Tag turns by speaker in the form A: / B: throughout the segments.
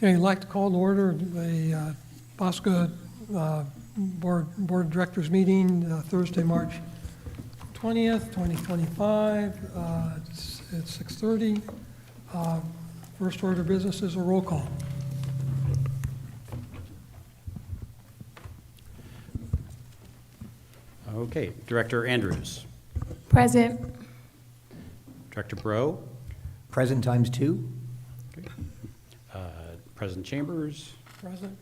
A: Okay, I'd like to call to order the BAWSCA Board of Directors meeting Thursday, March 20th, 2025. It's 6:30. First order of business is a roll call.
B: Okay, Director Andrews.
C: Present.
B: Director Bro.
D: Present times two.
B: Okay. President Chambers.
A: Present.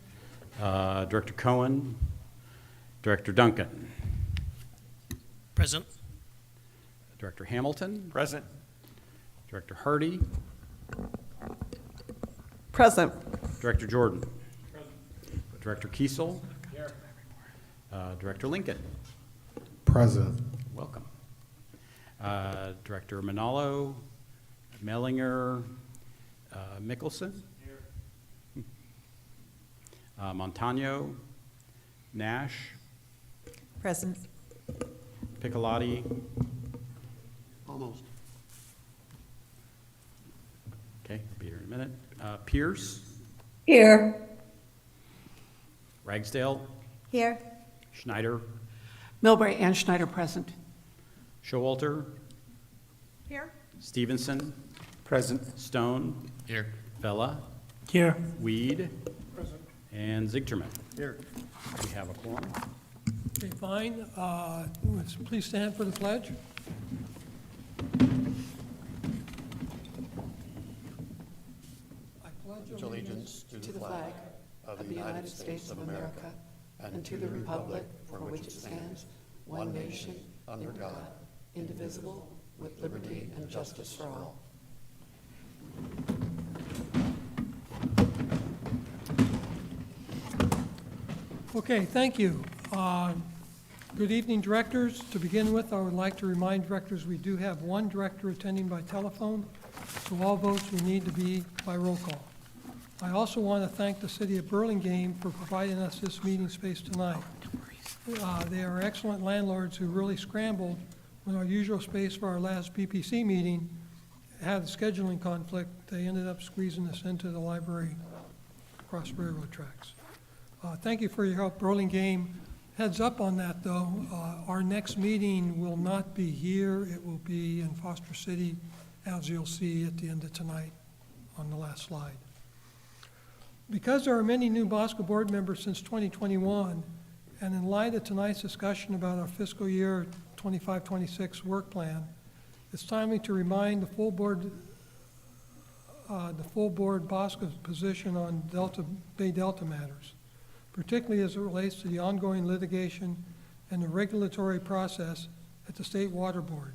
B: Director Cohen. Director Duncan.
E: Present.
B: Director Hamilton.
E: Present.
B: Director Hardy.
F: Present.
B: Director Jordan. Present. Director Kiesel. Here. Director Lincoln.
G: Present.
B: Welcome. Director Manalo, Mellinger, Mickelson. Here. Montano, Nash,
F: Present.
B: Piccolotti.
E: Almost.
B: Okay, be here in a minute. Pierce,
F: Here.
B: Ragsdale,
F: Here.
B: Schneider,
F: Milbury and Schneider present.
B: Showalter,
F: Here.
B: Stevenson,
D: Present.
B: Stone,
E: Here.
B: Vella,
A: Here.
B: Weed, and Ziegterman.
E: Here.
B: We have a quorum.
A: Okay, fine. Let's please stand for the pledge. I pledge
E: Allegiance
F: To the flag of the United States of America and to the republic for which it stands, one nation, under God, indivisible, with liberty and justice for all.
A: Okay, thank you. Good evening, directors. To begin with, I would like to remind directors we do have one director attending by telephone, so all votes will need to be by roll call. I also want to thank the City of Burlingame for providing us this meeting space tonight. They are excellent landlords who really scrambled when our usual space for our last BPC meeting had a scheduling conflict. They ended up squeezing us into the library across railroad tracks. Thank you for your help, Burlingame. Heads up on that, though, our next meeting will not be here. It will be in Foster City, as you'll see at the end of tonight on the last slide. Because there are many new BAWSCA board members since 2021, and in light of tonight's discussion about our fiscal year 25-26 work plan, it's timely to remind the full board BAWSCA's position on Bay Delta matters, particularly as it relates to the ongoing litigation and the regulatory process at the State Water Board.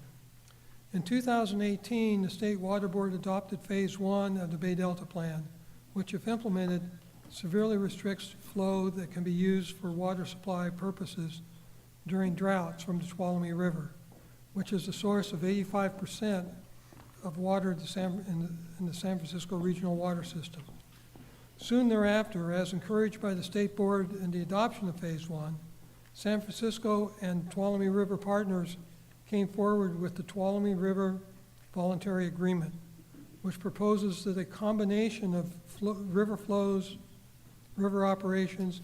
A: In 2018, the State Water Board adopted Phase 1 of the Bay Delta Plan, which, if implemented, severely restricts flow that can be used for water supply purposes during droughts from the Tuolumne River, which is the source of 85% of water in the San Francisco regional water system. Soon thereafter, as encouraged by the State Board and the adoption of Phase 1, San Francisco and Tuolumne River partners came forward with the Tuolumne River Voluntary Agreement, which proposes that a combination of river flows, river operations,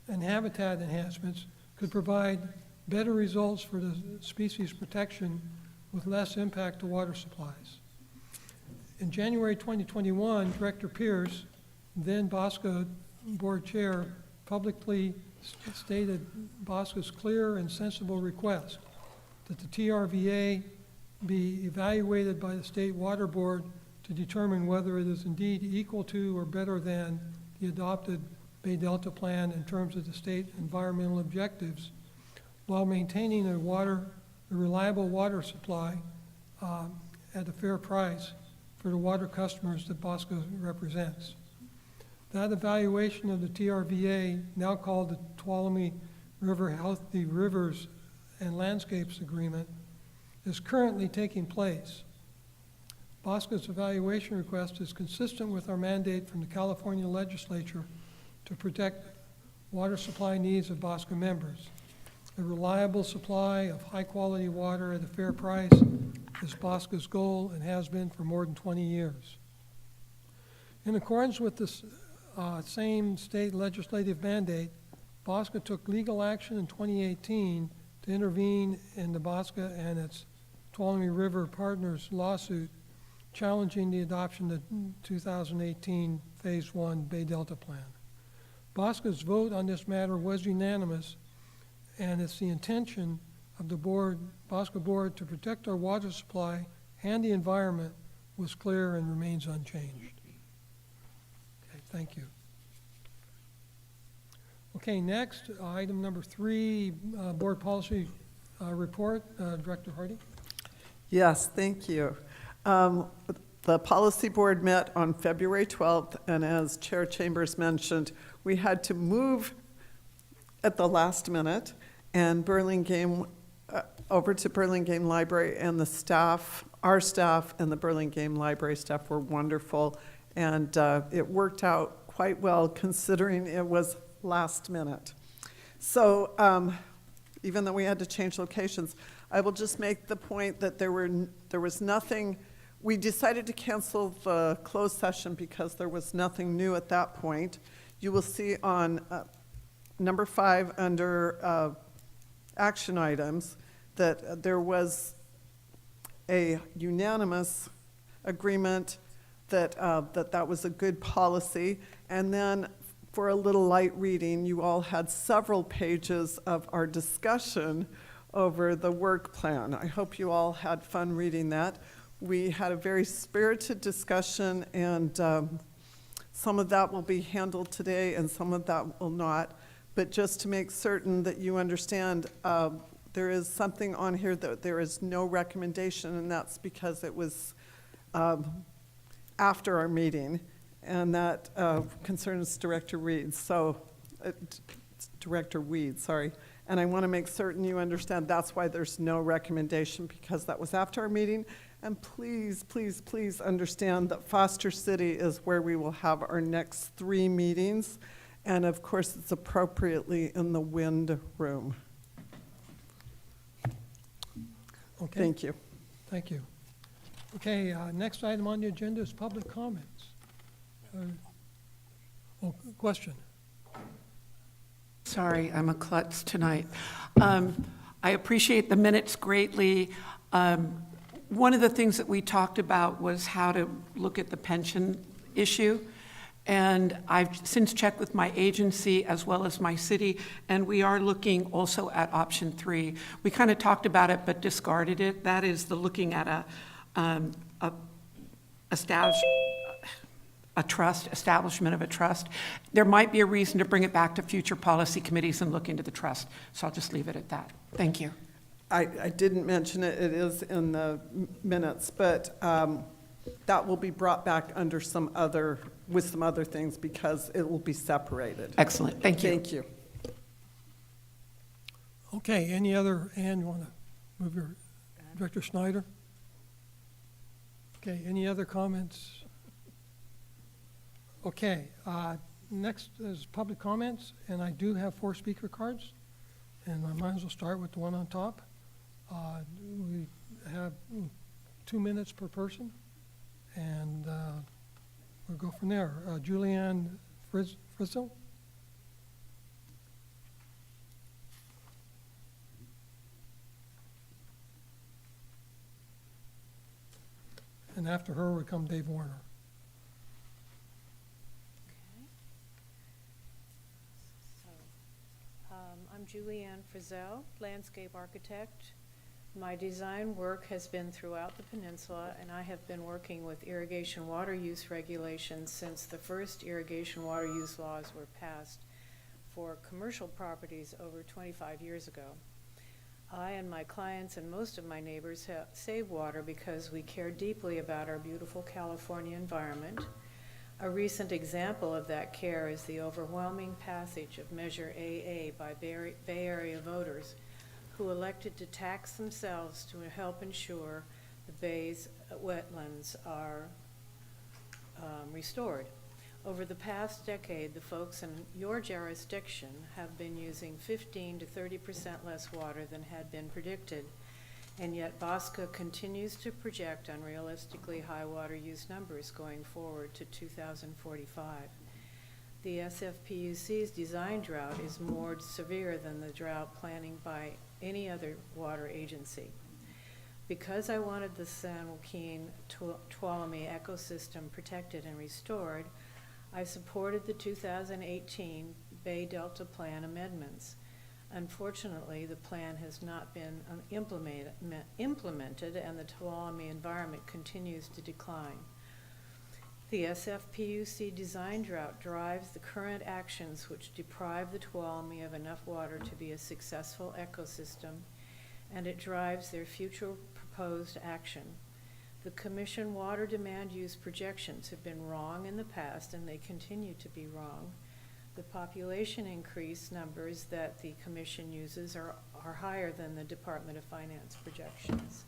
A: and habitat enhancements could provide better results for the species protection with less impact to water supplies. In January 2021, Director Pierce, then BAWSCA board chair, publicly stated BAWSCA's clear and sensible request that the TRVA be evaluated by the State Water Board to determine whether it is indeed equal to or better than the adopted Bay Delta Plan in terms of the state environmental objectives, while maintaining a reliable water supply at a fair price for the water customers that BAWSCA represents. That evaluation of the TRVA, now called the Tuolumne River Healthy Rivers and Landscapes Agreement, is currently taking place. BAWSCA's evaluation request is consistent with our mandate from the California legislature to protect water supply needs of BAWSCA members. A reliable supply of high-quality water at a fair price is BAWSCA's goal and has been for more than 20 years. In accordance with this same state legislative mandate, BAWSCA took legal action in 2018 to intervene in the BAWSCA and its Tuolumne River Partners lawsuit challenging the adoption of the 2018 Phase 1 Bay Delta Plan. BAWSCA's vote on this matter was unanimous, and it's the intention of the BAWSCA board to protect our water supply and the environment was clear and remains unchanged. Okay, thank you. Okay, next, item number 3, board policy report. Director Hardy.
C: Yes, thank you. The policy board met on February 12th, and as Chair Chambers mentioned, we had to move at the last minute, and Burlingame, over to Burlingame Library, and the staff, our staff and the Burlingame Library staff were wonderful, and it worked out quite well considering it was last minute. So even though we had to change locations, I will just make the point that there was nothing. We decided to cancel the closed session because there was nothing new at that point. You will see on number 5 under action items that there was a unanimous agreement that that was a good policy. And then for a little light reading, you all had several pages of our discussion over the work plan. I hope you all had fun reading that. We had a very spirited discussion, and some of that will be handled today and some of that will not. But just to make certain that you understand, there is something on here that there is no recommendation, and that's because it was after our meeting, and that concerns Director Weed. So, Director Weed, sorry. And I want to make certain you understand that's why there's no recommendation, because that was after our meeting. And please, please, please understand that Foster City is where we will have our next 3 meetings. And of course, it's appropriately in the Wind Room.
A: Okay.
C: Thank you.
A: Thank you. Okay, next item on the agenda is public comments. Question.
F: Sorry, I'm a klutz tonight. I appreciate the minutes greatly. One of the things that we talked about was how to look at the pension issue. And I've since checked with my agency as well as my city, and we are looking also at option 3. We kind of talked about it but discarded it. That is the looking at establishment of a trust. There might be a reason to bring it back to future policy committees and look into the trust. So I'll just leave it at that. Thank you.
C: I didn't mention it, it is in the minutes, but that will be brought back under with some other things because it will be separated.
F: Excellent, thank you.
C: Thank you.
A: Okay, any other, Ann, you want to move your, Director Schneider? Okay, any other comments? Okay, next is public comments, and I do have 4 speaker cards, and I might as well start with the one on top. We have 2 minutes per person, and we'll go from there. Julianne Frizzle? And after her would come Dave Warner.
H: I'm Julianne Frizzell, landscape architect. My design work has been throughout the peninsula, and I have been working with irrigation water use regulations since the first irrigation water use laws were passed for commercial properties over 25 years ago. I and my clients and most of my neighbors save water because we care deeply about our beautiful California environment. A recent example of that care is the overwhelming passage of Measure AA by Bay Area voters who elected to tax themselves to help ensure the Bay's wetlands are restored. Over the past decade, the folks in your jurisdiction have been using 15 to 30% less water than had been predicted. and yet BAWSCA continues to project unrealistically high water use numbers going forward to 2045. The SFPUC's design drought is more severe than the drought planning by any other water agency. Because I wanted the San Joaquin Tuolumne ecosystem protected and restored, I supported the 2018 Bay Delta Plan amendments. Unfortunately, the plan has not been implemented and the Tuolumne environment continues to decline. The SFPUC design drought drives the current actions which deprive the Tuolumne of enough water to be a successful ecosystem, and it drives their future proposed action. The Commission water demand use projections have been wrong in the past and they continue to be wrong. The population increase numbers that the Commission uses are higher than the Department of Finance projections.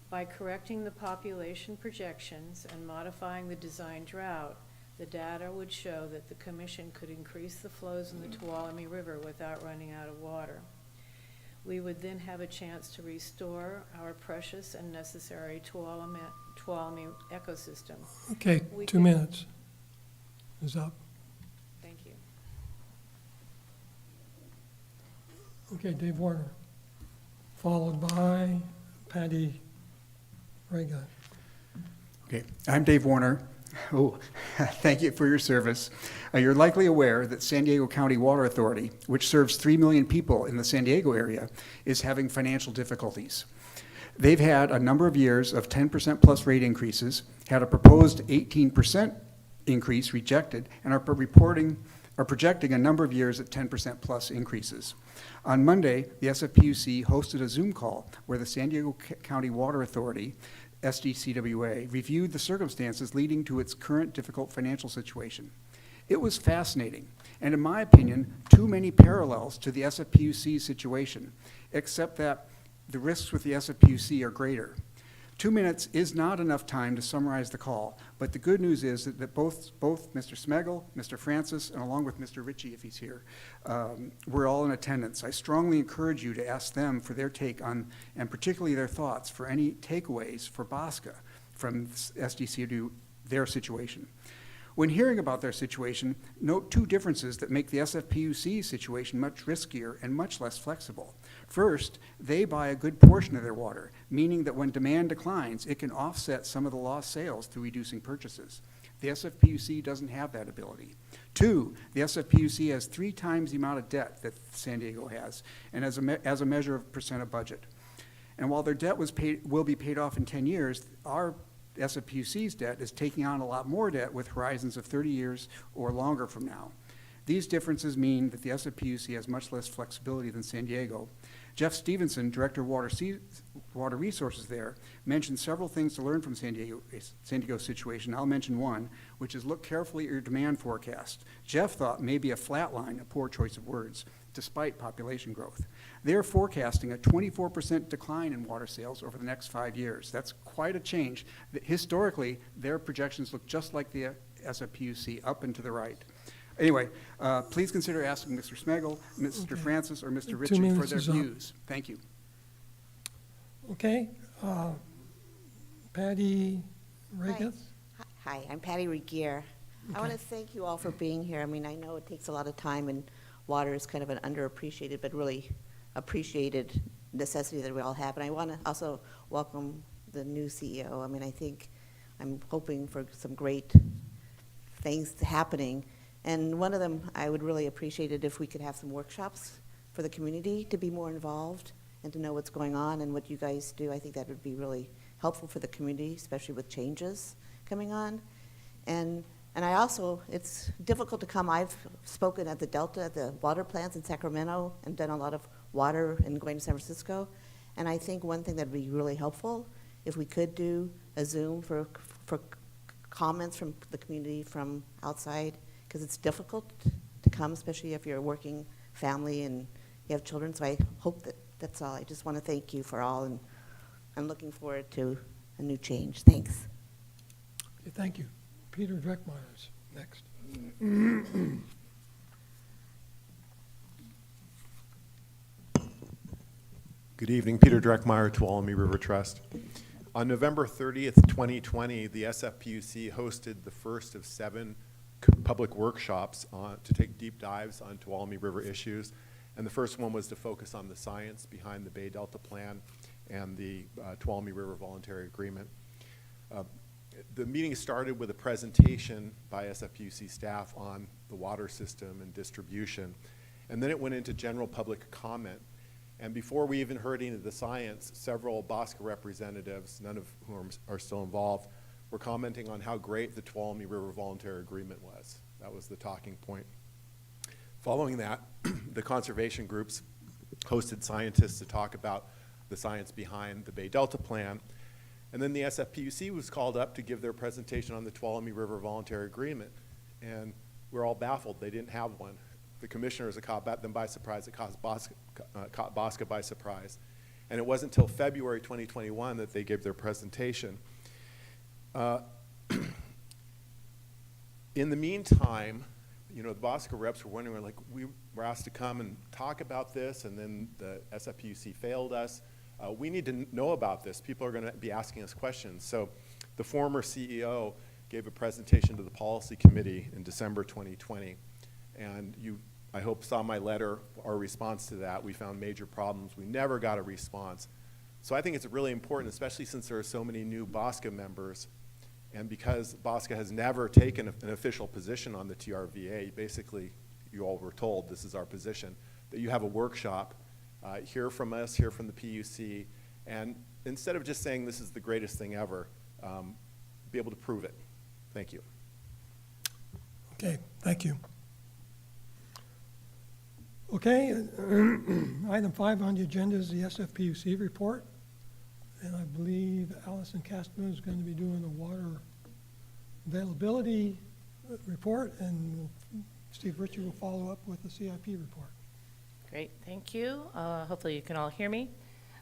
H: By correcting the population projections and modifying the design drought, the data would show that the Commission could increase the flows in the Tuolumne River without running out of water. We would then have a chance to restore our precious and necessary Tuolumne ecosystem.
A: Okay,
H: We
A: 2
H: can-
A: minutes is up.
H: Thank you.
A: Okay, Dave Warner, followed by Patty Reagan.
D: Okay, I'm Dave Warner. Oh, thank you for your service. You're likely aware that San Diego County Water Authority, which serves 3 million people in the San Diego area, is having financial difficulties. They've had a number of years of 10% plus rate increases, had a proposed 18% increase rejected, and are projecting a number of years at 10% plus increases. On Monday, the SFPUC hosted a Zoom call where the San Diego County Water Authority, SDCWA, reviewed the circumstances leading to its current difficult financial situation. It was fascinating, and in my opinion, too many parallels to the SFPUC situation, except that the risks with the SFPUC are greater. 2 minutes is not enough time to summarize the call, but the good news is that both Mr. Smegel, Mr. Francis, and along with Mr. Ritchie, if he's here, were all in attendance. I strongly encourage you to ask them for their take on, and particularly their thoughts for any takeaways for BAWSCA from SDC to their situation. When hearing about their situation, note 2 differences that make the SFPUC situation much riskier and much less flexible. First, they buy a good portion of their water, meaning that when demand declines, it can offset some of the lost sales through reducing purchases. The SFPUC doesn't have that ability. 2, the SFPUC has 3 times the amount of debt that San Diego has, and as a measure of percent of budget. And while their debt will be paid off in 10 years, our SFPUC's debt is taking on a lot more debt with horizons of 30 years or longer from now. These differences mean that the SFPUC has much less flexibility than San Diego. Jeff Stevenson, Director of Water Resources there, mentioned several things to learn from San Diego's situation. I'll mention one, which is look carefully at your demand forecast. Jeff thought maybe a flat line, a poor choice of words, despite population growth. They're forecasting a 24% decline in water sales over the next 5 years. That's quite a change. Historically, their projections look just like the SFPUC, up and to the right. Anyway, please consider asking Mr. Smegel, Mr. Francis, or Mr.
A: 2
D: Ritchie for
A: minutes
D: their
A: is up.
D: views. Thank you.
A: Okay, Patty Reagan.
I: Hi, I'm Patty Regier. I want to thank you all for being here. I mean, I know it takes a lot of time, and water is kind of an underappreciated but really appreciated necessity that we all have. And I want to also welcome the new CEO. I mean, I'm hoping for some great things happening. And one of them, I would really appreciate it if we could have some workshops for the community to be more involved and to know what's going on and what you guys do. I think that would be really helpful for the community, especially with changes coming on. And I also, it's difficult to come. I've spoken at the Delta, at the water plants in Sacramento, and done a lot of water and going to San Francisco. And I think one thing that would be really helpful, if we could do a Zoom for comments from the community from outside, because it's difficult to come, especially if you're a working family and you have children. So I hope that's all. I just want to thank you for all, and I'm looking forward to a new change. Thanks.
A: Okay, thank you. Peter Dreckmeyer's next.
J: Good evening, Peter Dreckmeyer, Tuolumne River Trust. On November 30th, 2020, the SFPUC hosted the first of 7 public workshops to take deep dives on Tuolumne River issues. And the first one was to focus on the science behind the Bay Delta Plan and the Tuolumne River Voluntary Agreement. The meeting started with a presentation by SFPUC staff on the water system and distribution, and then it went into general public comment. And before we even heard any of the science, several BAWSCA representatives, none of whom are still involved, were commenting on how great the Tuolumne River Voluntary Agreement was. That was the talking point. Following that, the conservation groups hosted scientists to talk about the science behind the Bay Delta Plan. And then the SFPUC was called up to give their presentation on the Tuolumne River Voluntary Agreement. And we're all baffled. They didn't have one. The commissioners caught them by surprise. It caught BAWSCA by surprise. And it wasn't until February 2021 that they gave their presentation. In the meantime, you know, the BAWSCA reps were wondering, like, we were asked to come and talk about this, and then the SFPUC failed us. We need to know about this. People are going to be asking us questions. So the former CEO gave a presentation to the policy committee in December 2020. And you, I hope, saw my letter, our response to that. We found major problems. We never got a response. So I think it's really important, especially since there are so many new BAWSCA members, and because BAWSCA has never taken an official position on the TRVA, basically, you all were told this is our position, that you have a workshop, hear from us, hear from the PUC, and instead of just saying this is the greatest thing ever, be able to prove it. Thank you.
A: Okay, thank you. Okay, item 5 on the agenda is the SFPUC report. And I believe Allison Castro is going to be doing the water availability report, and Steve Ritchie will follow up with the CIP report.
K: Great, thank you. Hopefully you can all hear me.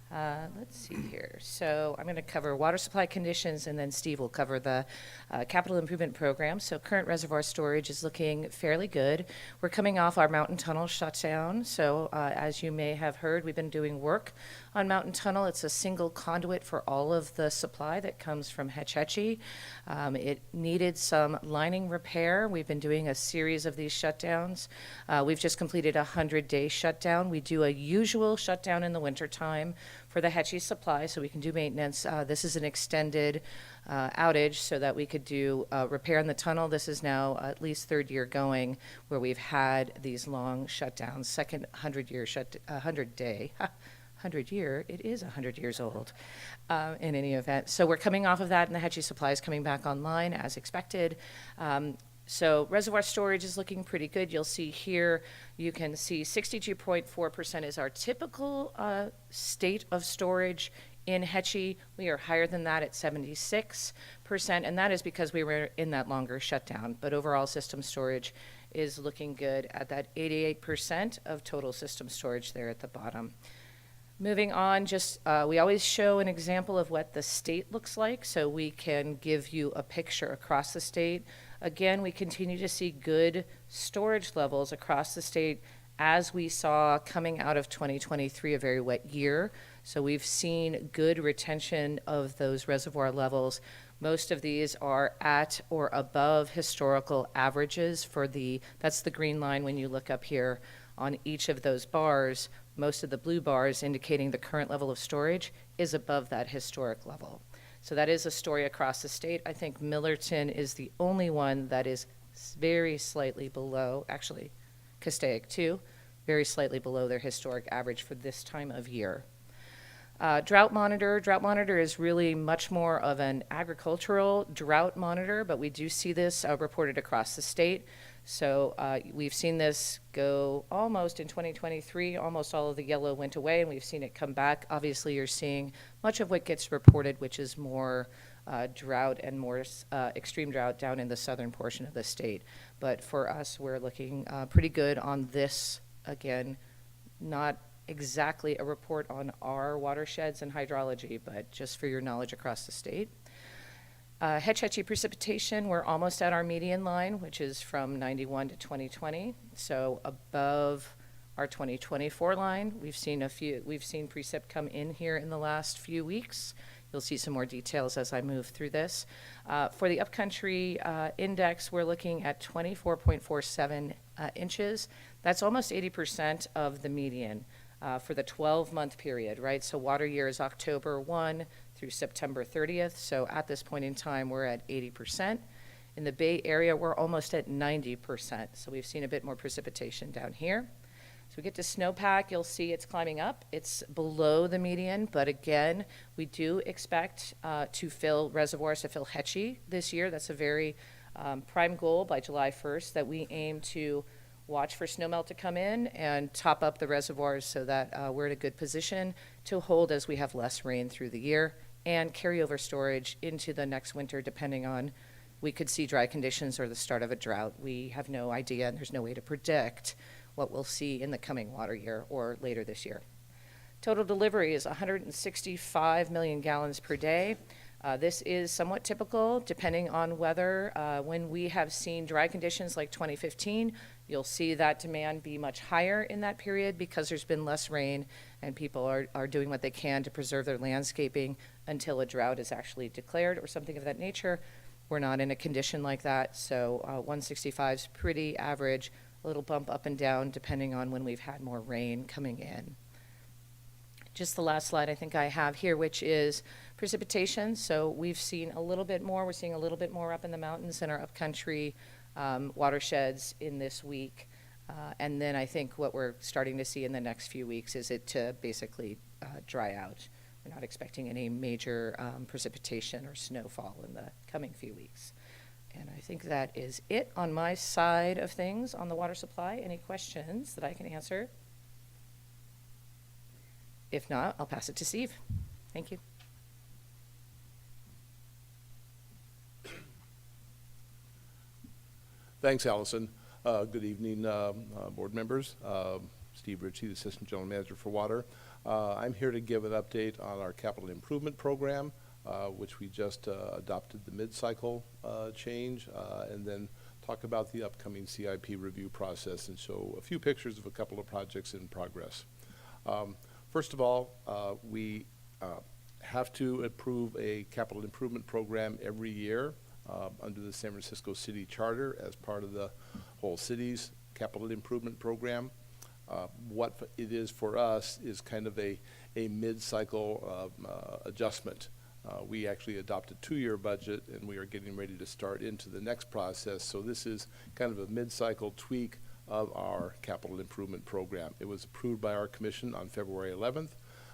K: Let's see here. So I'm going to cover water supply conditions, and then Steve will cover the capital improvement program. So current reservoir storage is looking fairly good. We're coming off our Mountain Tunnel shutdown. So as you may have heard, we've been doing work on Mountain Tunnel. It's a single conduit for all of the supply that comes from Hetch Hetchy. It needed some lining repair. We've been doing a series of these shutdowns. We've just completed a 100-day shutdown. We do a usual shutdown in the wintertime for the Hetchy supply, so we can do maintenance. This is an extended outage so that we could do repair in the tunnel. This is now at least 3rd year going where we've had these long shutdowns. Second 100-day. 100 year, it is 100 years old in any event. So we're coming off of that, and the Hetchy supply is coming back online as expected. So reservoir storage is looking pretty good. You'll see here, you can see 62.4% is our typical state of storage in Hetchy. We are higher than that at 76%, and that is because we were in that longer shutdown. But overall system storage is looking good at that 88% of total system storage there at the bottom. Moving on, just we always show an example of what the state looks like, so we can give you a picture across the state. Again, we continue to see good storage levels across the state, as we saw coming out of 2023, a very wet year. So we've seen good retention of those reservoir levels. Most of these are at or above historical averages for that's the green line when you look up here on each of those bars. Most of the blue bars indicating the current level of storage is above that historic level. So that is a story across the state. I think Millerton is the only one that is very slightly below, actually Castaic too, very slightly below their historic average for this time of year. Drought monitor is really much more of an agricultural drought monitor, but we do see this reported across the state. So we've seen this go almost in 2023, almost all of the yellow went away, and we've seen it come back. Obviously, you're seeing much of what gets reported, which is more drought and more extreme drought down in the southern portion of the state. But for us, we're looking pretty good on this. Again, not exactly a report on our watersheds and hydrology, but just for your knowledge across the state. Hetch Hetchy precipitation, we're almost at our median line, which is from 91 to 2020, so above our 2024 line. We've seen precip come in here in the last few weeks. You'll see some more details as I move through this. For the upcountry index, we're looking at 24.47 inches. That's almost 80% of the median for the 12-month period, right? So water year is October 1 through September 30th. So at this point in time, we're at 80%. In the Bay Area, we're almost at 90%. So we've seen a bit more precipitation down here. So we get to snowpack, you'll see it's climbing up. It's below the median, but again, we do expect to fill reservoirs, to fill Hetchy this year. That's a very prime goal by July 1st, that we aim to watch for snowmelt to come in and top up the reservoirs so that we're in a good position to hold as we have less rain through the year and carry over storage into the next winter, depending on, we could see dry conditions or the start of a drought. We have no idea, and there's no way to predict what we'll see in the coming water year or later this year. Total delivery is 165 million gallons per day. This is somewhat typical depending on weather. When we have seen dry conditions like 2015, you'll see that demand be much higher in that period because there's been less rain and people are doing what they can to preserve their landscaping until a drought is actually declared or something of that nature. We're not in a condition like that, so 165 is pretty average. A little bump up and down depending on when we've had more rain coming in. Just the last slide I think I have here, which is precipitation. So we've seen a little bit more. We're seeing a little bit more up in the mountains in our upcountry watersheds in this week. And then I think what we're starting to see in the next few weeks is it to basically dry out. We're not expecting any major precipitation or snowfall in the coming few weeks. And I think that is it on my side of things on the water supply. Any questions that I can answer? If not, I'll pass it to Steve. Thank you.
L: Thanks, Allison. Good evening, board members. Steve Ritchie, the Assistant General Manager for Water. I'm here to give an update on our capital improvement program, which we just adopted the mid-cycle change, and then talk about the upcoming CIP review process and show a few pictures of a couple of projects in progress. First of all, we have to approve a capital improvement program every year under the San Francisco City Charter as part of the whole city's capital improvement program. What it is for us is kind of a mid-cycle adjustment. We actually adopt a 2-year budget, and we are getting ready to start into the next process. So this is kind of a mid-cycle tweak of our capital improvement program. It was approved by our commission on February 11th.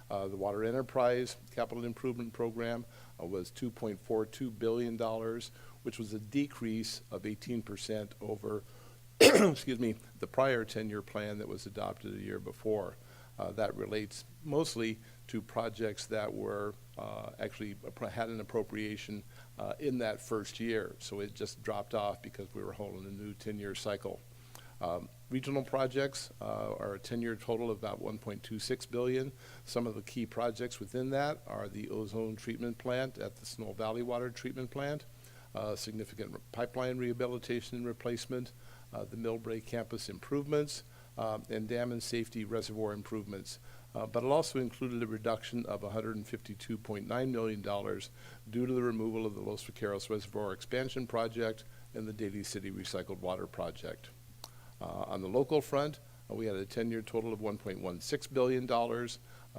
L: The Water Enterprise Capital Improvement Program was $2.42 billion, which was a decrease of 18% over excuse me, the prior 10-year plan that was adopted a year before. That relates mostly to projects that were actually had an appropriation in that first year. So it just dropped off because we were holding a new 10-year cycle. Regional projects are a 10-year total of about $1.26 billion. Some of the key projects within that are the ozone treatment plant at the Snow Valley Water Treatment Plant, significant pipeline rehabilitation and replacement, the Millbrae campus improvements, and dam and safety reservoir improvements. But it also included a reduction of $152.9 million due to the removal of the Los Vaqueros Reservoir Expansion Project and the Daly City Recycled Water Project. On the local front, we had a 10-year total of $1.16 billion,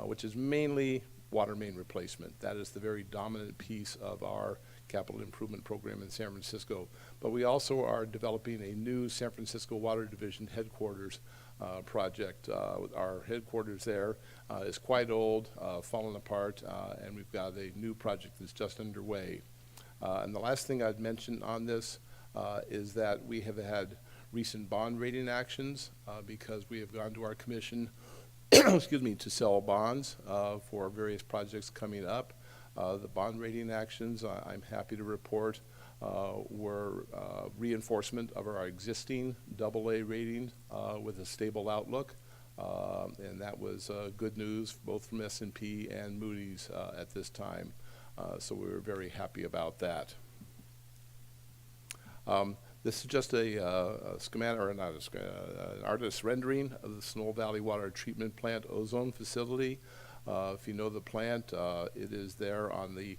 L: which is mainly water main replacement. That is the very dominant piece of our capital improvement program in San Francisco. But we also are developing a new San Francisco Water Division headquarters project. Our headquarters there is quite old, fallen apart, and we've got a new project that's just underway. And the last thing I'd mention on this is that we have had recent bond rating actions because we have gone to our commission excuse me, to sell bonds for various projects coming up. The bond rating actions, I'm happy to report, were reinforcement of our existing AA rating with a stable outlook. And that was good news both from S&P and Moody's at this time. So we were very happy about that. This is just a schematic, or not a an artist's rendering of the Snow Valley Water Treatment Plant ozone facility. If you know the plant, it is there on the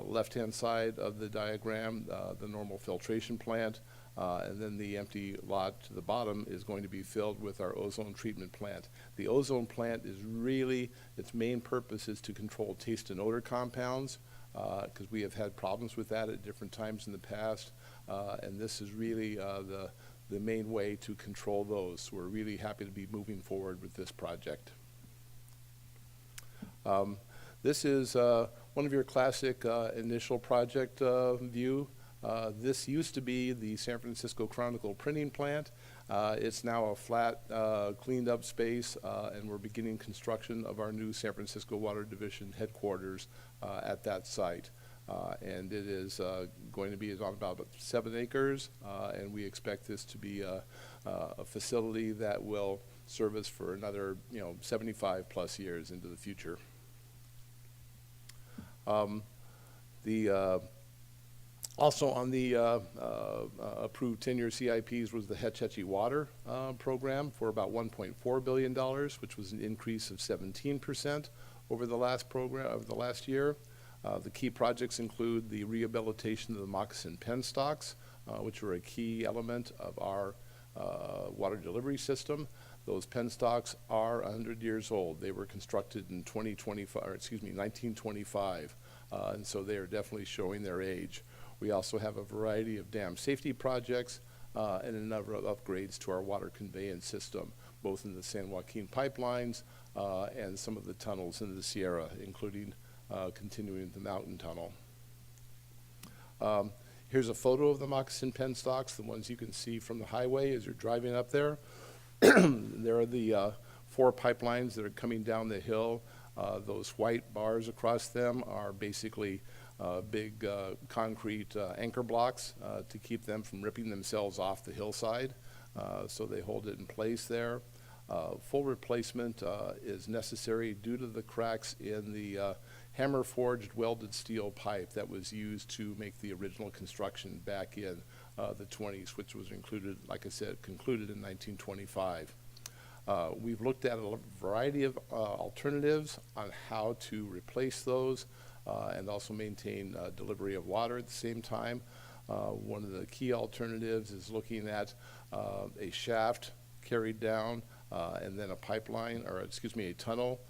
L: left-hand side of the diagram, the normal filtration plant, and then the empty lot to the bottom is going to be filled with our ozone treatment plant. The ozone plant is really, its main purpose is to control taste and odor compounds, because we have had problems with that at different times in the past, and this is really the main way to control those. So we're really happy to be moving forward with this project. This is one of your classic initial project view. This used to be the San Francisco Chronicle printing plant. It's now a flat, cleaned up space, and we're beginning construction of our new San Francisco Water Division headquarters at that site. And it is going to be on about 7 acres, and we expect this to be a facility that will service for another 75 plus years into the future. Also on the approved 10-year CIPs was the Hetch Hetchy Water program for about $1.4 billion, which was an increase of 17% over the last year. The key projects include the rehabilitation of the moccasin penstocks, which were a key element of our water delivery system. Those penstocks are 100 years old. They were constructed in 1925, and so they are definitely showing their age. We also have a variety of dam safety projects and a number of upgrades to our water conveyance system, both in the San Joaquin pipelines and some of the tunnels in the Sierra, including continuing the mountain tunnel. Here's a photo of the moccasin penstocks, the ones you can see from the highway as you're driving up there. There are the 4 pipelines that are coming down the hill. Those white bars across them are basically big concrete anchor blocks to keep them from ripping themselves off the hillside. So they hold it in place there. Full replacement is necessary due to the cracks in the hammer forged welded steel pipe that was used to make the original construction back in the 20s, which was included, like I said, concluded in 1925. We've looked at a variety of alternatives on how to replace those and also maintain delivery of water at the same time. One of the key alternatives is looking at a shaft carried down and then a pipeline, or excuse me, a tunnel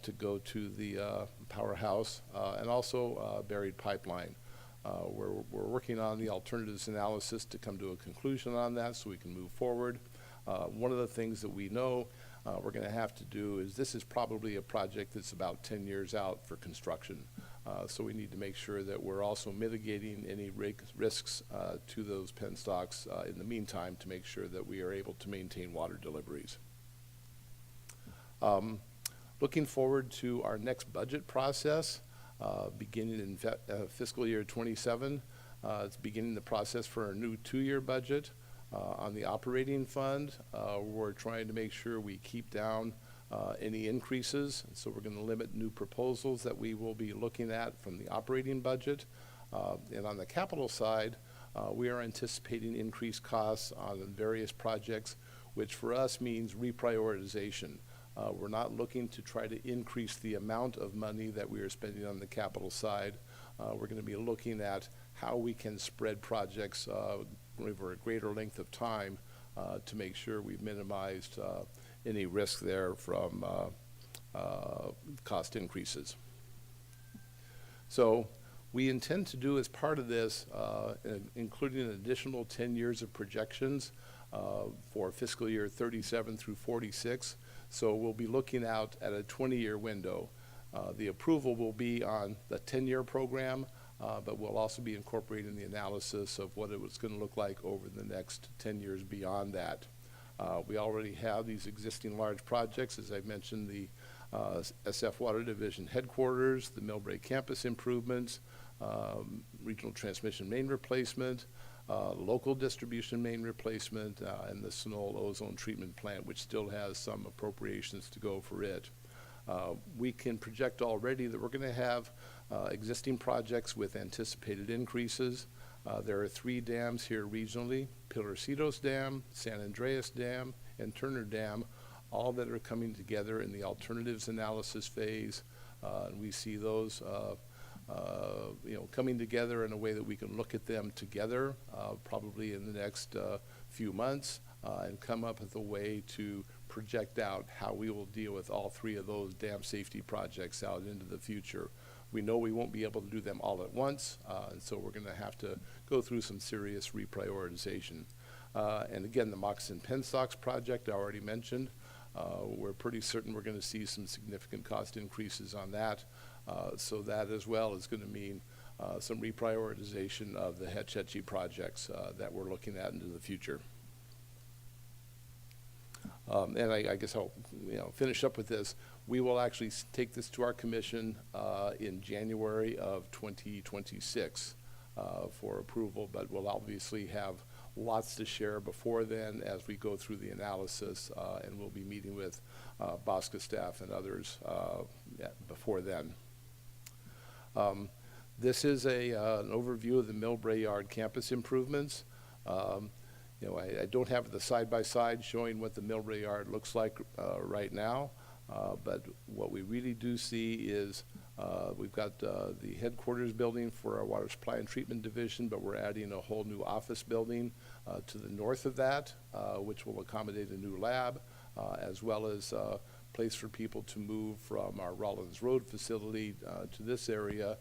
L: to go to the powerhouse, and also a buried pipeline. We're working on the alternatives analysis to come to a conclusion on that so we can move forward. One of the things that we know we're going to have to do is this is probably a project that's about 10 years out for construction. So we need to make sure that we're also mitigating any risks to those penstocks in the meantime to make sure that we are able to maintain water deliveries. Looking forward to our next budget process, beginning in fiscal year 27. It's beginning the process for our new 2-year budget. On the operating fund, we're trying to make sure we keep down any increases, and so we're going to limit new proposals that we will be looking at from the operating budget. And on the capital side, we are anticipating increased costs on various projects, which for us means reprioritization. We're not looking to try to increase the amount of money that we are spending on the capital side. We're going to be looking at how we can spread projects over a greater length of time to make sure we've minimized any risk there from cost increases. So we intend to do as part of this, including an additional 10 years of projections for fiscal year 37 through 46. So we'll be looking out at a 20-year window. The approval will be on the 10-year program, but we'll also be incorporating the analysis of what it was going to look like over the next 10 years beyond that. We already have these existing large projects, as I mentioned, the SF Water Division headquarters, the Millbrae campus improvements, regional transmission main replacement, local distribution main replacement, and the Sunol ozone treatment plant, which still has some appropriations to go for it. We can project already that we're going to have existing projects with anticipated increases. There are 3 dams here regionally: Pilarcitos Dam, San Andreas Dam, and Turner Dam, all that are coming together in the alternatives analysis phase. And we see those coming together in a way that we can look at them together probably in the next few months and come up with a way to project out how we will deal with all 3 of those dam safety projects out into the future. We know we won't be able to do them all at once, and so we're going to have to go through some serious reprioritization. And again, the Moccasin Penstocks project I already mentioned. We're pretty certain we're going to see some significant cost increases on that. So that as well is going to mean some reprioritization of the Hetch Hetchy projects that we're looking at into the future. And I guess I'll finish up with this. We will actually take this to our commission in January of 2026 for approval, but we'll obviously have lots to share before then as we go through the analysis, and we'll be meeting with BAWSCA staff and others before then. This is an overview of the Millbrae Yard campus improvements. I don't have the side-by-side showing what the Millbrae Yard looks like right now, but what we really do see is we've got the headquarters building for our water supply and treatment division, but we're adding a whole new office building to the north of that, which will accommodate a new lab, as well as a place for people to move from our Rollins Road facility to this area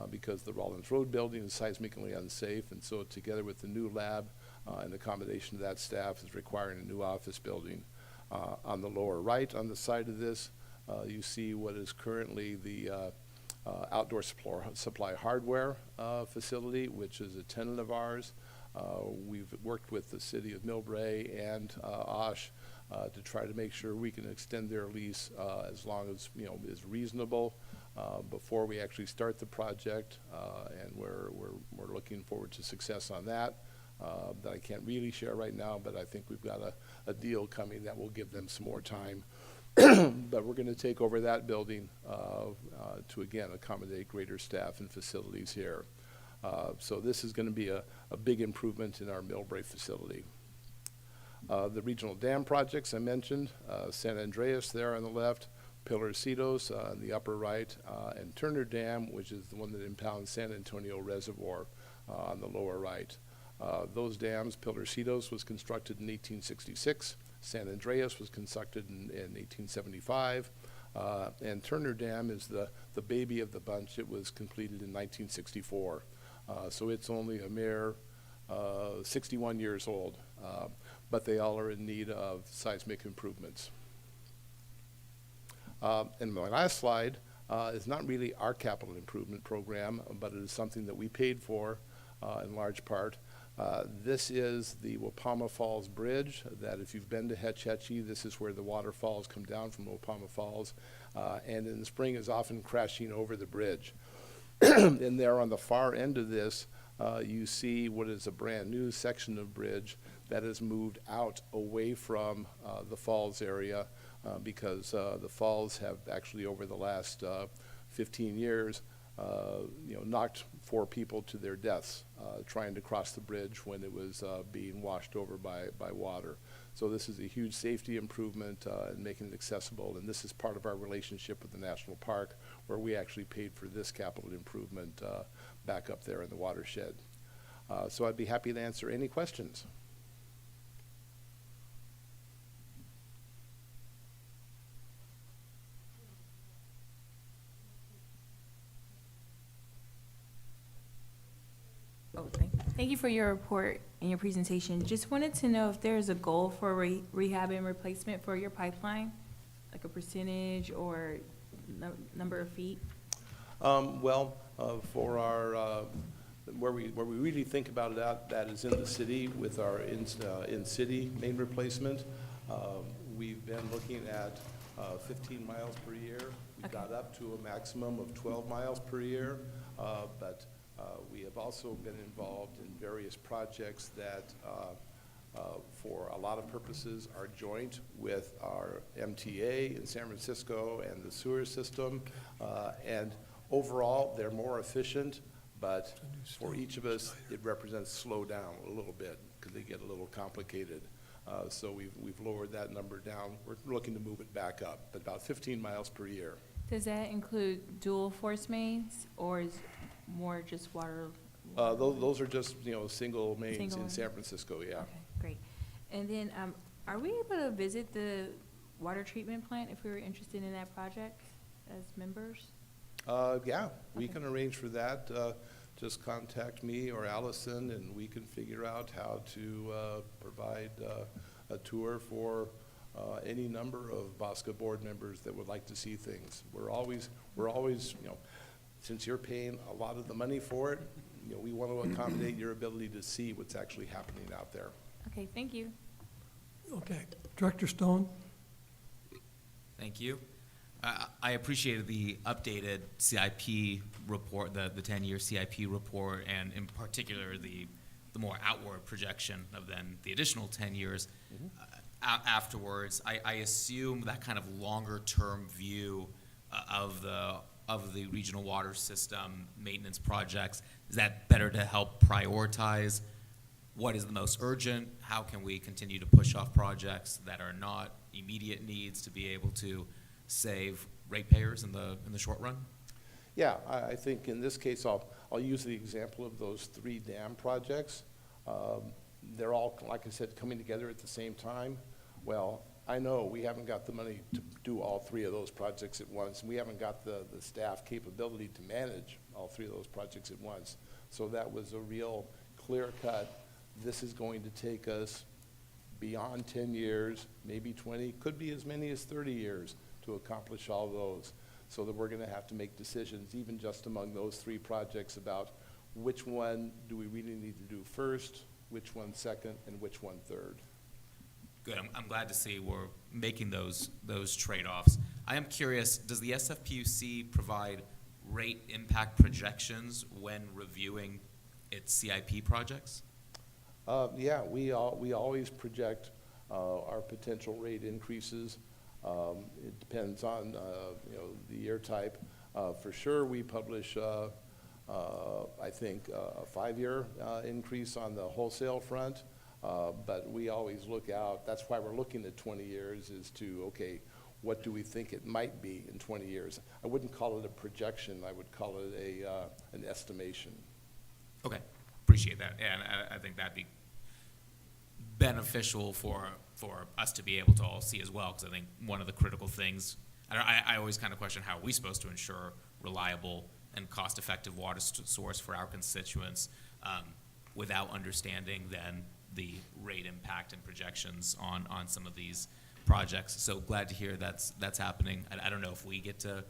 L: because the Rollins Road building is seismically unsafe, and so together with the new lab and accommodation of that staff is requiring a new office building. On the lower right on the side of this, you see what is currently the outdoor supply hardware facility, which is a tenant of ours. We've worked with the city of Millbrae and OSH to try to make sure we can extend their lease as long as is reasonable before we actually start the project, and we're looking forward to success on that. That I can't really share right now, but I think we've got a deal coming that will give them some more time. But we're going to take over that building to, again, accommodate greater staff and facilities here. So this is going to be a big improvement in our Millbrae facility. The regional dam projects I mentioned, San Andreas there on the left, Pilarcitos on the upper right, and Turner Dam, which is the one that impounds San Antonio Reservoir on the lower right. Those dams, Pilarcitos was constructed in 1866, San Andreas was constructed in 1875, and Turner Dam is the baby of the bunch. It was completed in 1964. So it's only a mere 61 years old, but they all are in need of seismic improvements. And my last slide is not really our capital improvement program, but it is something that we paid for in large part. This is the Wapama Falls Bridge, that if you've been to Hetch Hetchy, this is where the waterfalls come down from Wapama Falls, and in the spring is often crashing over the bridge. And there on the far end of this, you see what is a brand new section of bridge that has moved out away from the falls area because the falls have actually over the last 15 years knocked 4 people to their deaths trying to cross the bridge when it was being washed over by water. So this is a huge safety improvement in making it accessible, and this is part of our relationship with the National Park, where we actually paid for this capital improvement back up there in the watershed. So I'd be happy to answer any questions.
M: Thank you for your report and your presentation. Just wanted to know if there's a goal for rehab and replacement for your pipeline, like a percentage or number of feet? For our where we really think about it, that is in the city with our in-city main replacement. We've been looking at 15 miles per year. We got up to a maximum of 12 miles per year, but we have also been involved in various projects that, for a lot of purposes, are joint with our MTA in San Francisco and the sewer system. And overall, they're more efficient, but for each of us, it represents slow down a little bit, because they get a little complicated. So we've lowered that number down. We're looking to move it back up, but about 15 miles per year.
N: Does that include dual force mains, or is more just water?
M: Those are just, single mains
N: Single
M: in
N: ones?
M: San Francisco, yeah.
N: Okay, great. And then, are we able to visit the water treatment plant if we were interested in that project as members?
M: Yeah, we
N: Okay.
M: can arrange for that. Just contact me or Allison, and we can figure out how to provide a tour for any number of BAWSCA board members that would like to see things. We're always, since you're paying a lot of the money for it, we want to accommodate your ability to see what's actually happening out there.
N: Okay, thank you.
A: Okay. Director Stone?
O: Thank you. I appreciated the updated CIP report, the 10-year CIP report, and in particular the more outward projection of then the additional 10 years afterwards. I assume that kind of longer-term view of the regional water system maintenance projects, is that better to help prioritize what is the most urgent? How can we continue to push off projects that are not immediate needs to be able to save ratepayers in the short run?
M: Yeah, I think in this case, I'll use the example of those 3 dam projects. They're all, like I said, coming together at the same time. Well, I know we haven't got the money to do all 3 of those projects at once, and we haven't got the staff capability to manage all 3 of those projects at once. So that was a real clear cut. This is going to take us beyond 10 years, maybe 20, could be as many as 30 years to accomplish all those. So that we're going to have to make decisions, even just among those 3 projects, about which one do we really need to do first, which one second, and which one third.
O: Good. I'm glad to see we're making those trade-offs. I am curious, does the SFPUC provide rate impact projections when reviewing its CIP projects?
M: Yeah, we always project our potential rate increases. It depends on the year type. For sure, we publish I think a 5-year increase on the wholesale front, but we always look out. That's why we're looking at 20 years, is to, okay, what do we think it might be in 20 years? I wouldn't call it a projection. I would call it an estimation.
O: Okay, appreciate that. And I think that'd be beneficial for us to be able to all see as well, because I think one of the critical things, I always kind of question, how are we supposed to ensure reliable and cost-effective water source for our constituents without understanding then the rate impact and projections on some of these projects. So glad to hear that's happening. I don't know if we get to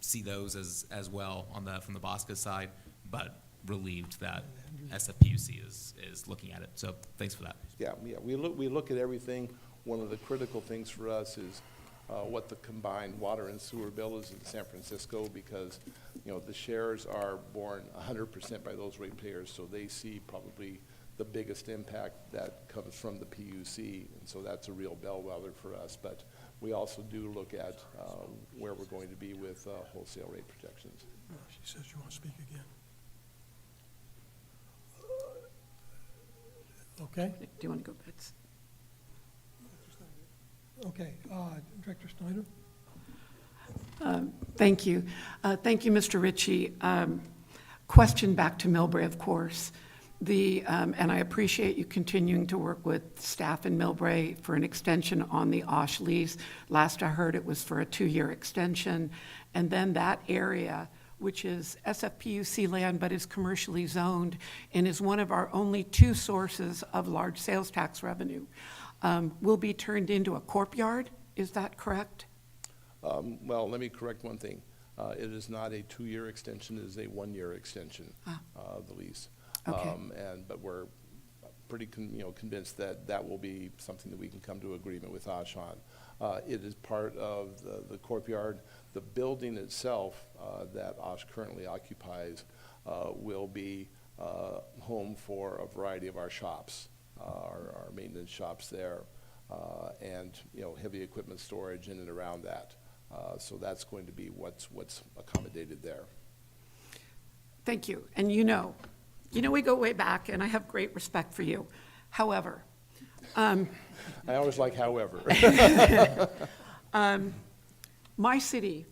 O: see those as well from the BAWSCA side, but relieved that SFPUC is looking at it. So thanks for that.
M: Yeah, we look at everything. One of the critical things for us is what the combined water and sewer bill is in San Francisco, because the shares are borne 100% by those ratepayers, so they see probably the biggest impact that comes from the PUC, and so that's a real bellwether for us. But we also do look at where we're going to be with wholesale rate projections.
A: She says you want to speak again. Okay.
F: Do you want to go back?
A: Okay. Director Snyder?
F: Thank you. Thank you, Mr. Ritchie. Question back to Millbrae, of course. And I appreciate you continuing to work with staff in Millbrae for an extension on the OSH lease. Last I heard, it was for a 2-year extension. And then that area, which is SFPUC land but is commercially zoned and is one of our only 2 sources of large sales tax revenue, will be turned into a corp yard. Is that correct?
M: Well, let me correct one thing. It is not a 2-year extension. It is a 1-year extension of the lease.
F: Okay.
M: But we're pretty convinced that that will be something that we can come to agreement with OSH on. It is part of the corp yard. The building itself that OSH currently occupies will be home for a variety of our shops, our maintenance shops there, and heavy equipment storage in and around that. So that's going to be what's accommodated there.
F: Thank you. And you know we go way back, and I have great respect for you. However,
L: I always like however.
F: my city,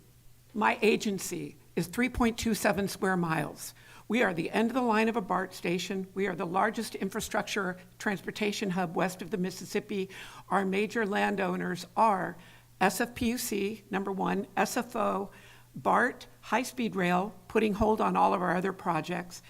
F: my agency is 3.27 square miles. We are the end of the line of a BART station. We are the largest infrastructure transportation hub west of the Mississippi. Our major landowners are SFPUC, number one, SFO, BART, high-speed rail, putting hold on all of our other projects,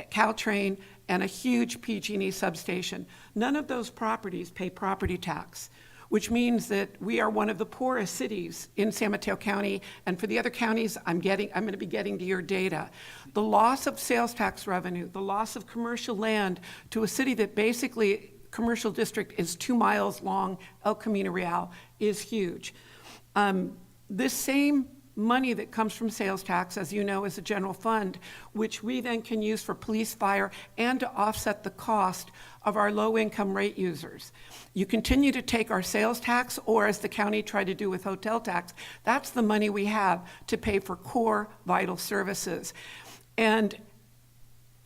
F: Caltrain, and a huge PG&E substation. None of those properties pay property tax, which means that we are one of the poorest cities in San Mateo County, and for the other counties, I'm going to be getting to your data. The loss of sales tax revenue, the loss of commercial land to a city that basically, commercial district is 2 miles long, El Camino Real, is huge. This same money that comes from sales tax, as you know, is a general fund, which we then can use for police, fire, and to offset the cost of our low-income rate users. You continue to take our sales tax, or as the county tried to do with hotel tax, that's the money we have to pay for core vital services. And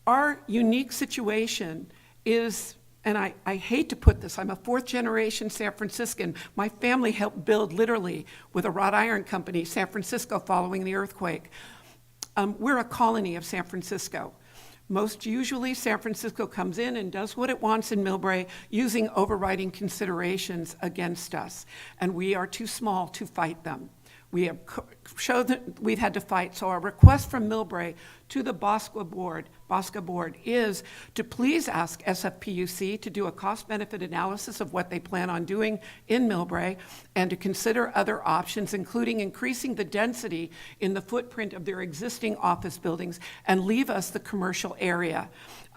F: our unique situation is, and I hate to put this, I'm a fourth-generation San Franciscan. My family helped build, literally, with a wrought iron company, San Francisco following the earthquake. We're a colony of San Francisco. Most usually, San Francisco comes in and does what it wants in Millbrae, using overriding considerations against us. And we are too small to fight them. We have showed that we've had to fight. So our request from Millbrae to the BAWSCA board is to please ask SFPUC to do a cost-benefit analysis of what they plan on doing in Millbrae, and to consider other options, including increasing the density in the footprint of their existing office buildings and leave us the commercial area.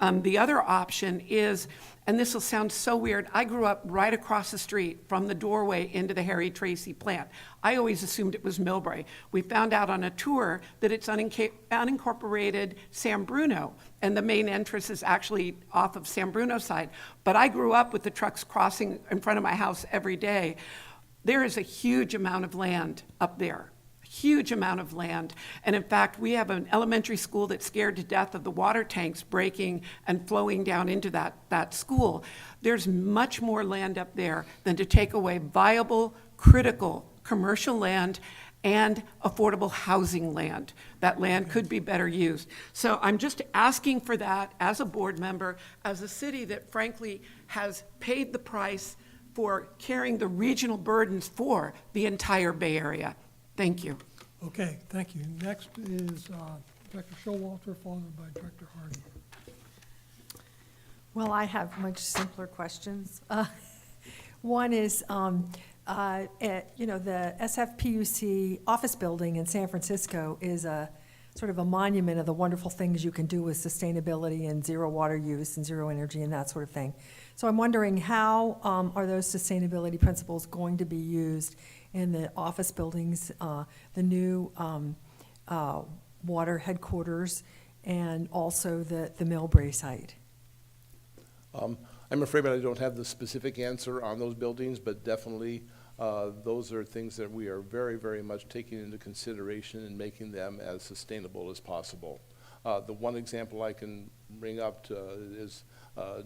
F: The other option is, and this will sound so weird, I grew up right across the street from the doorway into the Harry Tracy plant. I always assumed it was Millbrae. We found out on a tour that it's unincorporated San Bruno, and the main entrance is actually off of San Bruno's side. But I grew up with the trucks crossing in front of my house every day. There is a huge amount of land up there. Huge amount of land. And in fact, we have an elementary school that's scared to death of the water tanks breaking and flowing down into that school. There's much more land up there than to take away viable, critical commercial land and affordable housing land. That land could be better used. So I'm just asking for that as a board member, as a city that frankly has paid the price for carrying the regional burdens for the entire Bay Area. Thank you.
A: Okay, thank you. Next is Director Showalter, followed by Director Hardy.
P: Well, I have much simpler questions. One is, the SFPUC office building in San Francisco is a sort of a monument of the wonderful things you can do with sustainability and zero water use and zero energy and that sort of thing. So I'm wondering, how are those sustainability principles going to be used in the office buildings, the new water headquarters, and also the Millbrae site?
L: I'm afraid that I don't have the specific answer on those buildings, but definitely those are things that we are very, very much taking into consideration and making them as sustainable as possible. The one example I can bring up is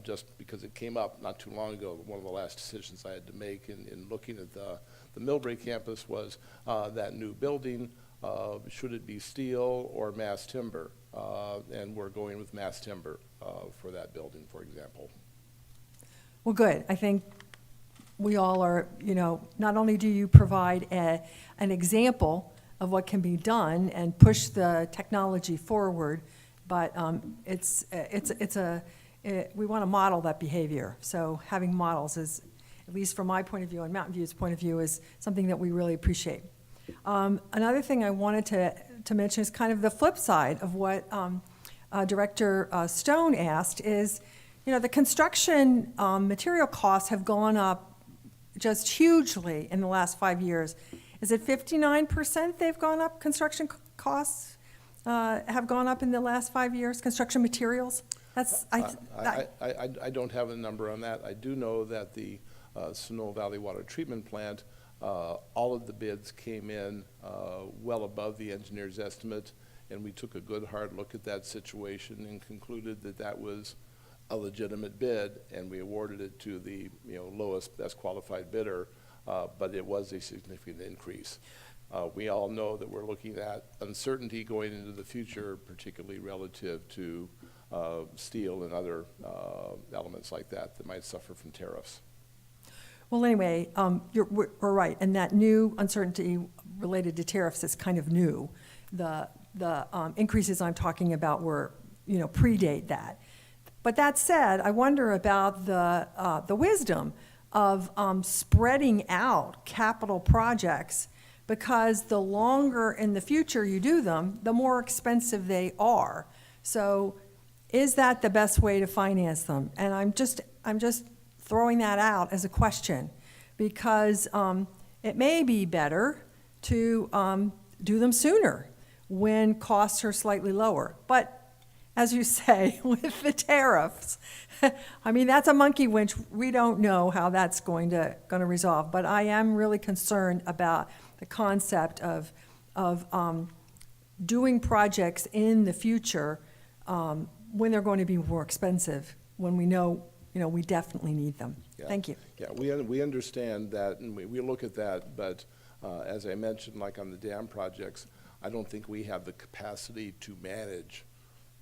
L: just because it came up not too long ago, one of the last decisions I had to make in looking at the Millbrae campus was that new building, should it be steel or mass timber? And we're going with mass timber for that building, for example.
P: Well, good. I think we all are, not only do you provide an example of what can be done and push the technology forward, but we want to model that behavior. So having models is, at least from my point of view and Mountain View's point of view, is something that we really appreciate. Another thing I wanted to mention is kind of the flip side of what Director Stone asked is, the construction material costs have gone up just hugely in the last 5 years. Is it 59% they've gone up, construction costs have gone up in the last 5 years, construction materials?
L: I don't have a number on that. I do know that the Sonoma Valley Water Treatment Plant, all of the bids came in well above the engineer's estimate, And we took a good hard look at that situation and concluded that that was a legitimate bid, and we awarded it to the lowest, best qualified bidder, but it was a significant increase. We all know that we're looking at uncertainty going into the future, particularly relative to steel and other elements like that might suffer from tariffs.
P: Well, anyway, we're right, and that new uncertainty related to tariffs is kind of new. The increases I'm talking about were, predate that. But that said, I wonder about the wisdom of spreading out capital projects, because the longer in the future you do them, the more expensive they are. So is that the best way to finance them? And I'm just throwing that out as a question, because it may be better to do them sooner when costs are slightly lower. But as you say, with the tariffs, I mean, that's a monkey wrench. We don't know how that's going to resolve. But I am really concerned about the concept of doing projects in the future when they're going to be more expensive, when we know, we definitely need them.
L: Yeah.
P: Thank you.
L: Yeah, we understand that, and we look at that, but as I mentioned, like on the dam projects, I don't think we have the capacity to manage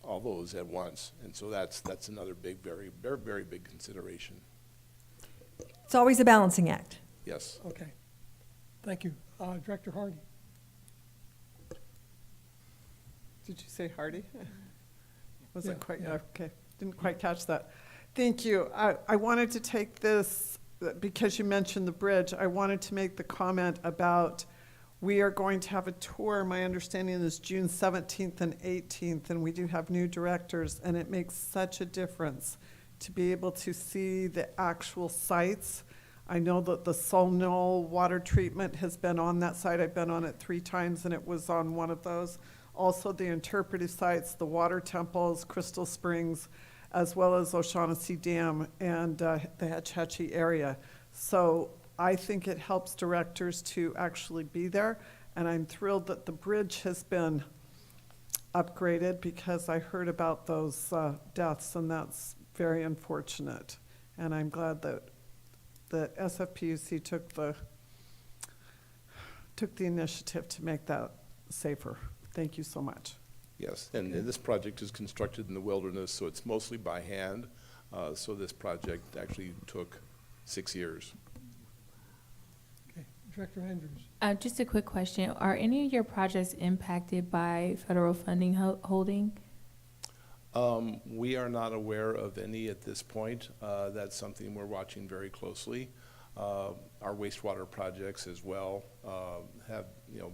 L: all those at once, and so that's another big, very, very, very big consideration.
P: It's always a balancing act.
L: Yes.
A: Okay. Thank you. Director Hardy.
C: Did you say Hardy? Wasn't
A: Yeah,
C: quite,
A: yeah.
C: okay, didn't quite catch that. Thank you. I wanted to take this, because you mentioned the bridge, I wanted to make the comment about we are going to have a tour. My understanding is June 17th and 18th, and we do have new directors, and it makes such a difference to be able to see the actual sites. I know that the Solnol water treatment has been on that site. I've been on it 3 times, and it was on one of those. Also the interpretive sites, the water temples, Crystal Springs, as well as O'Shaughnessy Dam and the Hetch Hetchy area. So I think it helps directors to actually be there, and I'm thrilled that the bridge has been upgraded, because I heard about those deaths, and that's very unfortunate. And I'm glad that SFPUC took the initiative to make that safer. Thank you so much.
L: Yes, and this project is constructed in the wilderness, so it's mostly by hand. So this project actually took 6 years.
A: Okay. Director Andrews.
N: Just a quick question. Are any of your projects impacted by federal funding holding?
L: We are not aware of any at this point. That's something we're watching very closely. Our wastewater projects as well have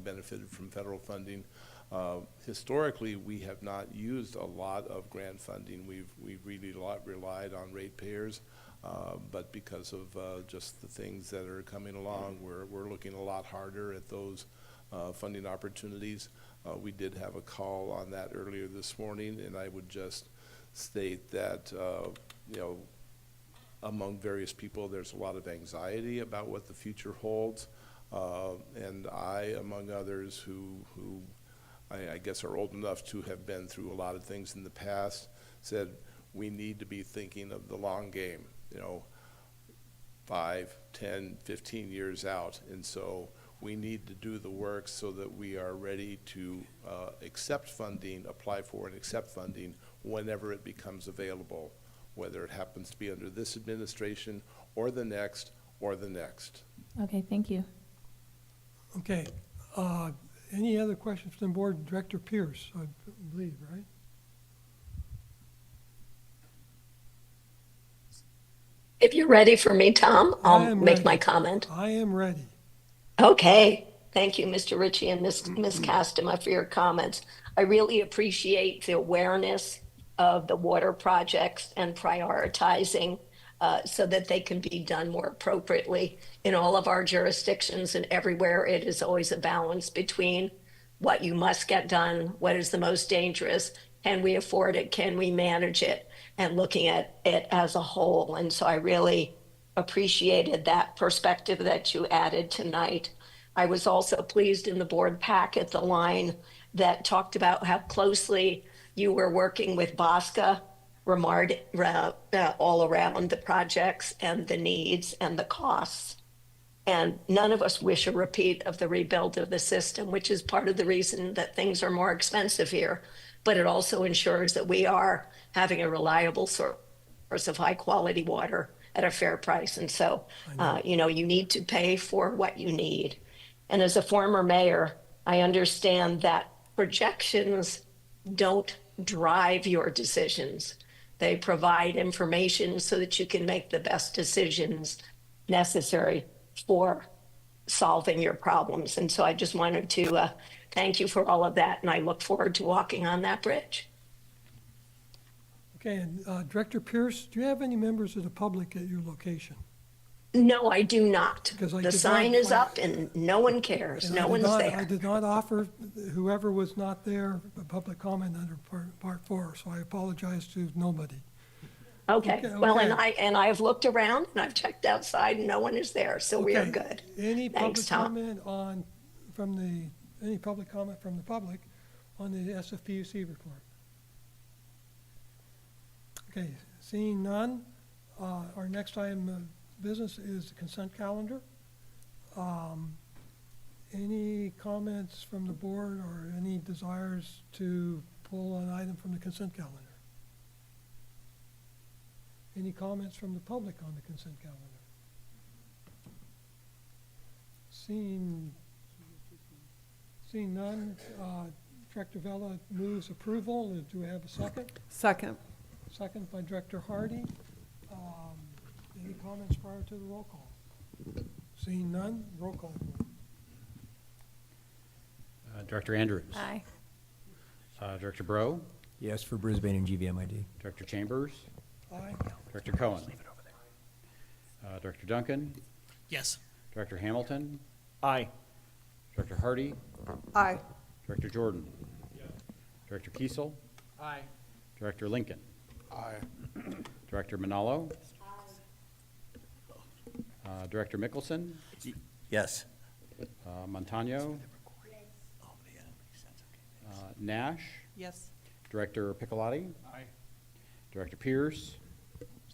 L: benefited from federal funding. Historically, we have not used a lot of grant funding. We've really relied on ratepayers, but because of just the things that are coming along, we're looking a lot harder at those funding opportunities. We did have a call on that earlier this morning, and I would just state that among various people, there's a lot of anxiety about what the future holds, and I, among others who I guess are old enough to have been through a lot of things in the past, said we need to be thinking of the long game, 5, 10, 15 years out. And so we need to do the work so that we are ready to accept funding, apply for and accept funding whenever it becomes available, whether it happens to be under this administration or the next or the next.
N: Okay, thank you.
A: Okay. Any other questions from the board? Director Pierce, I believe, right?
Q: If you're ready for me, Tom,
A: I
Q: I'll
A: am
Q: make
A: ready.
Q: my comment.
A: I am ready.
Q: Okay. Thank you, Mr. Ritchie and Ms. Castema, for your comments. I really appreciate the awareness of the water projects and prioritizing so that they can be done more appropriately in all of our jurisdictions, and everywhere it is always a balance between what you must get done, what is the most dangerous, can we afford it, can we manage it, and looking at it as a whole. And so I really appreciated that perspective that you added tonight. I was also pleased in the board packet, the line that talked about how closely you were working with BAWSCA all around the projects and the needs and the costs. And none of us wish a repeat of the rebuild of the system, which is part of the reason that things are more expensive here. But it also ensures that we are having a reliable source of high quality water at a fair price. And so, you know, you need to pay for what you need. And as a former mayor, I understand that projections don't drive your decisions. They provide information so that you can make the best decisions necessary for solving your problems. And so I just wanted to thank you for all of that, and I look forward to walking on that bridge.
A: Okay, and Director Pierce, do you have any members of the public at your location?
Q: No, I do not.
A: Because I
Q: The
A: did
Q: sign
A: not-
Q: is up and no one cares.
A: And
Q: No
A: I did
Q: one's
A: not-
Q: there.
A: I did not offer whoever was not there a public comment under part 4, so I apologize to nobody.
Q: Okay,
A: Okay,
Q: well,
A: okay.
Q: and I've looked around and I've checked outside and no one is there, so we are
A: Okay,
Q: good.
A: Any
Q: Thanks,
A: public
Q: Tom.
A: comment any public comment from the public on the SFPUC report? Okay, seeing none, our next item of business is the consent calendar. Any comments from the board or any desires to pull an item from the consent calendar? Any comments from the public on the consent calendar? Seeing none, Director Vella moves approval. Do we have a second?
C: Second.
A: Second by Director Hardy. Any comments prior to the roll call? Seeing none, roll call.
B: Director Andrews.
N: Aye.
B: Director Bro.
R: Yes, for Brisbane and GVMID.
B: Director Chambers.
A: Aye.
B: Director Cohen. Director Duncan.
E: Yes.
B: Director Hamilton.
R: Aye.
B: Director Hardy.
C: Aye.
B: Director Jordan. Director Kiesel.
R: Aye.
B: Director Lincoln.
L: Aye.
B: Director Manalo. Director Mickelson.
R: Yes.
B: Montano. Nash.
C: Yes.
B: Director Piccolotti.
R: Aye.
B: Director Pierce.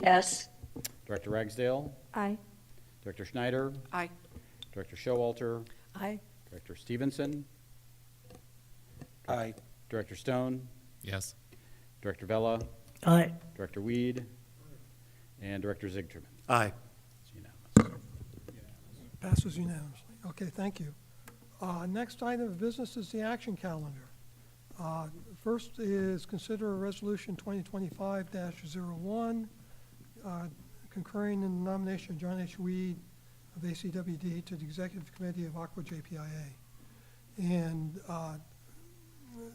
Q: Yes,
B: Director Ragsdale.
N: Aye.
B: Director Schneider.
F: Aye.
B: Director Showalter.
C: Aye.
B: Director Stevenson.
L: Aye.
B: Director Stone.
O: Yes.
B: Director Vella.
R: Aye.
B: Director Weed. And Director Zigterman.
R: Aye.
B: It's unanimous.
A: Passes unanimously. Okay, thank you. Next item of business is the action calendar. First is consider a resolution 2025-01, concurring in the nomination of John H. Weed of ACWD to the Executive Committee of Aqua JPIA. And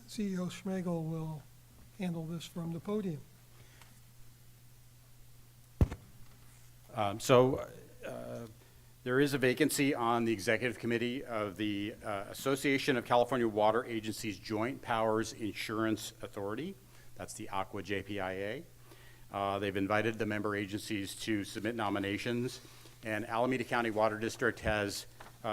A: CEO Schmegel will handle this from the podium.
B: There is a vacancy on the executive committee of the Association of California Water Agencies Joint Powers Insurance Authority. That's the Aqua JPIA. They've invited the member agencies to submit nominations, and Alameda County Water District has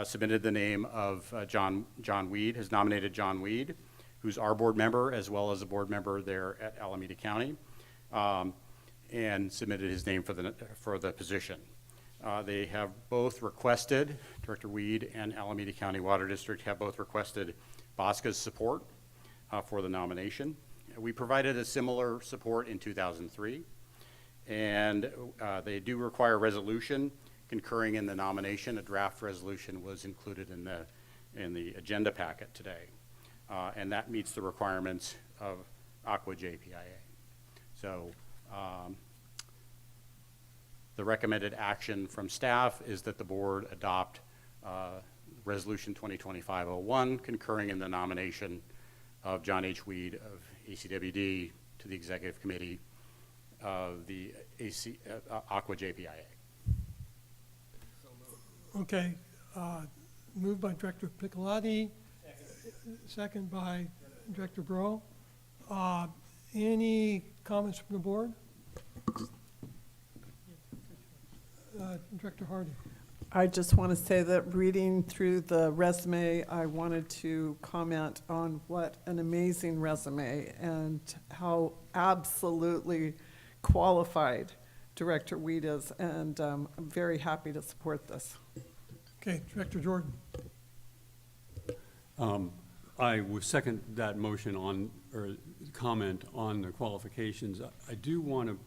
B: submitted the name of John Weed, has nominated John Weed, who's our board member as well as a board member there at Alameda County, and submitted his name for the position. They have both requested, Director Weed and Alameda County Water District have both requested BAWSCA's support for the nomination. We provided a similar support in 2003, and they do require a resolution concurring in the nomination. A draft resolution was included in the agenda packet today, and that meets the requirements of Aqua JPIA. So the recommended action from staff is that the board adopt Resolution 2025-01, concurring in the nomination of John H. Weed of ACWD to the Executive Committee of the Aqua JPIA.
A: Okay, moved by Director Piccolotti, second by Director Bro. Any comments from the board? Director Hardy.
C: I just want to say that reading through the resume, I wanted to comment on what an amazing resume and how absolutely qualified Director Weed is, and I'm very happy to support this.
A: Okay, Director Jordan.
S: I would second that motion on, or comment on the qualifications. I do want to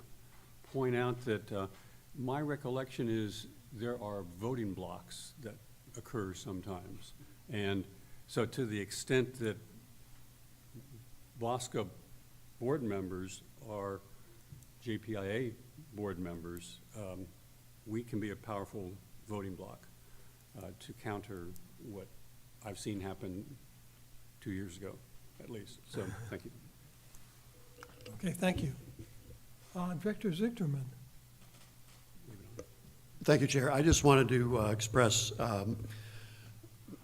S: point out that my recollection is there are voting blocks that occur sometimes. And so to the extent that BAWSCA board members are JPIA board members, we can be a powerful voting block to counter what I've seen happen 2 years ago, at least. So, thank you.
A: Okay, thank you. Director Zichterman.
E: Thank you, Chair. I just wanted to express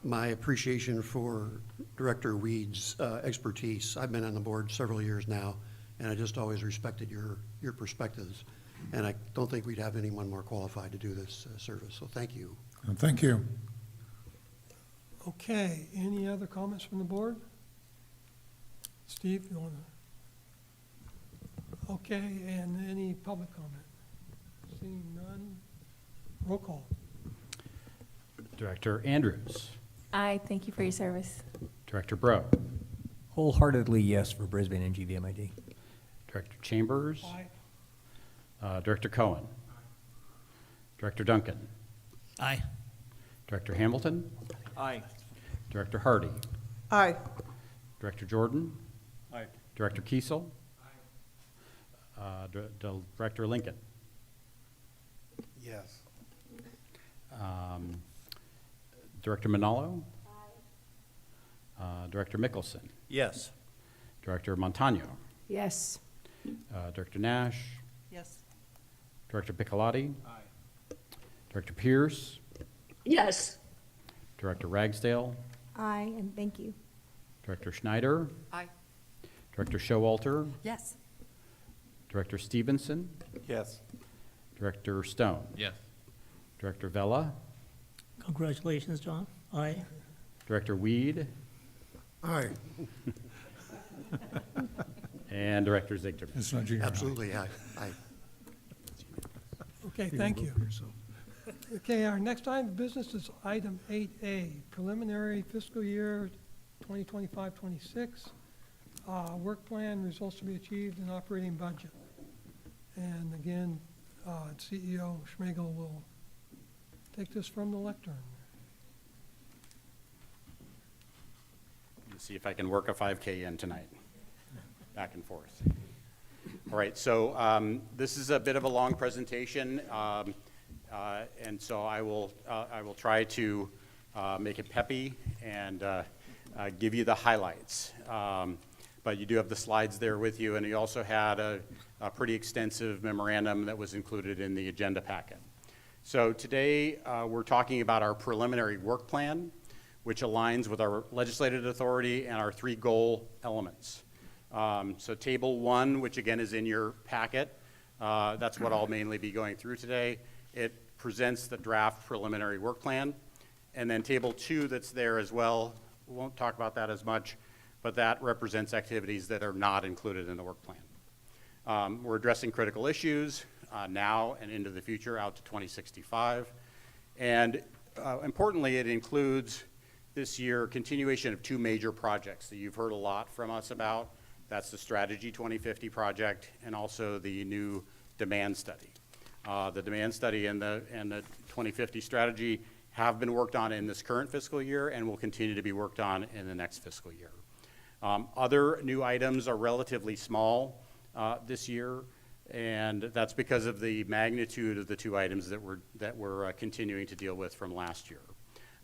E: my appreciation for Director Weed's expertise. I've been on the board several years now, and I just always respected your perspectives. And I don't think we'd have anyone more qualified to do this service, so thank you.
G: Thank you.
A: Okay, any other comments from the board? Steve, you want to? Okay, and any public comment? Seeing none, roll call.
B: Director Andrews.
N: Aye, thank you for your service.
B: Director Bro.
R: Wholeheartedly yes for Brisbane and GVMID.
B: Director Chambers.
A: Aye.
B: Director Cohen. Director Duncan.
E: Aye.
B: Director Hamilton.
R: Aye.
B: Director Hardy.
C: Aye.
B: Director Jordan.
S: Aye.
B: Director Kiesel. Director Lincoln.
L: Yes.
B: Director Manalo. Director Mickelson.
R: Yes.
B: Director Montano.
N: Yes.
B: Director Nash.
C: Yes.
B: Director Piccolotti. Director Pierce.
Q: Yes.
B: Director Ragsdale.
N: Aye, and thank you.
B: Director Schneider.
F: Aye.
B: Director Showalter.
P: Yes.
B: Director Stevenson.
L: Yes.
B: Director Stone.
O: Yes.
B: Director Vella.
E: Congratulations, John. Aye.
B: Director Weed.
G: Aye.
B: And Director Ziegler.
G: It's not junior high.
E: Absolutely, aye. Aye.
A: Okay, thank you. Okay, our next item of business is item 8A, preliminary fiscal year 2025-26, work plan, results to be achieved, and operating budget. And again, CEO Schmegel will take this from the lectern.
B: Let's see if I can work a 5K in tonight, back and forth. All right, so this is a bit of a long presentation, and so I will try to make it peppy and give you the highlights. But you do have the slides there with you, and you also had a pretty extensive memorandum that was included in the agenda packet. So today we're talking about our preliminary work plan, which aligns with our legislative authority and our 3 goal elements. So table 1, which again is in your packet, that's what I'll mainly be going through today. It presents the draft preliminary work plan. And then table 2 that's there as well, we won't talk about that as much, but that represents activities that are not included in the work plan. We're addressing critical issues now and into the future out to 2065. And importantly, it includes this year continuation of 2 major projects that you've heard a lot from us about. That's the Strategy 2050 project and also the new demand study. The demand study and the 2050 strategy have been worked on in this current fiscal year and will continue to be worked on in the next fiscal year. Other new items are relatively small this year, and that's because of the magnitude of the 2 items that we're continuing to deal with from last year.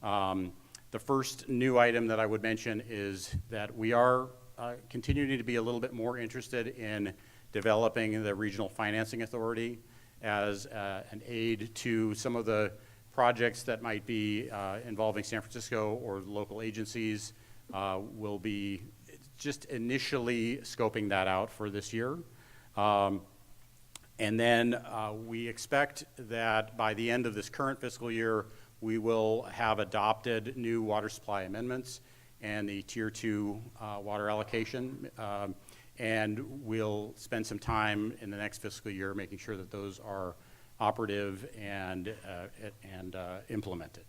B: The first new item that I would mention is that we are continuing to be a little bit more interested in developing the Regional Financing Authority as an aid to some of the projects that might be involving San Francisco or local agencies. Will be just initially scoping that out for this year. And then we expect that by the end of this current fiscal year, we will have adopted new water supply amendments and the Tier 2 water allocation. And we'll spend some time in the next fiscal year making sure that those are operative and implemented.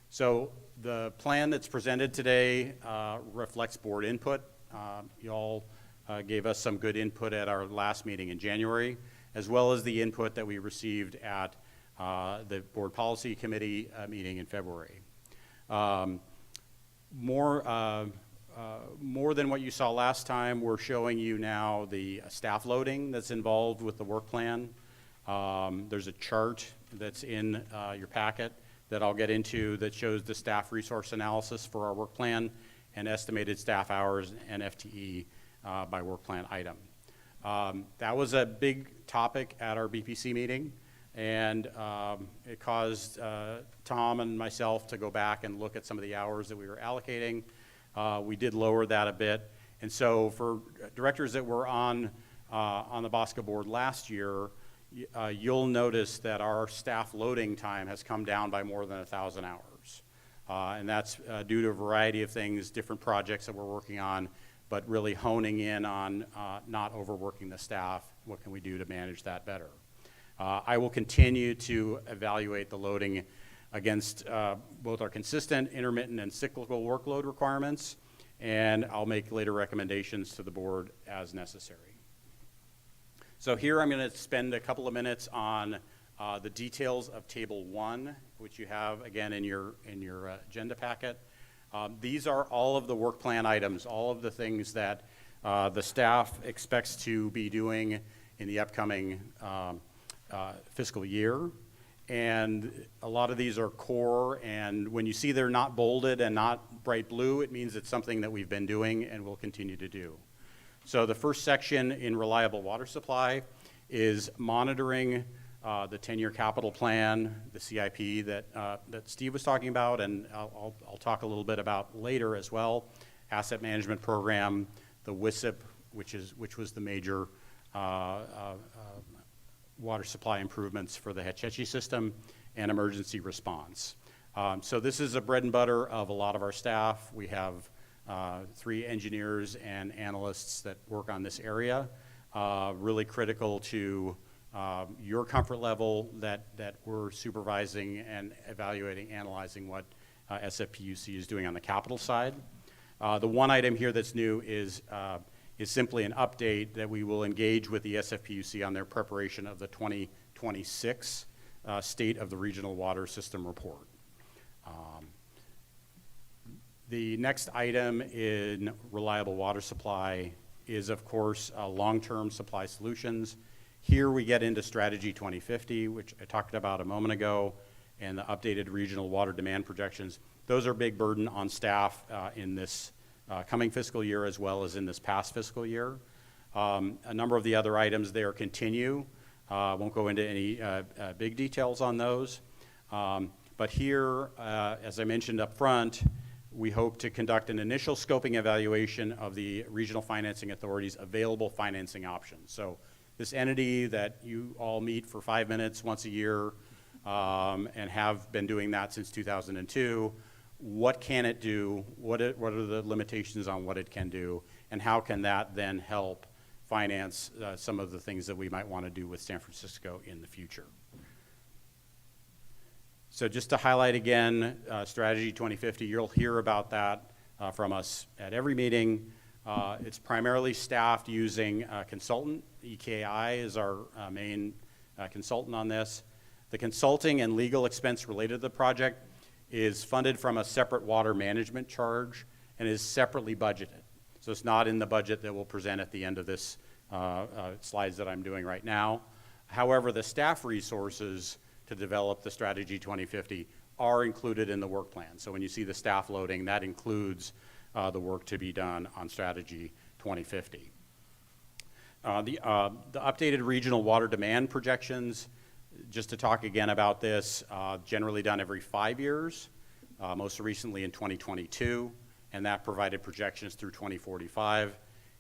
B: So the plan that's presented today reflects board input. You all gave us some good input at our last meeting in January, as well as the input that we received at the Board Policy Committee meeting in February. More than what you saw last time, we're showing you now the staff loading that's involved with the work plan. There's a chart that's in your packet that I'll get into that shows the staff resource analysis for our work plan and estimated staff hours and FTE by work plan item. That was a big topic at our BPC meeting, and it caused Tom and myself to go back and look at some of the hours that we were allocating. We did lower that a bit, and so for directors that were on the BAWSCA board last year, you'll notice that our staff loading time has come down by more than 1,000 hours. And that's due to a variety of things, different projects that we're working on, but really honing in on not overworking the staff. What can we do to manage that better? I will continue to evaluate the loading against both our consistent, intermittent, and cyclical workload requirements, and I'll make later recommendations to the board as necessary. So here I'm going to spend a couple of minutes on the details of Table 1, which you have again in your agenda packet. These are all of the work plan items, all of the things that the staff expects to be doing in the upcoming fiscal year. And a lot of these are core, and when you see they're not bolded and not bright blue, it means it's something that we've been doing and will continue to do. So the first section in reliable water supply is monitoring the 10-year capital plan, the CIP that Steve was talking about, and I'll talk a little bit about later as well. Asset management program, the WISIP, which was the major water supply improvements for the Hetchetchee system, and emergency response. So this is a bread and butter of a lot of our staff. We have 3 engineers and analysts that work on this area. Really critical to your comfort level that we're supervising and evaluating, analyzing what SFPUC is doing on the capital side. The one item here that's new is simply an update that we will engage with the SFPUC on their preparation of the 2026 State of the Regional Water System Report. The next item in reliable water supply is, of course, long-term supply solutions. Here we get into Strategy 2050, which I talked about a moment ago, and the updated regional water demand projections. Those are a big burden on staff in this coming fiscal year as well as in this past fiscal year. A number of the other items there continue. Won't go into any big details on those. But here, as I mentioned up front, we hope to conduct an initial scoping evaluation of the regional financing authority's available financing options. So this entity that you all meet for 5 minutes once a year and have been doing that since 2002, what can it do? What are the limitations on what it can do? And how can that then help finance some of the things that we might want to do with San Francisco in the future? So just to highlight again, Strategy 2050, you'll hear about that from us at every meeting. It's primarily staffed using a consultant. EKI is our main consultant on this. The consulting and legal expense related to the project is funded from a separate water management charge and is separately budgeted. So it's not in the budget that we'll present at the end of this slides that I'm doing right now. However, the staff resources to develop the Strategy 2050 are included in the work plan. So when you see the staff loading, that includes the work to be done on Strategy 2050. The updated regional water demand projections, just to talk again about this, generally done every 5 years, most recently in 2022, and that provided projections through 2045.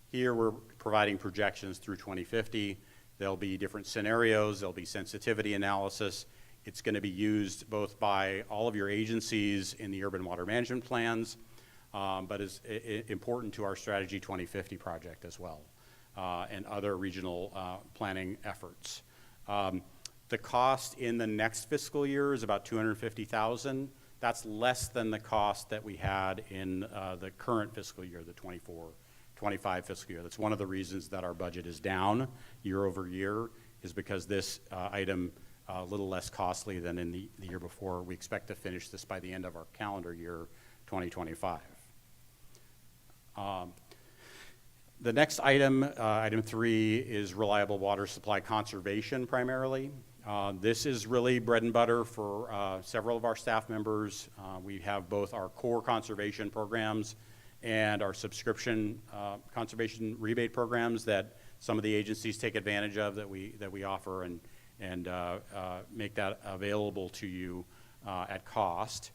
B: Here we're providing projections through 2050. There'll be different scenarios, there'll be sensitivity analysis, It's going to be used both by all of your agencies in the urban water management plans, but is important to our Strategy 2050 project as well, and other regional planning efforts. The cost in the next fiscal year is about $250,000. That's less than the cost that we had in the current fiscal year, the 24-25 fiscal year. That's one of the reasons that our budget is down year over year, is because this item a little less costly than in the year before. We expect to finish this by the end of our calendar year 2025. The next item, item 3, is reliable water supply conservation primarily. This is really bread and butter for several of our staff members. We have both our core conservation programs and our subscription conservation rebate programs that some of the agencies take advantage of, that we offer and make that available to you at cost.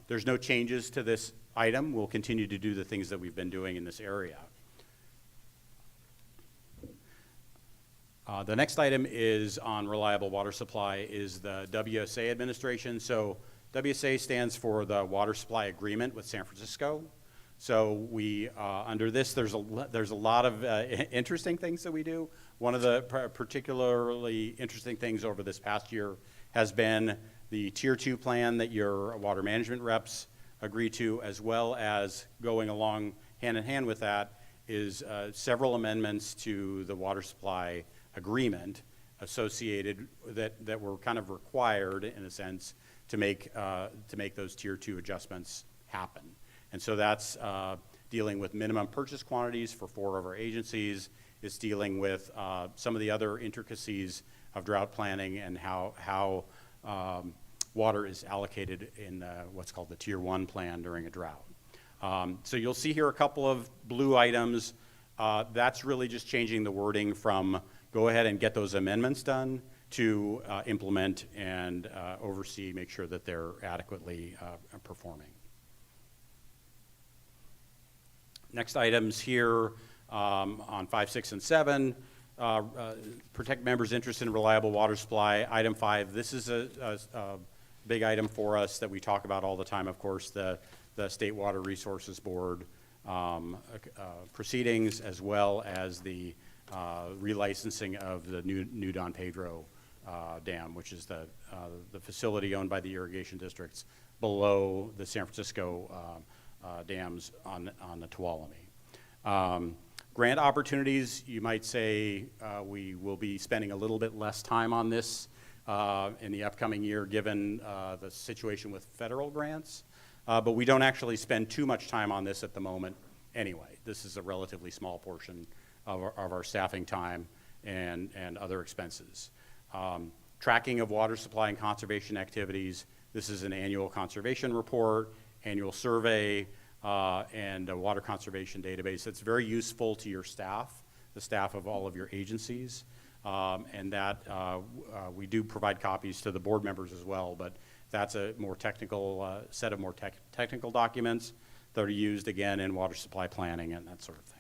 B: There's no changes to this item. We'll continue to do the things that we've been doing in this area. The next item is on reliable water supply, is the WSA administration. So WSA stands for the Water Supply Agreement with San Francisco. So we, under this, there's a lot of interesting things that we do. One of the particularly interesting things over this past year has been the Tier 2 plan that your water management reps agree to, as well as going along hand in hand with that is several amendments to the water supply agreement associated that were kind of required, in a sense, to make those Tier 2 adjustments happen. And so that's dealing with minimum purchase quantities for 4 of our agencies. It's dealing with some of the other intricacies of drought planning and how water is allocated in what's called the Tier 1 plan during a drought. So you'll see here a couple of blue items. That's really just changing the wording from go ahead and get those amendments done to implement and oversee, make sure that they're adequately performing. Next items here on 5, 6, and 7, protect members' interest in reliable water supply. Item 5, this is a big item for us that we talk about all the time, of course, the State Water Resources Board proceedings, as well as the relicensing of the new Don Pedro Dam, which is the facility owned by the irrigation districts below the San Francisco dams on the Tuolumne. Grant opportunities, you might say we will be spending a little bit less time on this in the upcoming year, given the situation with federal grants, but we don't actually spend too much time on this at the moment anyway. This is a relatively small portion of our staffing time and other expenses. Tracking of water supply and conservation activities. This is an annual conservation report, annual survey, and a water conservation database. It's very useful to your staff, the staff of all of your agencies, and that we do provide copies to the board members as well, but that's a more technical set of more technical documents that are used again in water supply planning and that sort of thing.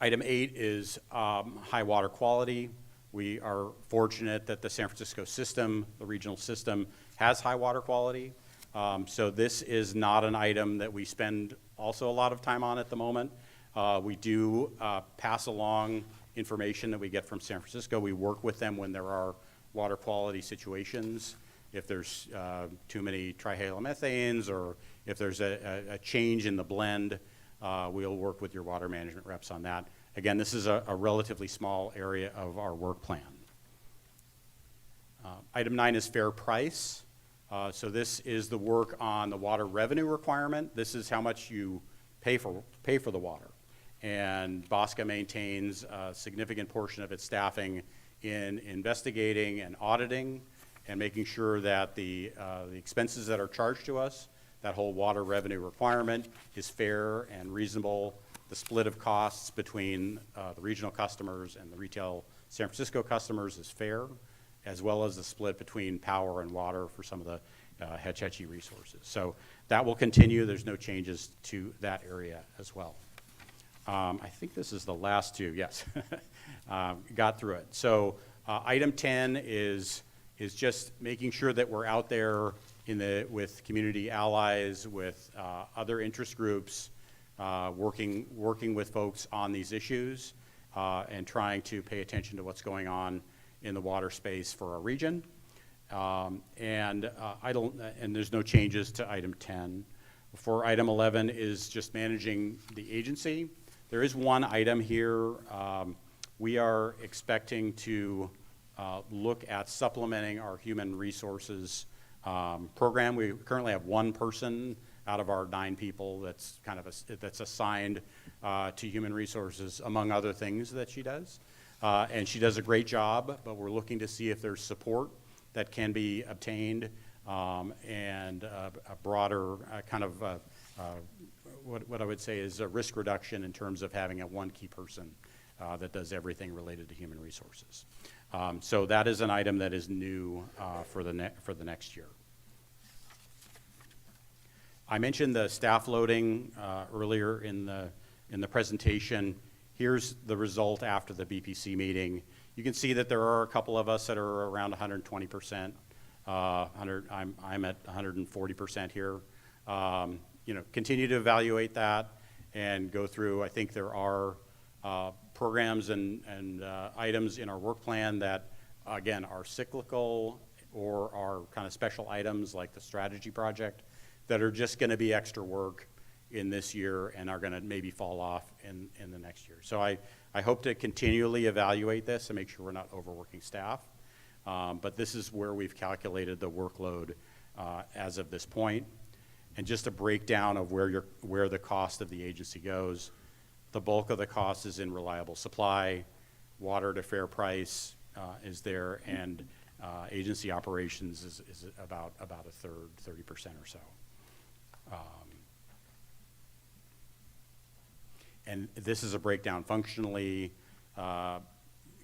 B: Item 8 is high water quality. We are fortunate that the San Francisco system, the regional system, has high water quality. So this is not an item that we spend also a lot of time on at the moment. We do pass along information that we get from San Francisco. We work with them when there are water quality situations. If there's too many trihalomethanes or if there's a change in the blend, we'll work with your water management reps on that. Again, this is a relatively small area of our work plan. Item 9 is fair price. So this is the work on the water revenue requirement. This is how much you pay for the water. And BAWSCA maintains a significant portion of its staffing in investigating and auditing and making sure that the expenses that are charged to us, that whole water revenue requirement, is fair and reasonable. The split of costs between the regional customers and the retail San Francisco customers is fair, as well as the split between power and water for some of the Hetch Hetchy resources. So that will continue. There's no changes to that area as well. I think this is the last two, yes. Got through it. So Item 10 is just making sure that we're out there with community allies, with other interest groups, working with folks on these issues, and trying to pay attention to what's going on in the water space for our region. And there's no changes to item 10. For item 11 is just managing the agency. There is one item here. We are expecting to look at supplementing our human resources program. We currently have one person out of our 9 people that's that's assigned to human resources, among other things that she does. And she does a great job, but we're looking to see if there's support that can be obtained, and a broader what I would say is a risk reduction in terms of having a one key person that does everything related to human resources. So that is an item that is new for the next year. I mentioned the staff loading earlier in the presentation. Here's the result after the BPC meeting. You can see that there are a couple of us that are around 120%. I'm at 140% here. Continue to evaluate that and go through. I think there are programs and items in our work plan that, again, are cyclical or are kind of special items like the strategy project that are just going to be extra work in this year and are going to maybe fall off in the next year. So I hope to continually evaluate this and make sure we're not overworking staff. But this is where we've calculated the workload as of this point. And just a breakdown of where the cost of the agency goes. The bulk of the cost is in reliable supply, water to fair price is there, and agency operations is about a third, 30% or so. And this is a breakdown functionally.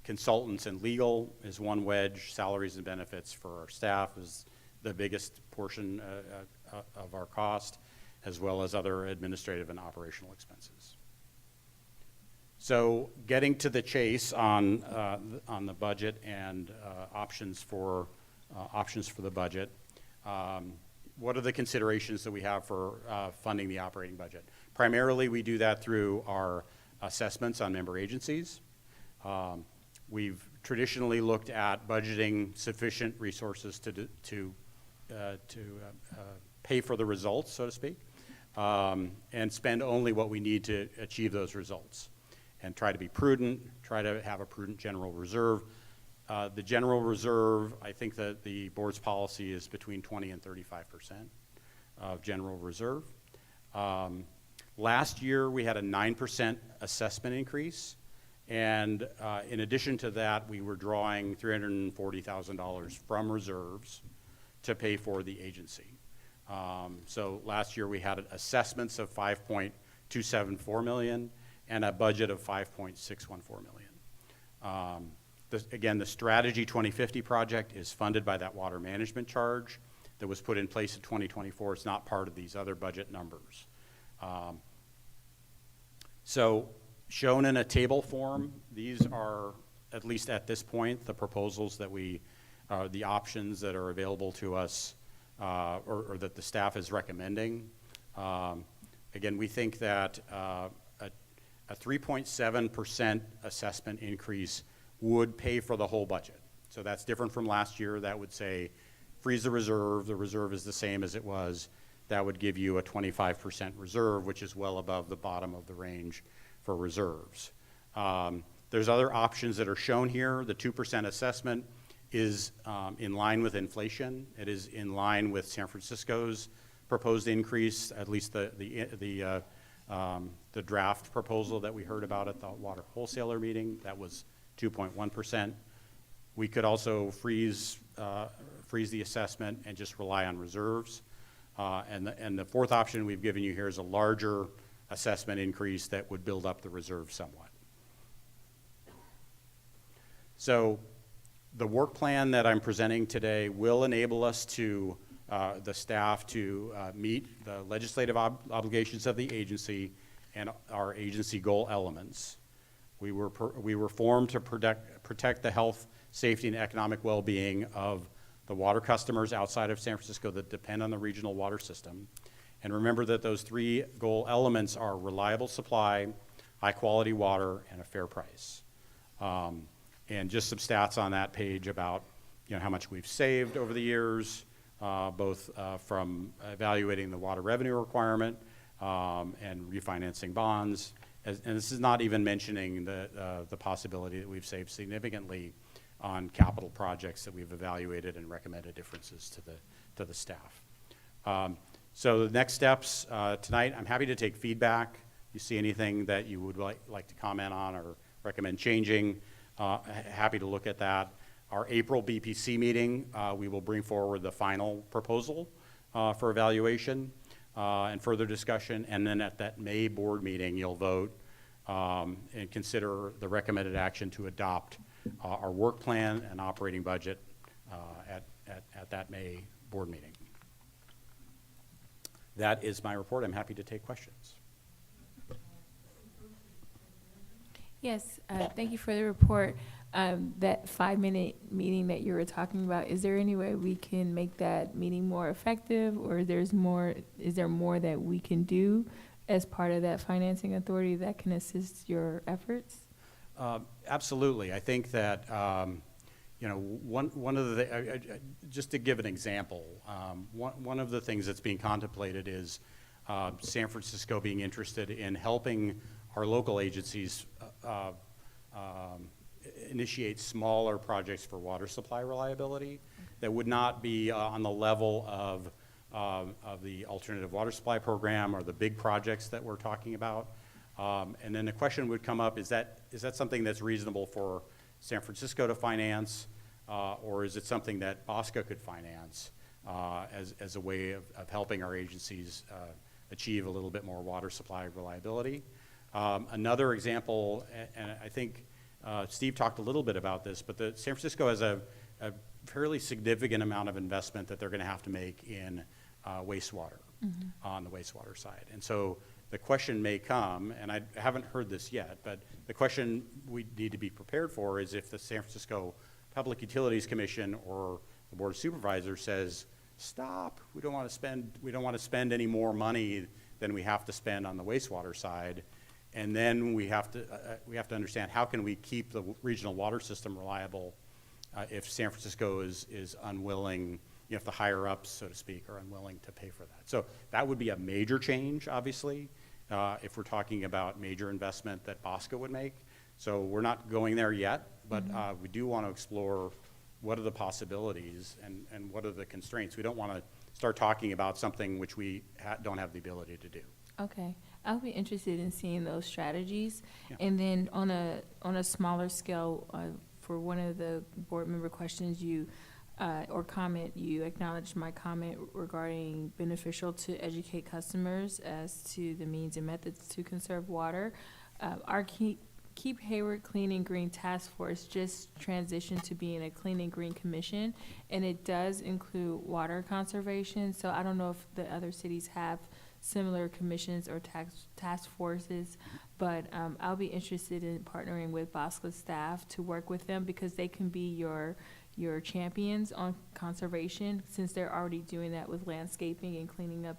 B: Consultants and legal is one wedge. Salaries and benefits for our staff is the biggest portion of our cost, as well as other administrative and operational expenses. So getting to the chase on the budget and options for the budget. What are the considerations that we have for funding the operating budget? Primarily, we do that through our assessments on member agencies. We've traditionally looked at budgeting sufficient resources to pay for the results, so to speak, and spend only what we need to achieve those results, and try to be prudent, try to have a prudent general reserve. The general reserve, I think that the board's policy is between 20 and 35% of general reserve. Last year, we had a 9% assessment increase, and in addition to that, we were drawing $340,000 from reserves to pay for the agency. So last year, we had assessments of $5.274 million and a budget of $5.614 million. Again, the Strategy 2050 project is funded by that water management charge that was put in place in 2024. It's not part of these other budget numbers. So shown in a table form, these are, at least at this point, the proposals that the options that are available to us or that the staff is recommending. Again, we think that a 3.7% assessment increase would pay for the whole budget. So that's different from last year. That would say freeze the reserve. The reserve is the same as it was. That would give you a 25% reserve, which is well above the bottom of the range for reserves. There's other options that are shown here. The 2% assessment is in line with inflation. It is in line with San Francisco's proposed increase, at least the draft proposal that we heard about at the water wholesaler meeting. That was 2.1%. We could also freeze the assessment and just rely on reserves. And the fourth option we've given you here is a larger assessment increase that would build up the reserve somewhat. So the work plan that I'm presenting today will enable us to, the staff to meet the legislative obligations of the agency and our agency goal elements. We were formed to protect the health, safety, and economic well-being of the water customers outside of San Francisco that depend on the regional water system. And remember that those three goal elements are reliable supply, high-quality water, and a fair price. And just some stats on that page about how much we've saved over the years, both from evaluating the water revenue requirement and refinancing bonds. And this is not even mentioning the possibility that we've saved significantly on capital projects that we've evaluated and recommended differences to the staff. So the next steps tonight, I'm happy to take feedback. You see anything that you would like to comment on or recommend changing, happy to look at that. Our April BPC meeting, we will bring forward the final proposal for evaluation and further discussion. And then at that May board meeting, you'll vote and consider the recommended action to adopt our work plan and operating budget at that May board meeting. That is my report. I'm happy to take questions.
N: Yes, thank you for the report. That 5-minute meeting that you were talking about, is there any way we can make that meeting more effective, or is there more that we can do as part of that financing authority that can assist your efforts?
B: Absolutely. I think that one of the just to give an example, one of the things that's being contemplated is San Francisco being interested in helping our local agencies initiate smaller projects for water supply reliability that would not be on the level of the alternative water supply program or the big projects that we're talking about. And then the question would come up, is that something that's reasonable for San Francisco to finance, or is it something that BAWSCA could finance as a way of helping our agencies achieve a little bit more water supply reliability? Another example, and I think Steve talked a little bit about this, but San Francisco has a fairly significant amount of investment that they're going to have to make in wastewater on the wastewater side. And so the question may come, and I haven't heard this yet, but the question we need to be prepared for is if the San Francisco Public Utilities Commission or the Board of Supervisors says, stop, we don't want to spend any more money than we have to spend on the wastewater side. And then we have to understand how can we keep the regional water system reliable if San Francisco is unwilling, if the higher ups, so to speak, are unwilling to pay for that. So that would be a major change, obviously, if we're talking about major investment that BAWSCA would make. So we're not going there yet, but we do want to explore what are the possibilities and what are the constraints. We don't want to start talking about something which we don't have the ability to do.
N: Okay, I'll be interested in seeing those strategies. Yeah. And then on a smaller scale, for one of the board member questions or comment, you acknowledged my comment regarding beneficial to educate customers as to the means and methods to conserve water. Our Keep Hayward Clean and Green Task Force just transitioned to being a Clean and Green Commission, and it does include water conservation. So I don't know if the other cities have similar commissions or task forces, but I'll be interested in partnering with BAWSCA staff to work with them because they can be your champions on conservation. Since they're already doing that with landscaping and cleaning up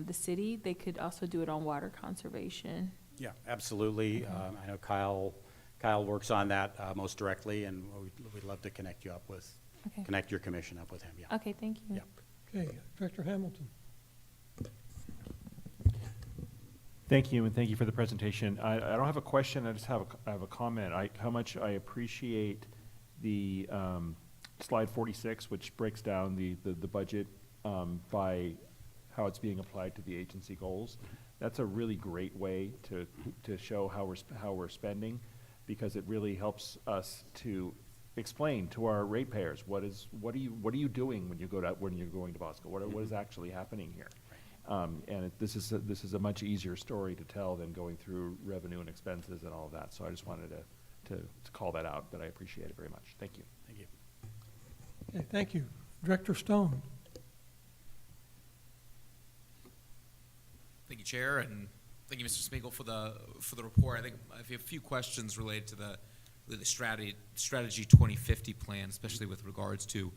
N: the city, they could also do it on water conservation.
B: Yeah, absolutely. Okay. I know Kyle works on that most directly, and we'd love to connect you up with, connect your commission up with him. Yeah.
N: Okay, thank you.
B: Yeah.
A: Okay, Director Hamilton.
T: Thank you, and thank you for the presentation. I don't have a question, I just have a comment. How much I appreciate the slide 46, which breaks down the budget by how it's being applied to the agency goals. That's a really great way to show how we're spending, because it really helps us to explain to our ratepayers what are you doing when you're going to BAWSCA? What is actually happening here? And this is a much easier story to tell than going through revenue and expenses and all of that. So I just wanted to call that out, but I appreciate it very much. Thank you.
B: Thank you.
A: Okay, thank you. Director Stone.
O: Thank you, Chair, and thank you, Mr. Smeagol, for the report. I think I have a few questions related to the the strategy 2050 plan, especially with regards to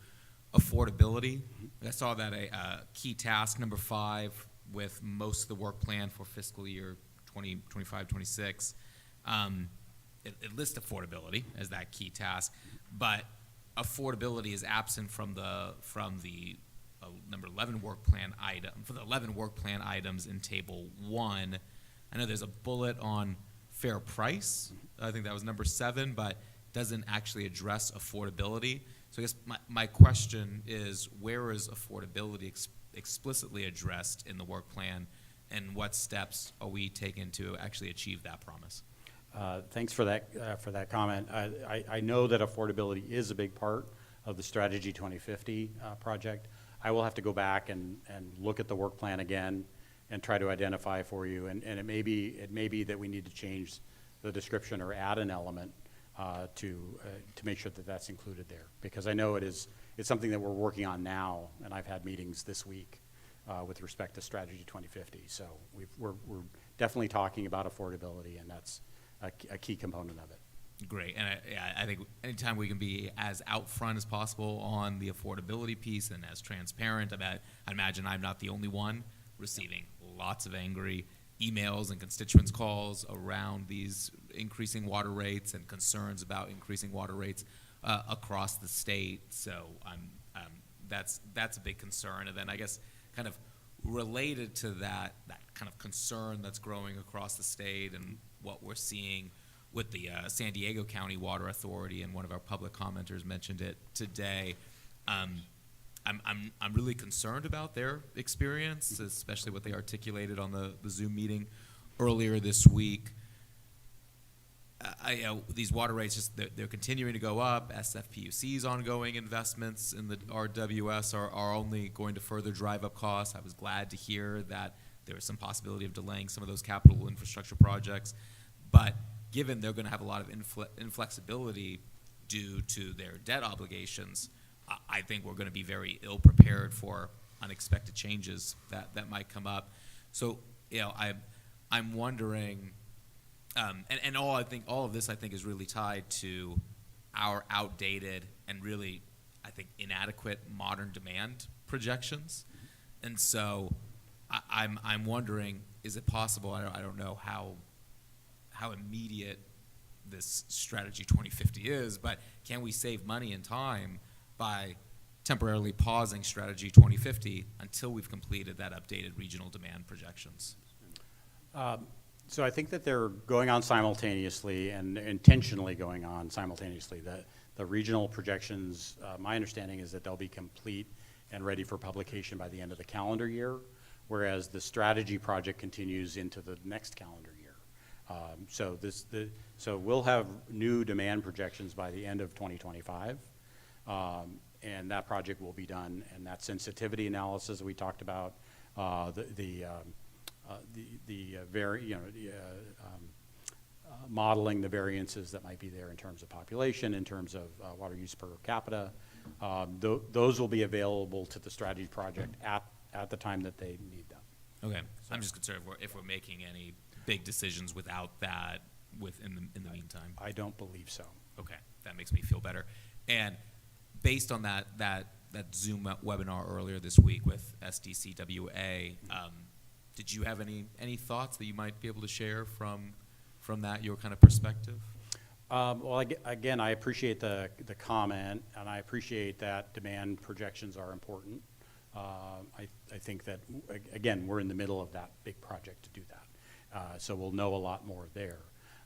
O: affordability. I saw that a key task number 5 with most of the work plan for fiscal year 2025, 26. It lists affordability as that key task, but affordability is absent from the number 11 work plan item, for the 11 work plan items in table 1. I know there's a bullet on fair price. I think that was number 7, but doesn't actually address affordability. So I guess my question is, where is affordability explicitly addressed in the work plan, and what steps are we taking to actually achieve that promise?
B: Thanks for that comment. I know that affordability is a big part of the Strategy 2050 project. I will have to go back and look at the work plan again and try to identify for you. And it may be that we need to change the description or add an element to make sure that that's included there, because I know it's something that we're working on now, and I've had meetings this week with respect to Strategy 2050. So we're definitely talking about affordability, and that's a key component of it.
O: Great, and I think anytime we can be as out front as possible on the affordability piece and as transparent, I imagine I'm not the only one receiving lots of angry emails and constituents calls around these increasing water rates and concerns about increasing water rates across the state. So that's a big concern. And then I guess kind of related to that kind of concern that's growing across the state and what we're seeing with the San Diego County Water Authority, and one of our public commenters mentioned it today. I'm really concerned about their experience, especially what they articulated on the Zoom meeting earlier this week. These water rates, they're continuing to go up. SFPUC's ongoing investments in the RWS are only going to further drive up costs. I was glad to hear that there was some possibility of delaying some of those capital infrastructure projects. But given they're going to have a lot of inflexibility due to their debt obligations, I think we're going to be very ill prepared for unexpected changes that might come up. So, I'm wondering, and all of this is really tied to our outdated and really, I think, inadequate modern demand projections. And so I'm wondering, is it possible, I don't know how immediate this Strategy 2050 is, but can we save money and time by temporarily pausing Strategy 2050 until we've completed that updated regional demand projections?
B: So I think that they're going on simultaneously and intentionally going on simultaneously. The regional projections, my understanding is that they'll be complete and ready for publication by the end of the calendar year, whereas the strategy project continues into the next calendar year. So we'll have new demand projections by the end of 2025, and that project will be done. And that sensitivity analysis we talked about, modeling the variances that might be there in terms of population, in terms of water use per capita, those will be available to the strategy project at the time that they need them.
O: Okay, so I'm just concerned if we're making any big decisions without that in the meantime.
B: I don't believe so.
O: Okay, that makes me feel better. And based on that Zoom webinar earlier this week with SDCWA, did you have any thoughts that you might be able to share from that, your kind of perspective?
B: Well, again, I appreciate the comment, and I appreciate that demand projections are important. I think that, again, we're in the middle of that big project to do that. So we'll know a lot more there.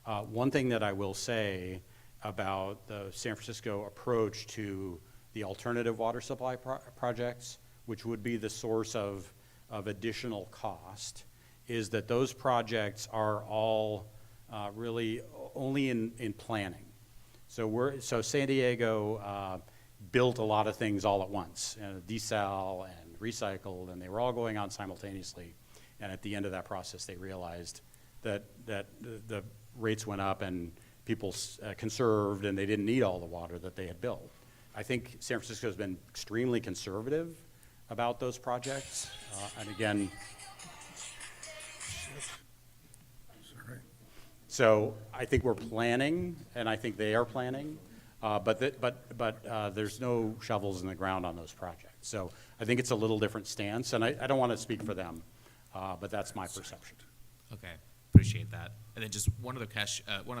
B: One thing that I will say about the San Francisco approach to the alternative water supply projects, which would be the source of additional cost, is that those projects are all really only in planning. So San Diego built a lot of things all at once, desal and recycled, and they were all going on simultaneously. And at the end of that process, they realized that the rates went up and people conserved, and they didn't need all the water that they had built. I think San Francisco has been extremely conservative about those projects. And again, So I think we're planning, and I think they are planning, but there's no shovels in the ground on those projects. So I think it's a little different stance, and I don't want to speak for them, but that's my perception.
O: Okay, appreciate that. And then just one other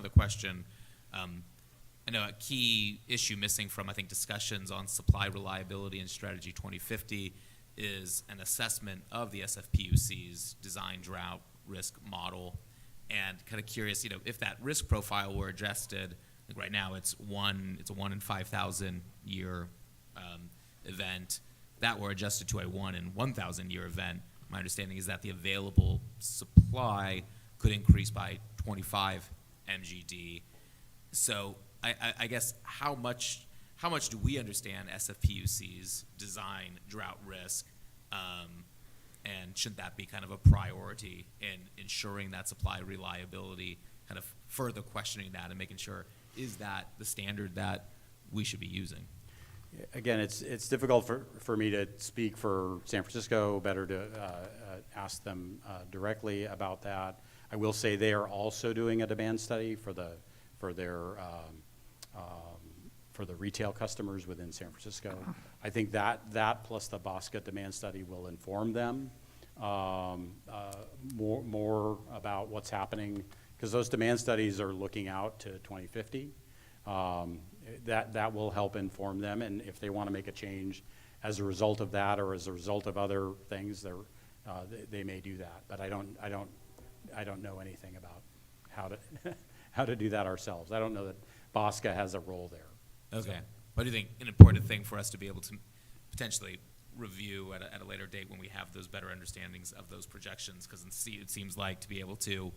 O: question. I know a key issue missing from, I think, discussions on supply reliability and Strategy 2050 is an assessment of the SFPUC's design drought risk model. And kind of curious, if that risk profile were adjusted, like right now it's a 1 in 5,000 year event, that were adjusted to a 1 in 1,000 year event. My understanding is that the available supply could increase by 25 MGD. So I guess how much do we understand SFPUC's design drought risk, and shouldn't that be kind of a priority in ensuring that supply reliability, kind of further questioning that and making sure, is that the standard that we should be using?
B: Again, it's difficult for me to speak for San Francisco, better to ask them directly about that. I will say they are also doing a demand study for the retail customers within San Francisco. I think that plus the BAWSCA demand study will inform them more about what's happening, because those demand studies are looking out to 2050. That will help inform them, and if they want to make a change as a result of that or as a result of other things, they may do that. But I don't know anything about how to do that ourselves. I don't know that BAWSCA has a role there.
O: Okay. But I do think an important thing for us to be able to potentially review at a later date when we have those better understandings of those projections, because it seems like to be able to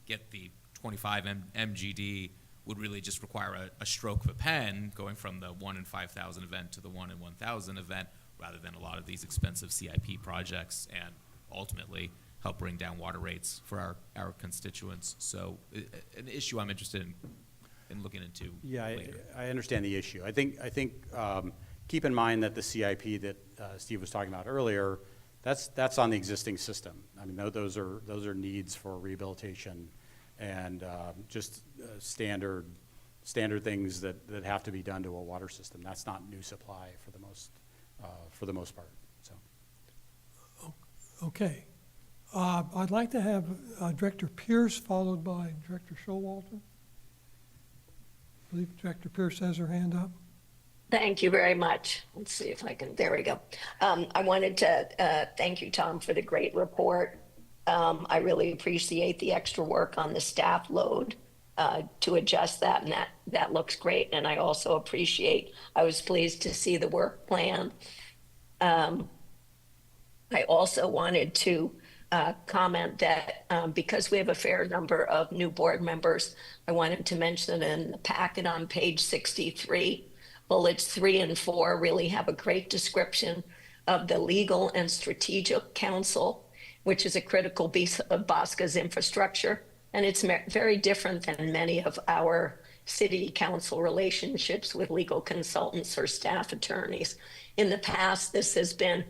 O: get the 25 MGD would really just require a stroke of a pen going from the 1 in 5,000 event to the 1 in 1,000 event, rather than a lot of these expensive CIP projects, and ultimately help bring down water rates for our constituents. So an issue I'm interested in looking into.
B: Yeah,
O: later.
B: I understand the issue. I think keep in mind that the CIP that Steve was talking about earlier, that's on the existing system. I mean, those are needs for rehabilitation and just standard things that have to be done to a water system. That's not new supply for the most part. So.
A: Okay. I'd like to have Director Pierce followed by Director Showalter. I believe Director Pierce has her hand up.
Q: Thank you very much. Let's see if I can, there we go. I wanted to thank you, Tom, for the great report. I really appreciate the extra work on the staff load to adjust that, and that looks great. And I also I was pleased to see the work plan. I also wanted to comment that because we have a fair number of new board members, I wanted to mention in the packet on page 63, bullets 3 and 4 really have a great description of the legal and strategic counsel, which is a critical piece of BAWSCA's infrastructure. And it's very different than many of our city council relationships with legal consultants or staff attorneys. In the past, this has been,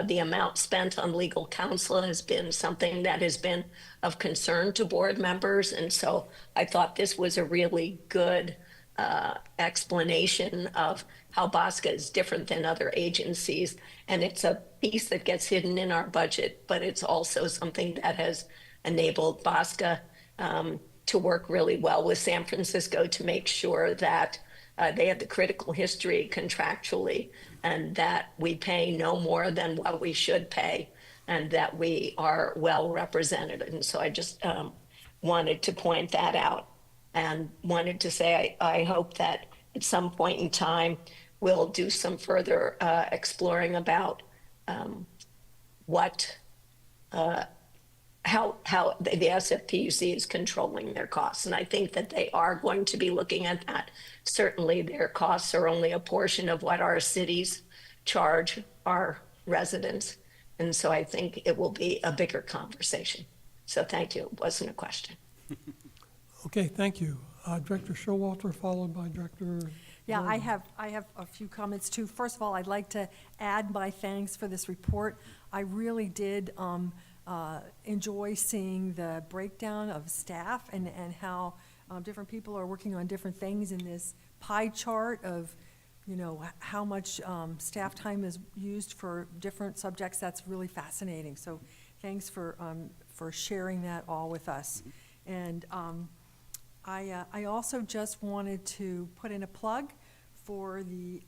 Q: the amount spent on legal counsel has been something that has been of concern to board members. And so I thought this was a really good explanation of how BAWSCA is different than other agencies. And it's a piece that gets hidden in our budget, but it's also something that has enabled BAWSCA to work really well with San Francisco to make sure that they have the critical history contractually, and that we pay no more than what we should pay, and that we are well represented. And so I just wanted to point that out, and wanted to say I hope that at some point in time we'll do some further exploring about how the SFPUC is controlling their costs. And I think that they are going to be looking at that. Certainly their costs are only a portion of what our cities charge our residents. And so I think it will be a bigger conversation. So thank you. It wasn't a question.
A: Okay, thank you. Director Showalter followed by Director.
P: Yeah, I have a few comments too. First of all, I'd like to add my thanks for this report. I really did enjoy seeing the breakdown of staff and how different people are working on different things in this pie chart of, you know, how much staff time is used for different subjects. That's really fascinating. So thanks for sharing that all with us. And I also just wanted to put in a plug for the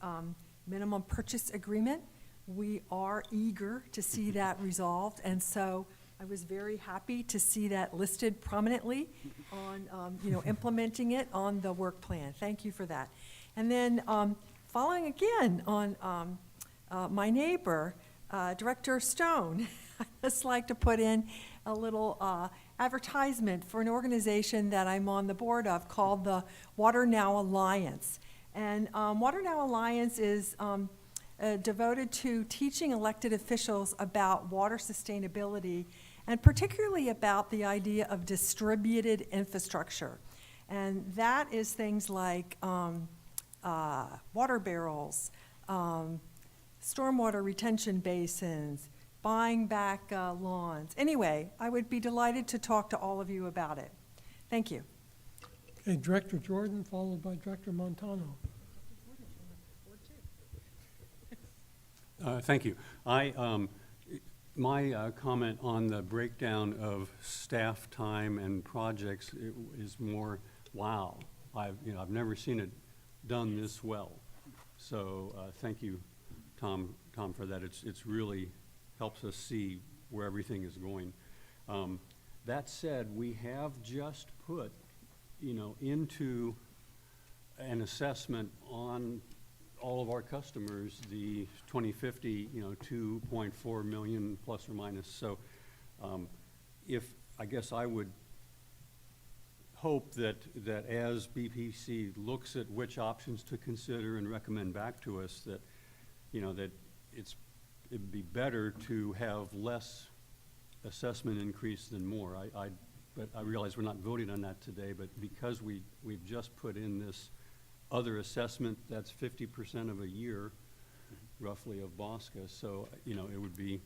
P: minimum purchase agreement. We are eager to see that resolved, and so I was very happy to see that listed prominently on, you know, implementing it on the work plan. Thank you for that. And then following again on my neighbor, Director Stone, I'd just like to put in a little advertisement for an organization that I'm on the board of called the Water Now Alliance. And Water Now Alliance is devoted to teaching elected officials about water sustainability, and particularly about the idea of distributed infrastructure. And that is things like water barrels, stormwater retention basins, buying back lawns. Anyway, I would be delighted to talk to all of you about it. Thank you.
A: Okay, Director Jordan, followed by Director Montano.
S: Thank you. My comment on the breakdown of staff time and projects is more, wow. I've never seen it done this well. So thank you, Tom, for that. It's really helps us see where everything is going. That said, we have just put, you know, into an assessment on all of our customers, the 2050, you know, 2.4 million plus or minus. So I guess I would hope that as BPC looks at which options to consider and recommend back to us, that, you know, that it'd be better to have less assessment increase than more. But I realize we're not voting on that today, but because we've just put in this other assessment, that's 50% of a year, roughly, of BAWSCA. So, you know, it would be,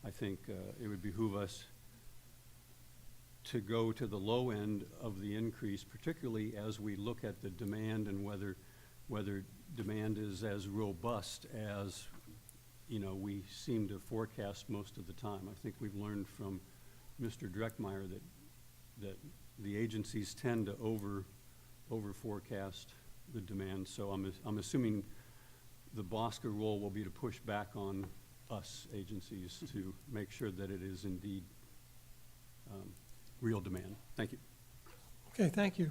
S: I think, it would behoove us to go to the low end of the increase, particularly as we look at the demand and whether demand is as robust as, you know, we seem to forecast most of the time. I think we've learned from Mr. Dreckmeyer that the agencies tend to over forecast the demand. So I'm assuming the BAWSCA role will be to push back on us agencies to make sure that it is indeed real demand. Thank you.
A: Okay, thank you.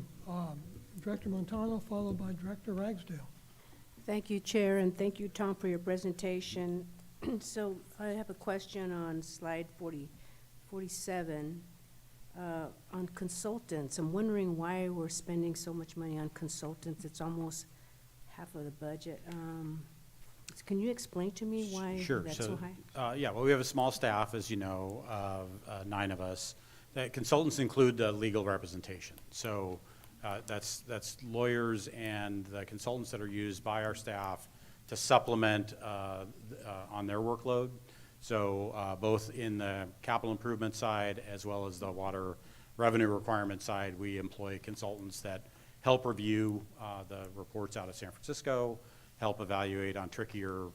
A: Director Montano, followed by Director Ragsdale.
S: Thank you, Chair, and thank you, Tom, for your presentation. So I have a question on slide 47 on consultants. I'm wondering why we're spending so much money on consultants. It's almost half of the budget. Can you explain to me why that's so high?
B: Yeah, well, we have a small staff, as you know, of 9 of us. Consultants include legal representation. So that's lawyers and the consultants that are used by our staff to supplement on their workload. So both in the capital improvement side as well as the water revenue requirement side, we employ consultants that help review the reports out of San Francisco, help evaluate on trickier,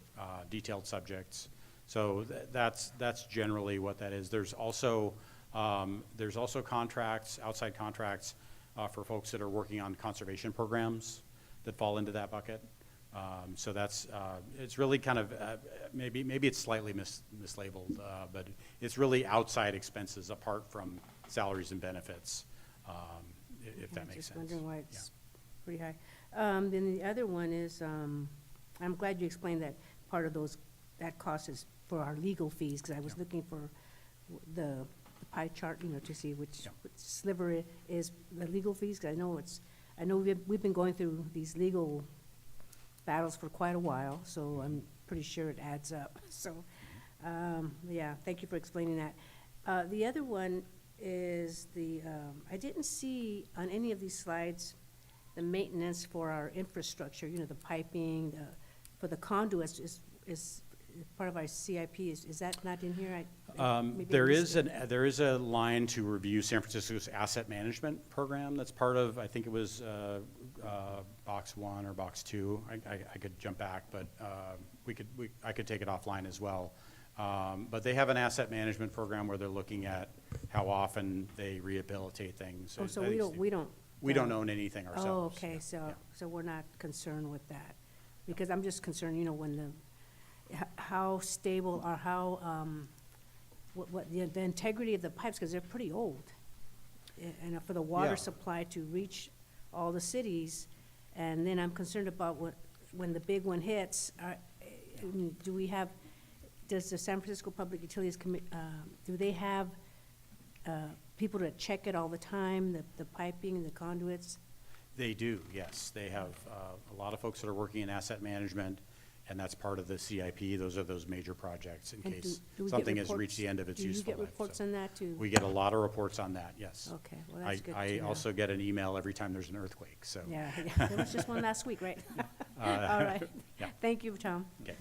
B: detailed subjects. So that's generally what that is. There's also contracts, outside contracts, for folks that are working on conservation programs that fall into that bucket. So that's it's really kind of maybe it's slightly mislabeled, but it's really outside expenses apart from salaries and benefits, if that makes sense.
S: Just wondering why it's pretty high. Then the other one is I'm glad you explained that part of that cost is for our legal fees, because I was looking for the pie chart, you know, to see which sliver is the legal fees. Because I know we've been going through these legal battles for quite a while, so I'm pretty sure it adds up. So, yeah, thank you for explaining that. The other one is I didn't see on any of these slides the maintenance for our infrastructure, you know, the piping, for the conduits is
U: part of our CIP. Is that not in here? Maybe I
B: There
U: missed it.
B: there is a line to review San Francisco's asset management program that's part of, I think it was box 1 or box 2. I could jump back, but I could take it offline as well. But they have an asset management program where they're looking at how often they rehabilitate things.
U: Oh, so
B: I think
U: we don't
B: own anything ourselves.
U: Oh, okay, so we're not concerned with that. Because I'm just concerned, when how stable or how, the integrity of the pipes, because they're pretty old. And for the water
B: Yeah.
U: supply to reach all the cities, and then I'm concerned about when the big one hits, does the San Francisco Public Utilities do they have people to check it all the time, the piping and the conduits?
B: They do, yes. They have a lot of folks that are working in asset management, and that's part of the CIP. Those are those major projects in
U: And
B: case
U: do we get
B: something has
U: reports-
B: reached the end of its
U: do you
B: useful
U: get
B: life.
U: reports
B: So
U: on that too?
B: We get a lot of reports on that, yes.
U: Okay, well, that's good to
B: I
U: know.
B: also get an email every time there's an earthquake, so.
U: Yeah, there was just one last week, right? All right.
B: yeah.
U: Thank you, Tom.
B: Okay.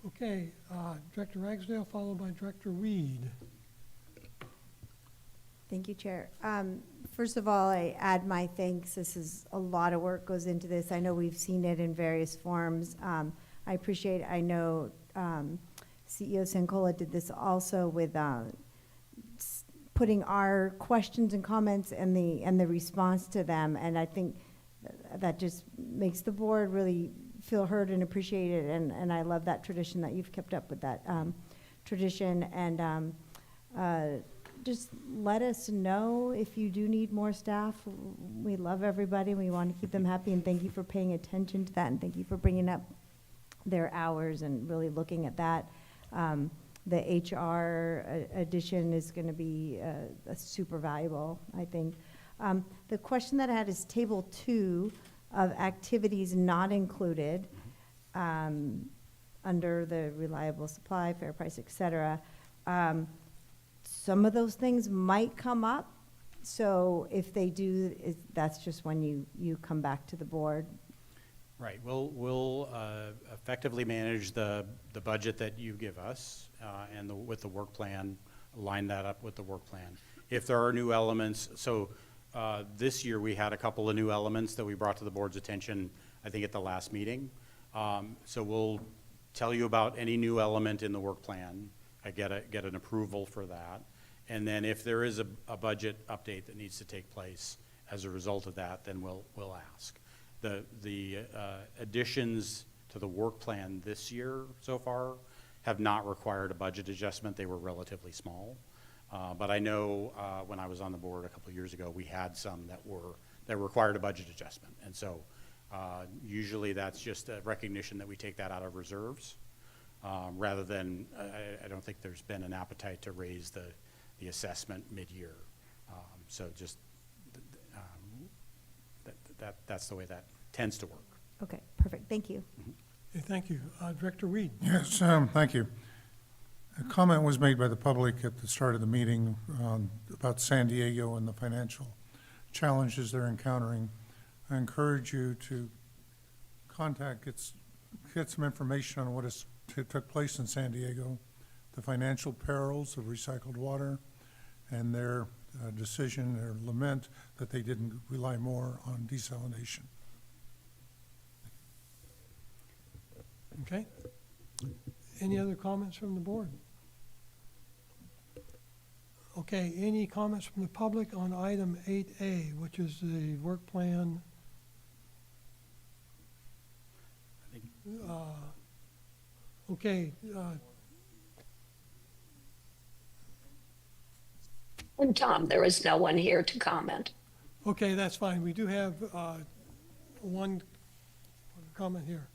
A: Okay, Director Ragsdale, followed by Director Weed.
V: Thank you, Chair. First of all, I add my thanks. This is a lot of work goes into this. I know we've seen it in various forms. I appreciate, I know CEO Sankola did this also with putting our questions and comments and the response to them. And I think that just makes the board really feel heard and appreciated. And I love that tradition that you've kept up with that tradition. And just let us know if you do need more staff. We love everybody. We want to keep them happy, and thank you for paying attention to that, and thank you for bringing up their hours and really looking at that. The HR addition is going to be super valuable, I think. The question that I had is Table 2 of activities not included under the reliable supply, fair price, et cetera. Some of those things might come up, so if they do, that's just when you come back to the board.
B: Right, we'll effectively manage the budget that you give us and with the work plan, line that up with the work plan. If there are new elements, so this year we had a couple of new elements that we brought to the board's attention, I think at the last meeting. So we'll tell you about any new element in the work plan. I get an approval for that. And then if there is a budget update that needs to take place as a result of that, then we'll ask. The additions to the work plan this year so far have not required a budget adjustment. They were relatively small. But I know when I was on the board a couple of years ago, we had some that required a budget adjustment. And so usually that's just a recognition that we take that out of reserves. Rather than, I don't think there's been an appetite to raise the assessment mid-year. So just, that's the way that tends to work.
V: Okay, perfect, thank you.
A: Okay, thank you. Director Weed.
G: Yes, thank you. A comment was made by the public at the start of the meeting about San Diego and the financial challenges they're encountering. I encourage you to get some information on what took place in San Diego, the financial perils of recycled water, and their decision, their lament that they didn't rely more on desalination.
A: Okay. Any other comments from the board? Okay, any comments from the public on item 8A, which is the work plan? Okay.
Q: And Tom, there is no one here to comment.
A: Okay, that's fine. We do have one comment here.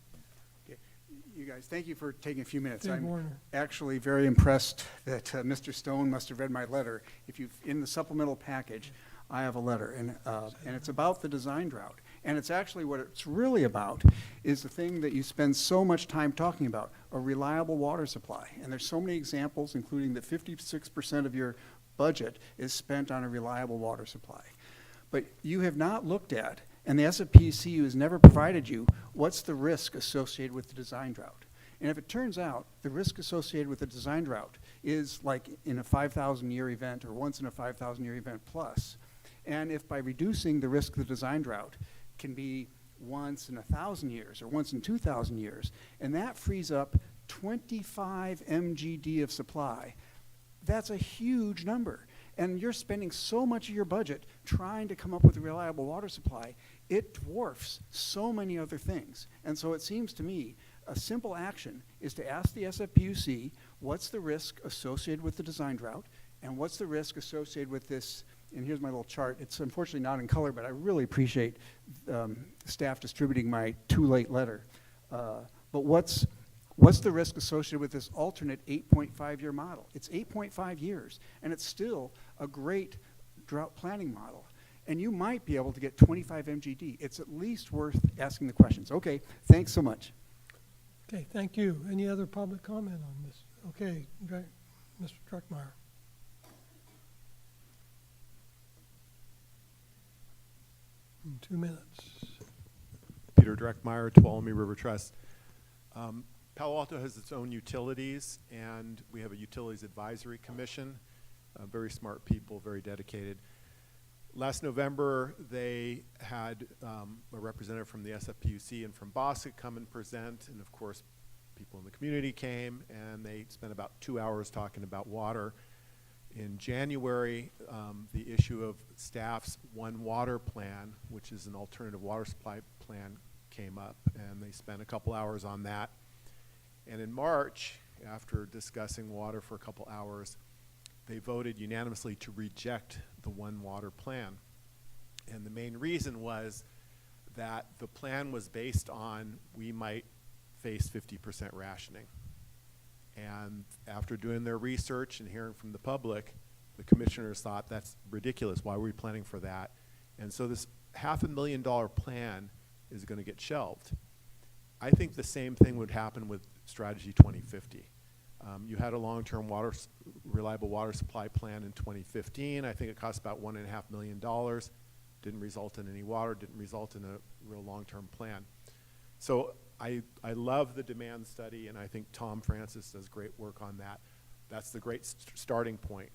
D: You guys, thank you for taking a few minutes.
A: Dave
D: I'm
A: Warner.
D: actually very impressed that Mr. Stone must have read my letter. If you've, in the supplemental package, I have a letter, and it's about the design drought. And it's actually what it's really about is the thing that you spend so much time talking about, a reliable water supply. And there's so many examples, including that 56% of your budget is spent on a reliable water supply. But you have not looked at, and the SFPUC has never provided you, what's the risk associated with the design drought. And if it turns out the risk associated with a design drought is like in a 5,000-year event or once in a 5,000-year event plus, and if by reducing the risk of the design drought can be once in 1,000 years or once in 2,000 years, and that frees up 25 MGD of supply, that's a huge number. And you're spending so much of your budget trying to come up with a reliable water supply, it dwarfs so many other things. And so it seems to me a simple action is to ask the SFPUC what's the risk associated with the design drought and what's the risk associated with this. And here's my little chart. It's unfortunately not in color, but I really appreciate staff distributing my too late letter. But what's the risk associated with this alternate 8.5-year model? It's 8.5 years, and it's still a great drought planning model. And you might be able to get 25 MGD. It's at least worth asking the questions. Okay, thanks so much.
A: Okay, thank you. Any other public comment on this? Okay, Mr. Druckmeyer. In 2 minutes.
J: Peter Dreckmeyer, Tuolumne River Trust. Palo Alto has its own utilities, and we have a utilities advisory commission. Very smart people, very dedicated. Last November, they had a representative from the SFPUC and from BAWSCA come and present, and of course, people in the community came, and they spent about 2 hours talking about water. In January, the issue of staff's One Water plan, which is an alternative water supply plan, came up, and they spent a couple hours on that. And in March, after discussing water for a couple hours, they voted unanimously to reject the One Water plan. And the main reason was that the plan was based on we might face 50% rationing. And after doing their research and hearing from the public, the commissioners thought that's ridiculous. Why are we planning for that? And so this $500,000 plan is going to get shelved. I think the same thing would happen with Strategy 2050. You had a long-term reliable water supply plan in 2015. I think it cost about $1.5 million. Didn't result in any water, didn't result in a real long-term plan. So I love the demand study, and I think Tom Francis does great work on that. That's the great starting point.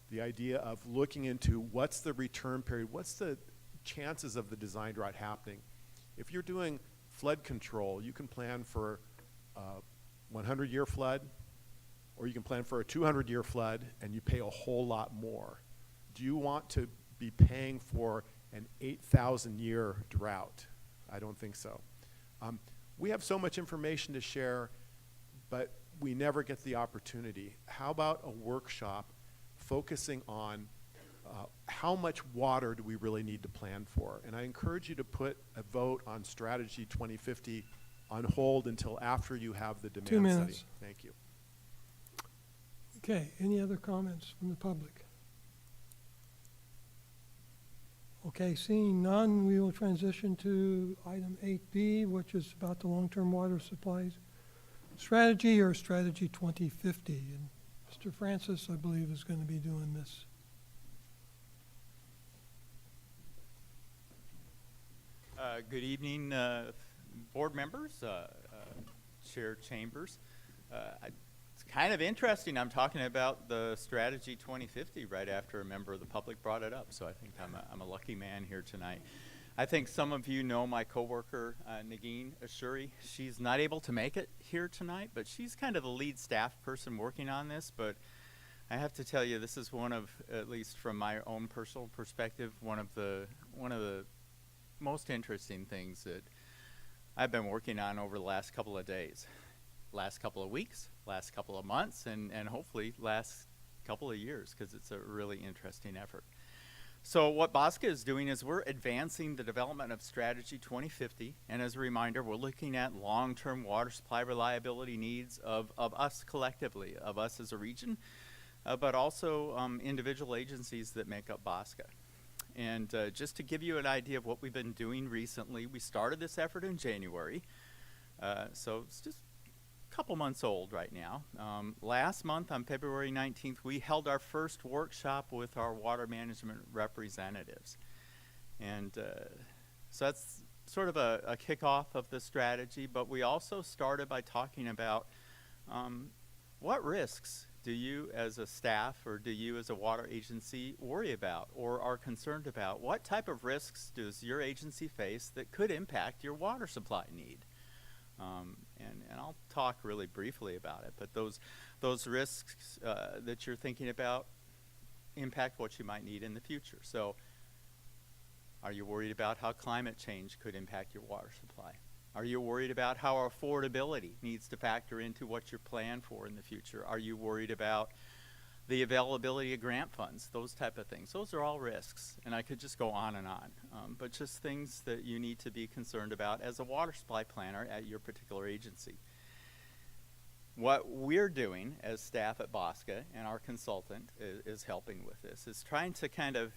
J: The idea of looking into what's the return period, what's the chances of the design drought happening. If you're doing flood control, you can plan for a 100-year flood, or you can plan for a 200-year flood, and you pay a whole lot more. Do you want to be paying for an 8,000-year drought? I don't think so. We have so much information to share, but we never get the opportunity. How about a workshop focusing on how much water do we really need to plan for? And I encourage you to put a vote on Strategy 2050 on hold until after you have the demand
A: 2 minutes.
J: study. Thank you.
A: Okay, any other comments from the public? Okay, seeing none, we will transition to item 8B, which is about the long-term water supplies strategy, or Strategy 2050. And Mr. Francis, I believe, is going to be doing this.
H: Good evening, board members, Chair Chambers. It's kind of interesting. I'm talking about the Strategy 2050 right after a member of the public brought it up, so I think I'm a lucky man here tonight. I think some of you know my coworker, Nagin Ashuri. She's not able to make it here tonight, but she's kind of the lead staff person working on this. But I have to tell you, this is one of, at least from my own personal perspective, one of the most interesting things that I've been working on over the last couple of days, last couple of weeks, last couple of months, and hopefully last couple of years, because it's a really interesting effort. So what BAWSCA is doing is we're advancing the development of Strategy 2050, and as a reminder, we're looking at long-term water supply reliability needs of us collectively, of us as a region, but also individual agencies that make up BAWSCA. And just to give you an idea of what we've been doing recently, we started this effort in January, so it's just a couple months old right now. Last month, on February 19th, we held our first workshop with our water management representatives. And so that's sort of a kickoff of the strategy, but we also started by talking about what risks do you as a staff or do you as a water agency worry about or are concerned about? What type of risks does your agency face that could impact your water supply need? And I'll talk really briefly about it, but those risks that you're thinking about impact what you might need in the future. So are you worried about how climate change could impact your water supply? Are you worried about how affordability needs to factor into what you're planning for in the future? Are you worried about the availability of grant funds, those type of things? Those are all risks, and I could just go on and on, but just things that you need to be concerned about as a water supply planner at your particular agency. What we're doing as staff at BAWSCA, and our consultant is helping with this, is trying to kind of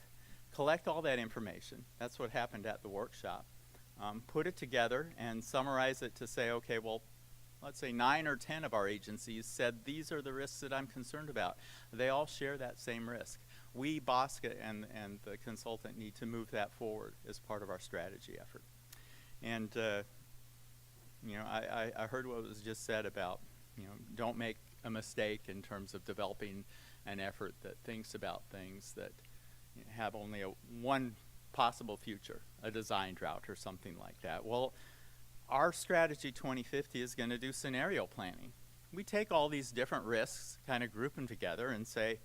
H: collect all that information. That's what happened at the workshop. Put it together and summarize it to say, okay, well, let's say 9 or 10 of our agencies said these are the risks that I'm concerned about. They all share that same risk. We, BAWSCA, and the consultant need to move that forward as part of our strategy effort. And you know, I heard what was just said about, you know, don't make a mistake in terms of developing an effort that thinks about things that have only one possible future, a design drought or something like that. Well, our strategy 2050 is going to do scenario planning. We take all these different risks, kind of group them together and say,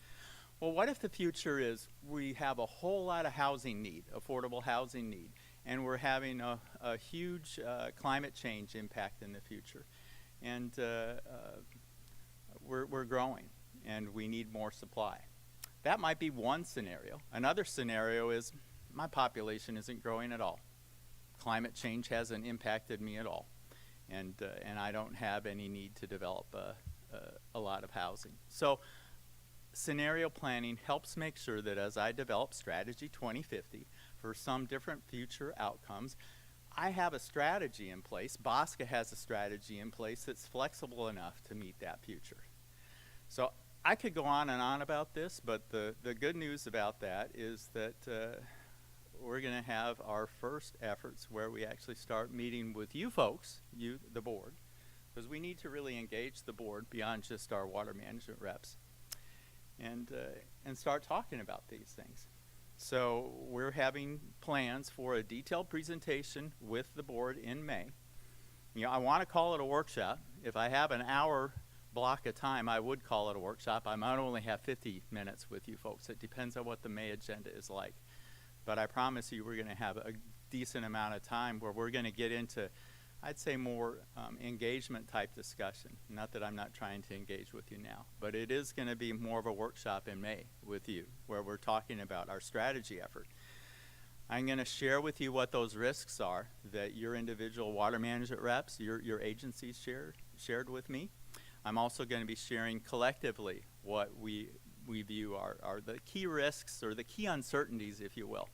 H: well, what if the future is we have a whole lot of housing need, affordable housing need, and we're having a huge climate change impact in the future, and we're growing and we need more supply. That might be one scenario. Another scenario is my population isn't growing at all. Climate change hasn't impacted me at all, and I don't have any need to develop a lot of housing. So scenario planning helps make sure that as I develop strategy 2050 for some different future outcomes, I have a strategy in place. BAWSCA has a strategy in place that's flexible enough to meet that future. So I could go on and on about this, but the good news about that is that we're going to have our first efforts where we actually start meeting with you folks, you, the board, because we need to really engage the board beyond just our water management reps, and start talking about these things. So we're having plans for a detailed presentation with the board in May. You know, I want to call it a workshop. If I have an hour block of time, I would call it a workshop. I might only have 50 minutes with you folks. It depends on what the May agenda is like. But I promise you we're going to have a decent amount of time where we're going to get into, I'd say, more engagement type discussion. Not that I'm not trying to engage with you now, but it is going to be more of a workshop in May with you where we're talking about our strategy effort. I'm going to share with you what those risks are that your individual water management reps, your agencies shared with me. I'm also going to be sharing collectively what we view are the key risks or the key uncertainties, if you will,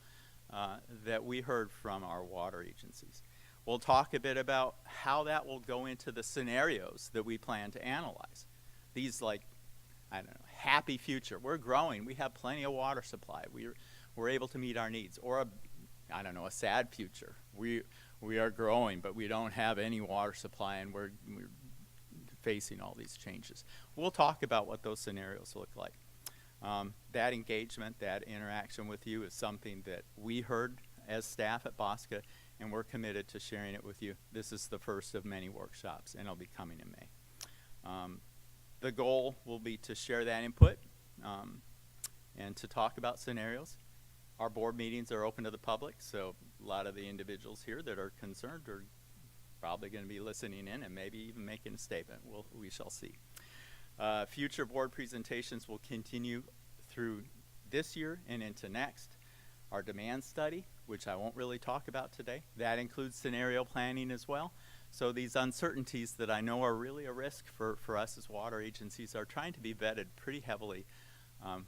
H: that we heard from our water agencies. We'll talk a bit about how that will go into the scenarios that we plan to analyze. These, like, I don't know, happy future. We're growing. We have plenty of water supply. We're able to meet our needs. Or I don't know, a sad future. We are growing, but we don't have any water supply, and we're facing all these changes. We'll talk about what those scenarios look like. That engagement, that interaction with you is something that we heard as staff at BAWSCA, and we're committed to sharing it with you. This is the first of many workshops, and it'll be coming in May. The goal will be to share that input and to talk about scenarios. Our board meetings are open to the public, so a lot of the individuals here that are concerned are probably going to be listening in and maybe even making a statement. We shall see. Future board presentations will continue through this year and into next. Our demand study, which I won't really talk about today, that includes scenario planning as well. So these uncertainties that I know are really a risk for us as water agencies are trying to be vetted pretty heavily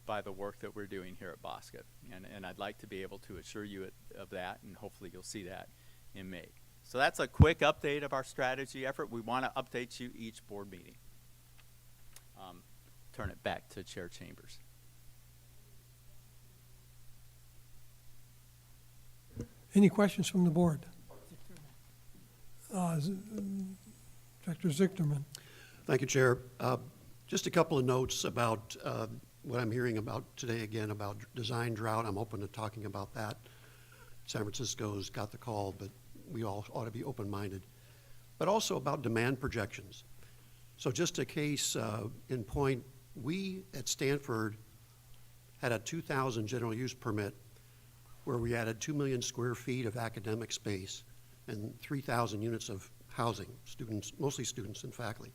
H: by the work that we're doing here at BAWSCA. And I'd like to be able to assure you of that, and hopefully you'll see that in May. So that's a quick update of our strategy effort. We want to update you each board meeting. Turn it back to Chair Chambers.
A: Any questions from the board? Director Zichterman.
E: Thank you, Chair. Just a couple of notes about what I'm hearing about today again about design drought. I'm open to talking about that. San Francisco's got the call, but we all ought to be open-minded. But also about demand projections. So just a case in point, we at Stanford had a 2000 general use permit where we added 2 million square feet of academic space and 3,000 units of housing, students, mostly students and faculty.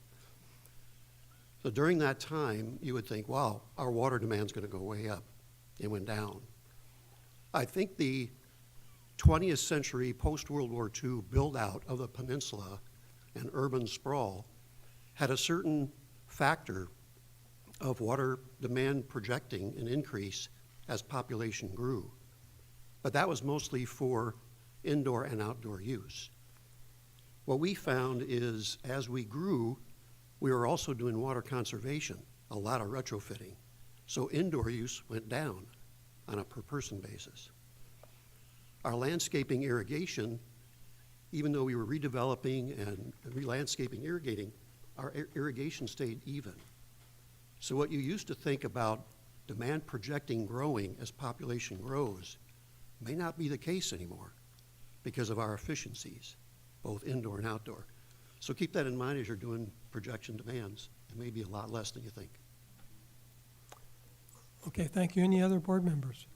E: So during that time, you would think, wow, our water demand's going to go way up. It went down. I think the 20th century post-World War II build-out of the peninsula and urban sprawl had a certain factor of water demand projecting an increase as population grew. But that was mostly for indoor and outdoor use. What we found is as we grew, we were also doing water conservation, a lot of retrofitting. So indoor use went down on a per person basis. Our landscaping irrigation, even though we were redeveloping and re-landscaping irrigating, our irrigation stayed even. So what you used to think about demand projecting growing as population grows may not be the case anymore because of our efficiencies, both indoor and outdoor. So keep that in mind as you're doing projection demands. It may be a lot less than you think.
A: Okay, thank you. Any other board members?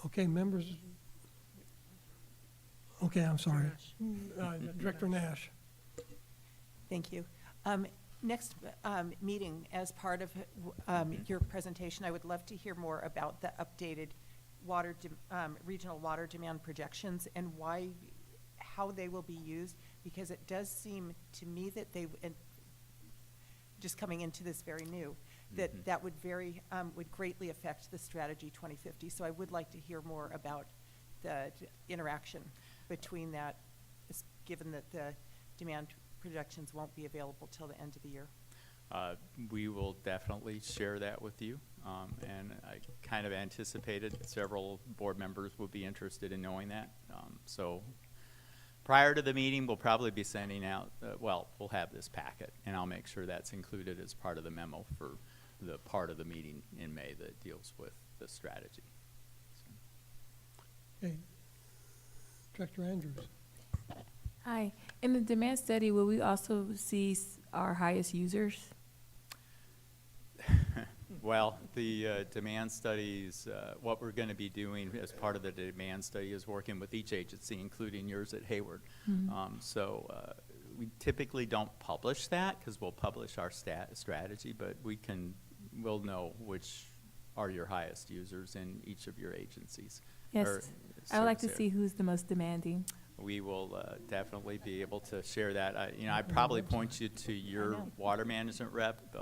A: Okay, members. Okay, I'm sorry. Director Nash.
I: Thank you. Next meeting, as part of your presentation, I would love to hear more about the updated regional water demand projections and how they will be used, because it does seem to me that they, and just coming into this very new, that would greatly affect the strategy 2050. So I would like to hear more about the interaction between that, given that the demand projections won't be available till the end of the year.
H: We will definitely share that with you, and I kind of anticipated several board members would be interested in knowing that. So prior to the meeting, we'll probably be sending out, we'll have this packet, and I'll make sure that's included as part of the memo for the part of the meeting in May that deals with the strategy. So.
A: Okay. Director Andrews.
N: Hi. In the demand study, will we also see our highest users?
H: Well, the demand studies, what we're going to be doing as part of the demand study is working with each agency, including yours at Hayward. So we typically don't publish that because we'll publish our strategy, but we'll know which are your highest users in each of your agencies.
N: Yes, I would like to see who's the most demanding.
H: We will definitely be able to share that. I'd probably point you to your water management rep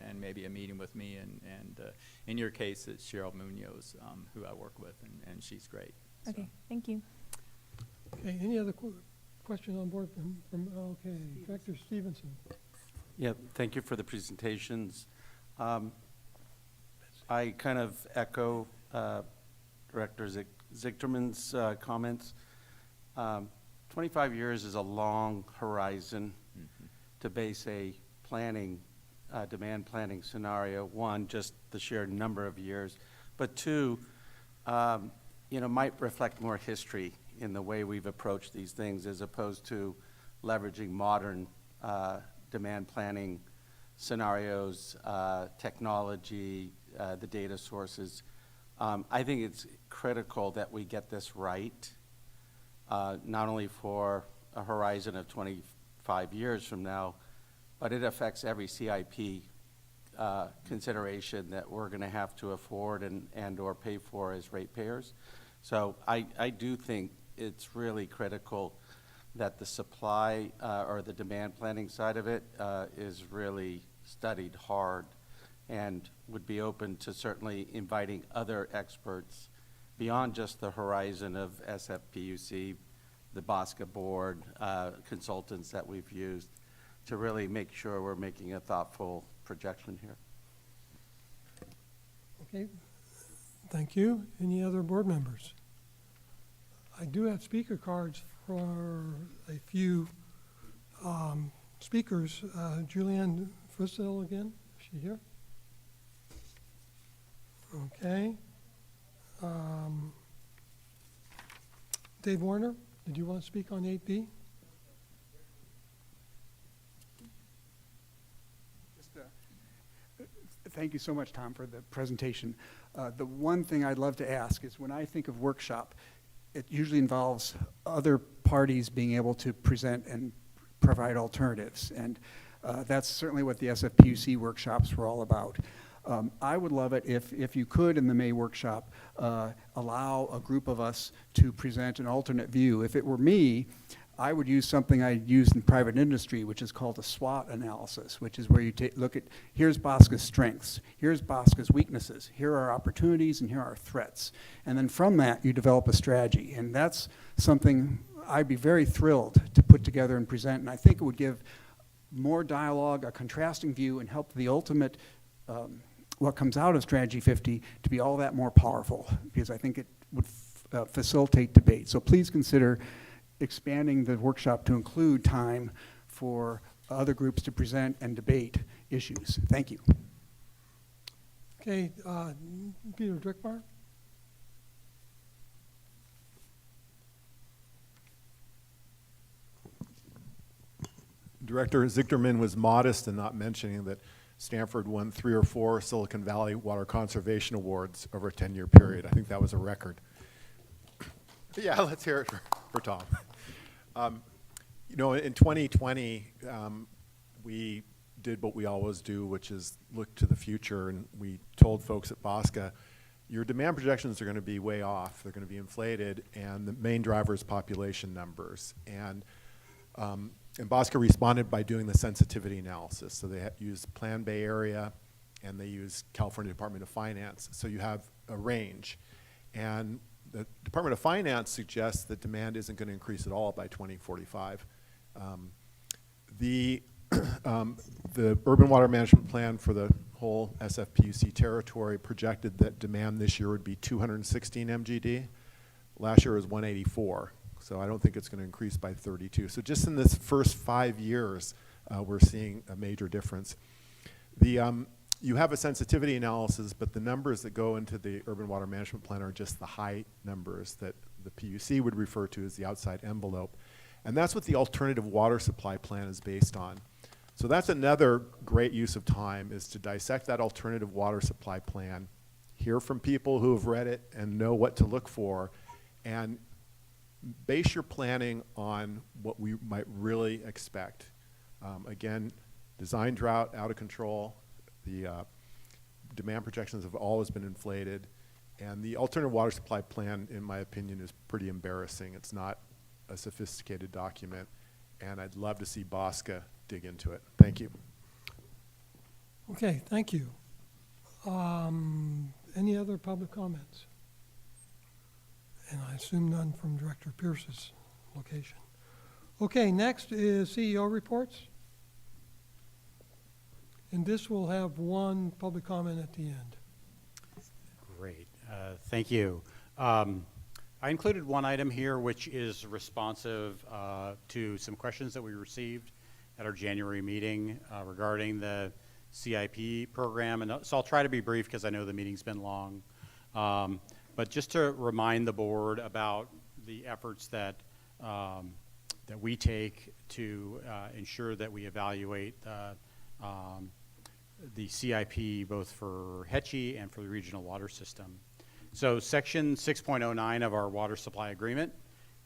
H: and maybe a meeting with me. And in your case, it's Cheryl Munoz, who I work with, and she's great.
N: Okay,
H: so.
N: Thank you.
A: Okay, any other questions on board from okay, Director Stevenson.
K: Yeah, thank you for the presentations. I kind of echo Director Zichterman's comments. 25 years is a long horizon to base a demand planning scenario. One, just the sheer number of years, but two, might reflect more history in the way we've approached these things as opposed to leveraging modern demand planning scenarios, technology, the data sources. I think it's critical that we get this right. Not only for a horizon of 25 years from now, but it affects every CIP consideration that we're going to have to afford and or pay for as ratepayers. So I do think it's really critical that the supply or the demand planning side of it is really studied hard, and would be open to certainly inviting other experts beyond just the horizon of SFPUC, the BAWSCA board, consultants that we've used to really make sure we're making a thoughtful projection here.
A: Okay, thank you. Any other board members? I do have speaker cards for a few speakers. Julianne Fiscal again, is she here? Okay. Dave Warner, did you want to speak on 8B?
D: Thank you so much, Tom, for the presentation. The one thing I'd love to ask is when I think of workshop, it usually involves other parties being able to present and provide alternatives. And that's certainly what the SFPUC workshops were all about. I would love it if you could, in the May workshop, allow a group of us to present an alternate view. If it were me, I would use something I used in private industry, which is called a SWOT analysis, which is where you look at, here's BAWSCA's strengths, here's BAWSCA's weaknesses, here are opportunities, and here are threats. And then from that, you develop a strategy. And that's something I'd be very thrilled to put together and present. And I think it would give more dialogue, a contrasting view, and help the ultimate, what comes out of Strategy 50 to be all that more powerful, because I think it would facilitate debate. So please consider expanding the workshop to include time for other groups to present and debate issues. Thank you.
A: Okay, Peter Drickmar.
J: Director Zichterman was modest in not mentioning that Stanford won 3 or 4 Silicon Valley Water Conservation Awards over a 10-year period. I think that was a record. Yeah, let's hear it for Tom. You know, in 2020, we did what we always do, which is look to the future, and we told folks at BAWSCA, your demand projections are going to be way off. They're going to be inflated, and the main driver is population numbers. And BAWSCA responded by doing the sensitivity analysis. So they used Plan Bay Area, and they used California Department of Finance. So you have a range. And the Department of Finance suggests that demand isn't going to increase at all by 2045. The Urban Water Management Plan for the whole SFPUC territory projected that demand this year would be 216 MGD. Last year was 184. So I don't think it's going to increase by 32. So just in this first 5 years, we're seeing a major difference. You have a sensitivity analysis, but the numbers that go into the Urban Water Management Plan are just the high numbers that the PUC would refer to as the outside envelope. And that's what the alternative water supply plan is based on. So that's another great use of time, is to dissect that alternative water supply plan, hear from people who have read it and know what to look for, and base your planning on what we might really expect. Again, design drought out of control. The demand projections have always been inflated. And the alternative water supply plan, in my opinion, is pretty embarrassing. It's not a sophisticated document. And I'd love to see BAWSCA dig into it. Thank you.
A: Okay, thank you. Any other public comments? And I assume none from Director Pierce's location. Okay, next is CEO reports. And this will have one public comment at the end.
B: Great, thank you. I included one item here which is responsive to some questions that we received at our January meeting regarding the CIP program. And so I'll try to be brief because I know the meeting's been long. But just to remind the board about the efforts that that we take to ensure that we evaluate the CIP both for HECI and for the regional water system. So Section 6.09 of our water supply agreement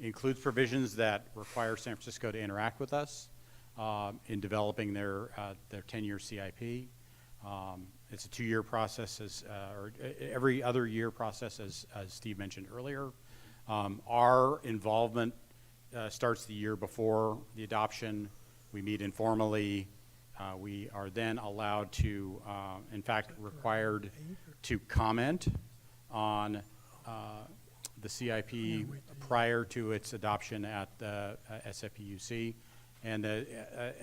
B: includes provisions that require San Francisco to interact with us in developing their 10-year CIP. It's a 2-year process, or every other year process, as Steve mentioned earlier. Our involvement starts the year before the adoption. We meet informally. We are then allowed to, in fact, required to comment on the CIP prior to its adoption at the SFPUC. And the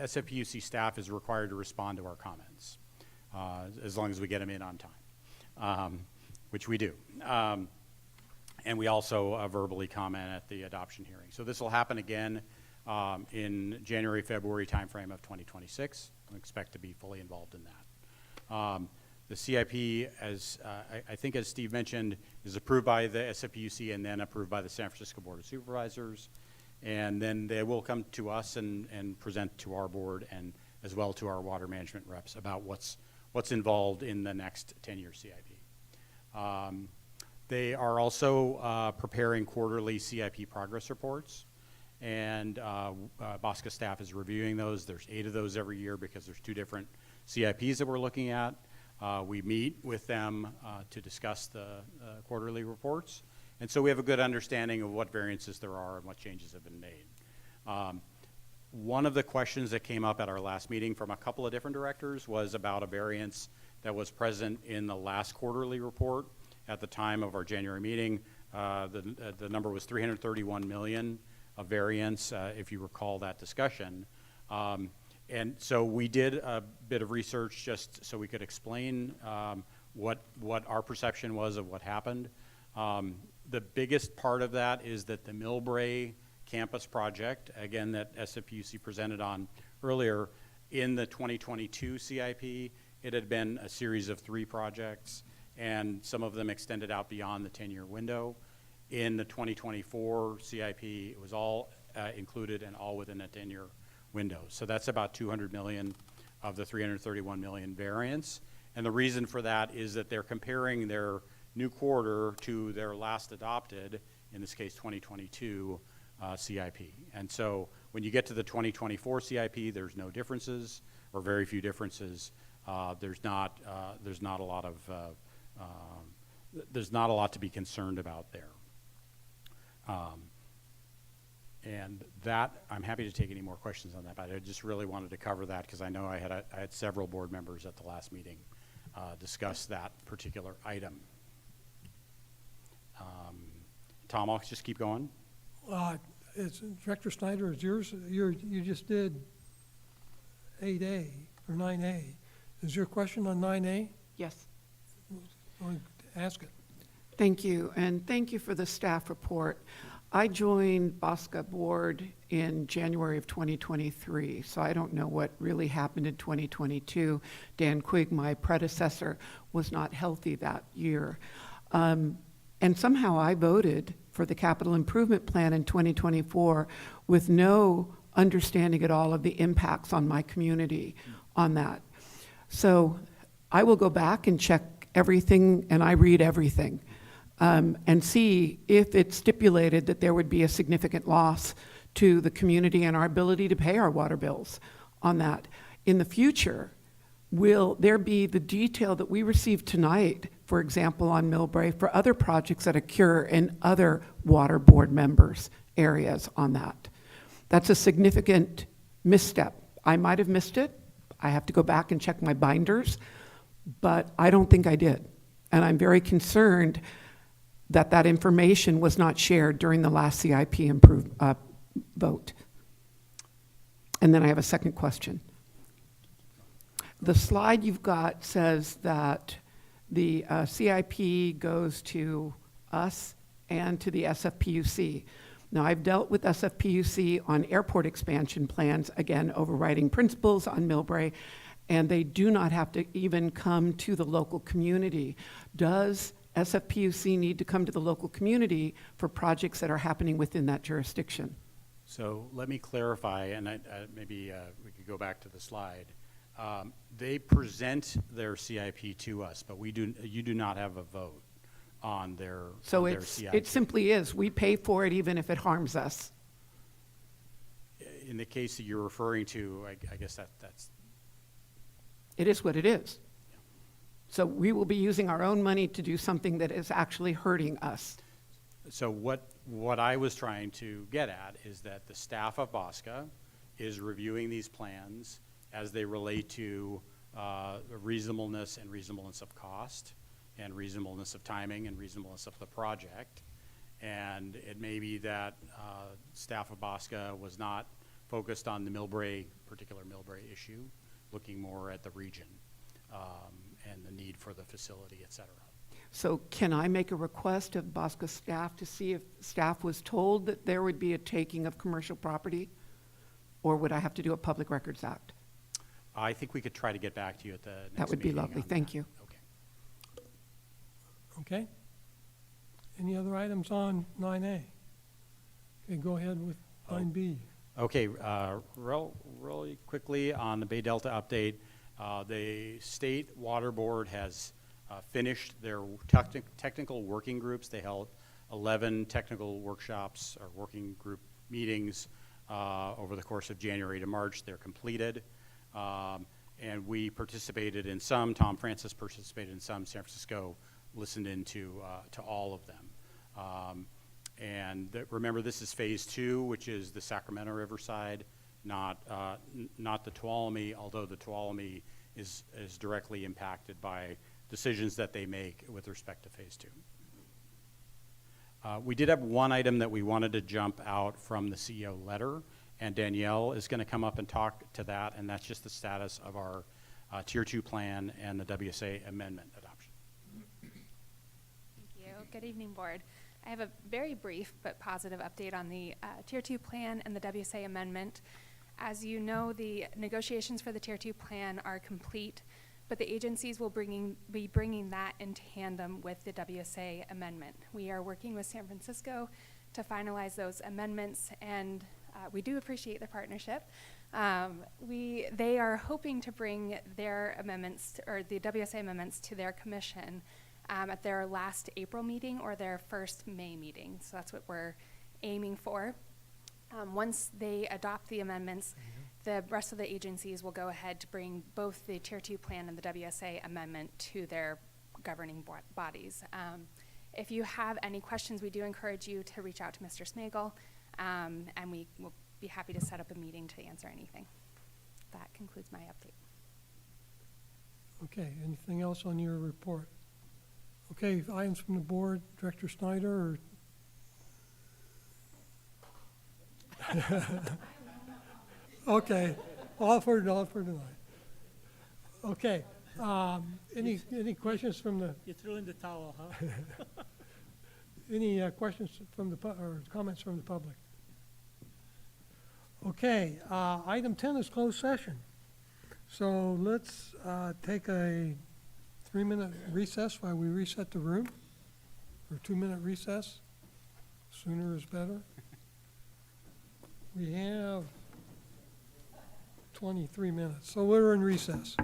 B: SFPUC staff is required to respond to our comments as long as we get them in on time, which we do. And we also verbally comment at the adoption hearing. So this will happen again in January, February timeframe of 2026. I expect to be fully involved in that. The CIP, as I think as Steve mentioned, is approved by the SFPUC and then approved by the San Francisco Board of Supervisors. And then they will come to us and present to our board and as well to our water management reps about what's involved in the next 10-year CIP. They are also preparing quarterly CIP progress reports, and BAWSCA staff is reviewing those. There's 8 of those every year because there's 2 different CIPs that we're looking at. We meet with them to discuss the quarterly reports, and so we have a good understanding of what variances there are and what changes have been made. One of the questions that came up at our last meeting from a couple of different directors was about a variance that was present in the last quarterly report. At the time of our January meeting, the number was 331 million of variance, if you recall that discussion. And so we did a bit of research just so we could explain what our perception was of what happened. The biggest part of that is that the Millbrae campus project, again, that SFPUC presented on earlier, in the 2022 CIP, it had been a series of 3 projects, and some of them extended out beyond the 10-year window. In the 2024 CIP, it was all included and all within a 10-year window. So that's about 200 million of the 331 million variance. And the reason for that is that they're comparing their new quarter to their last adopted, in this case 2022 CIP. And so when you get to the 2024 CIP, there's no differences or very few differences. There's not a lot of there's not a lot to be concerned about there. And that, I'm happy to take any more questions on that, but I just really wanted to cover that because I know I had several board members at the last meeting discuss that particular item. Tom, I'll just keep going.
A: It's Director Snyder, it's yours. You just did 8A or 9A. Is your question on 9A?
F: Yes.
A: Ask it.
F: Thank you, and thank you for the staff report. I joined BAWSCA board in January of 2023, so I don't know what really happened in 2022. Dan Quigg, my predecessor, was not healthy that year. And somehow I voted for the capital improvement plan in 2024 with no understanding at all of the impacts on my community on that. So I will go back and check everything, and I read everything, and see if it's stipulated that there would be a significant loss to the community and our ability to pay our water bills on that. In the future, will there be the detail that we received tonight, for example, on Millbrae, for other projects that occur in other water board members' areas on that? That's a significant misstep. I might have missed it. I have to go back and check my binders, but I don't think I did. And I'm very concerned that that information was not shared during the last CIP vote. And then I have a second question. The slide you've got says that the CIP goes to us and to the SFPUC. Now, I've dealt with SFPUC on airport expansion plans, again, overriding principles on Millbrae, and they do not have to even come to the local community. Does SFPUC need to come to the local community for projects that are happening within that jurisdiction?
B: So let me clarify, and maybe we could go back to the slide. They present their CIP to us, but you do not have a vote on their CIP.
F: It simply is. We pay for it even if it harms us.
B: In the case that you're referring to, I guess that's...
F: It is what it is. So we will be using our own money to do something that is actually hurting us.
B: So what I was trying to get at is that the staff of BAWSCA is reviewing these plans as they relate to reasonableness and reasonableness of cost and reasonableness of timing and reasonableness of the project. And it may be that staff of BAWSCA was not focused on the particular Millbrae issue, looking more at the region and the need for the facility, et cetera.
F: So can I make a request of BAWSCA staff to see if staff was told that there would be a taking of commercial property? Or would I have to do a Public Records Act?
B: I think we could try to get back to you at the next meeting.
F: That would be lovely,
B: on
F: thank
B: that.
F: you.
A: Okay? Any other items on 9A? Okay, go ahead with 9B.
B: Okay, really quickly on the Bay Delta update, the State Water Board has finished their technical working groups. They held 11 technical workshops or working group meetings over the course of January to March. They're completed. And we participated in some. Tom Francis participated in some. San Francisco listened in to all of them. Remember, this is phase 2, which is the Sacramento Riverside, not the Tuolumne, although the Tuolumne is directly impacted by decisions that they make with respect to phase 2. We did have one item that we wanted to jump out from the CEO letter, and Danielle is going to come up and talk to that, and that's just the status of our Tier 2 plan and the WSA amendment adoption.
M: Thank you. Good evening, Board. I have a very brief but positive update on the Tier 2 plan and the WSA amendment. As you know, the negotiations for the Tier 2 plan are complete, but the agencies will be bringing that in tandem with the WSA amendment. We are working with San Francisco to finalize those amendments, and we do appreciate the partnership. They are hoping to bring their amendments, or the WSA amendments, to their commission at their last April meeting or their first May meeting. So that's what we're aiming for. Once they adopt the amendments, the rest of the agencies will go ahead to bring both the Tier 2 plan and the WSA amendment to their governing bodies. If you have any questions, we do encourage you to reach out to Mr. Smagel, and we will be happy to set up a meeting to answer anything. That concludes my update.
A: Okay, anything else on your report? Okay, items from the board, Director Snyder, or? Okay, all for tonight. Okay, any questions from the?
R: You threw in the towel, huh?
A: Any questions from or comments from the public? Okay, item 10 is closed session. So let's take a 3-minute recess while we reset the room, or 2-minute recess. Sooner is better. We have 23 minutes, so we're in recess.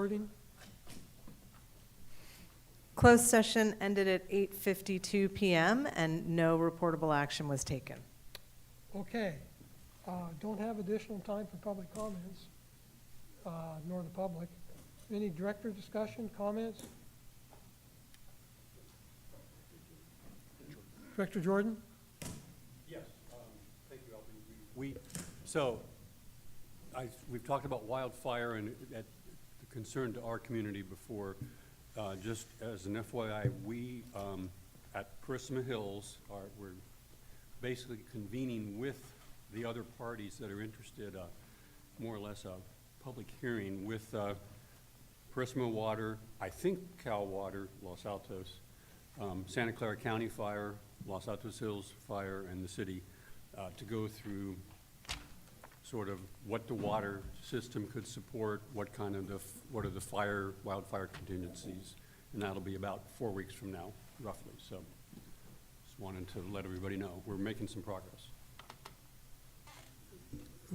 A: recording.
C: Closed session ended at 8:52 PM and no reportable action was taken.
A: Okay. Don't have additional time for public comments, nor the public. Any director discussion, comments? Director Jordan?
S: Yes, thank you, Alvin. We've talked about wildfire and at the concern to our community before. Just as an FYI, we at Prisma Hills we're basically convening with the other parties that are interested, more or less a public hearing with Prisma Water, I think Cal Water, Los Altos, Santa Clara County Fire, Los Altos Hills Fire, and the city to go through sort of what the water system could support, what are the wildfire contingencies, and that'll be about 4 weeks from now, roughly. So just wanted to let everybody know we're making some progress.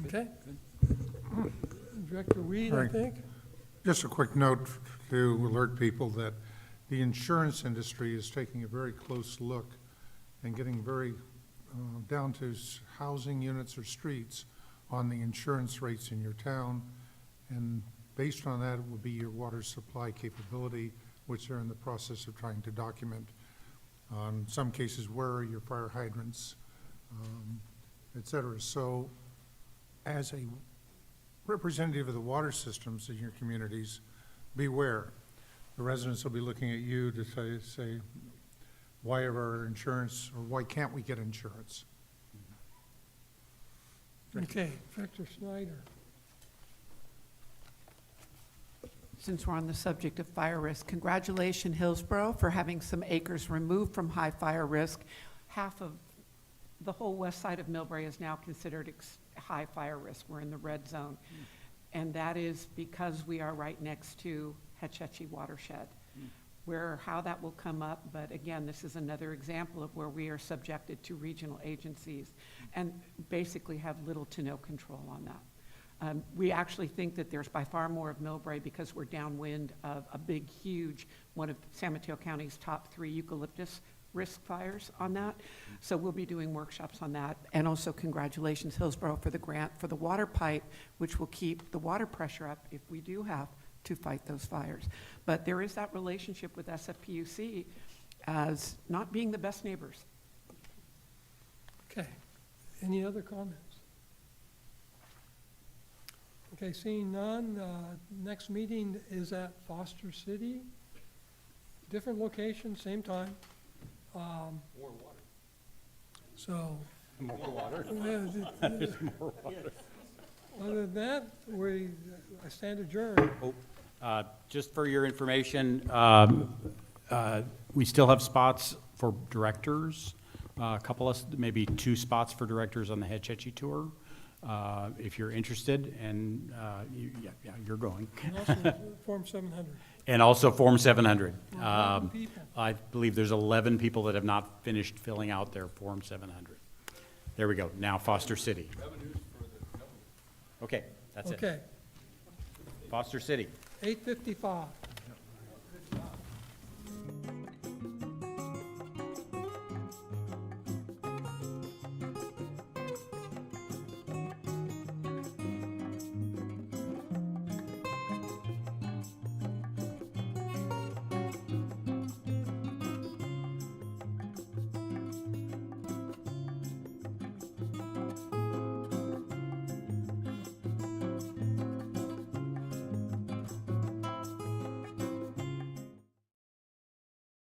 A: Okay. Director Weed, I
G: Right.
A: think.
G: Just a quick note to alert people that the insurance industry is taking a very close look and getting very down to housing units or streets on the insurance rates in your town. And based on that, it will be your water supply capability, which they're in the process of trying to document. In some cases, where are your fire hydrants, et cetera. So as a representative of the water systems in your communities, beware. The residents will be looking at you to say, why are our insurance, or why can't we get insurance?
A: Okay, Director Snyder.
F: Since we're on the subject of fire risk, congratulations Hillsborough for having some acres removed from high fire risk. Half of the whole west side of Millbrae is now considered high fire risk. We're in the red zone. And that is because we are right next to Hetch Hetchy watershed. How that will come up, but again, this is another example of where we are subjected to regional agencies and basically have little to no control on that. We actually think that there's by far more of Millbrae because we're downwind of a big, huge, one of San Mateo County's top 3 eucalyptus risk fires on that. So we'll be doing workshops on that. And also congratulations Hillsborough for the grant for the water pipe, which will keep the water pressure up if we do have to fight those fires. But there is that relationship with SFPUC as not being the best neighbors.
A: Okay. Any other comments? Okay, seeing none, next meeting is at Foster City. Different location, same time.
S: More water.
A: So.
S: More water. More water.
A: Other than that, I stand adjourned.
B: Just for your information, we still have spots for directors, a couple of, maybe 2 spots for directors on the Hetch Hetchy tour. If you're interested, and you're going.
A: And also Form 700.
B: And also Form 700.
A: 11 people.
B: I believe there's 11 people that have not finished filling out their Form 700. There we go. Now Foster City. Okay, that's it.
A: Okay.
B: Foster City.
A: 8:55.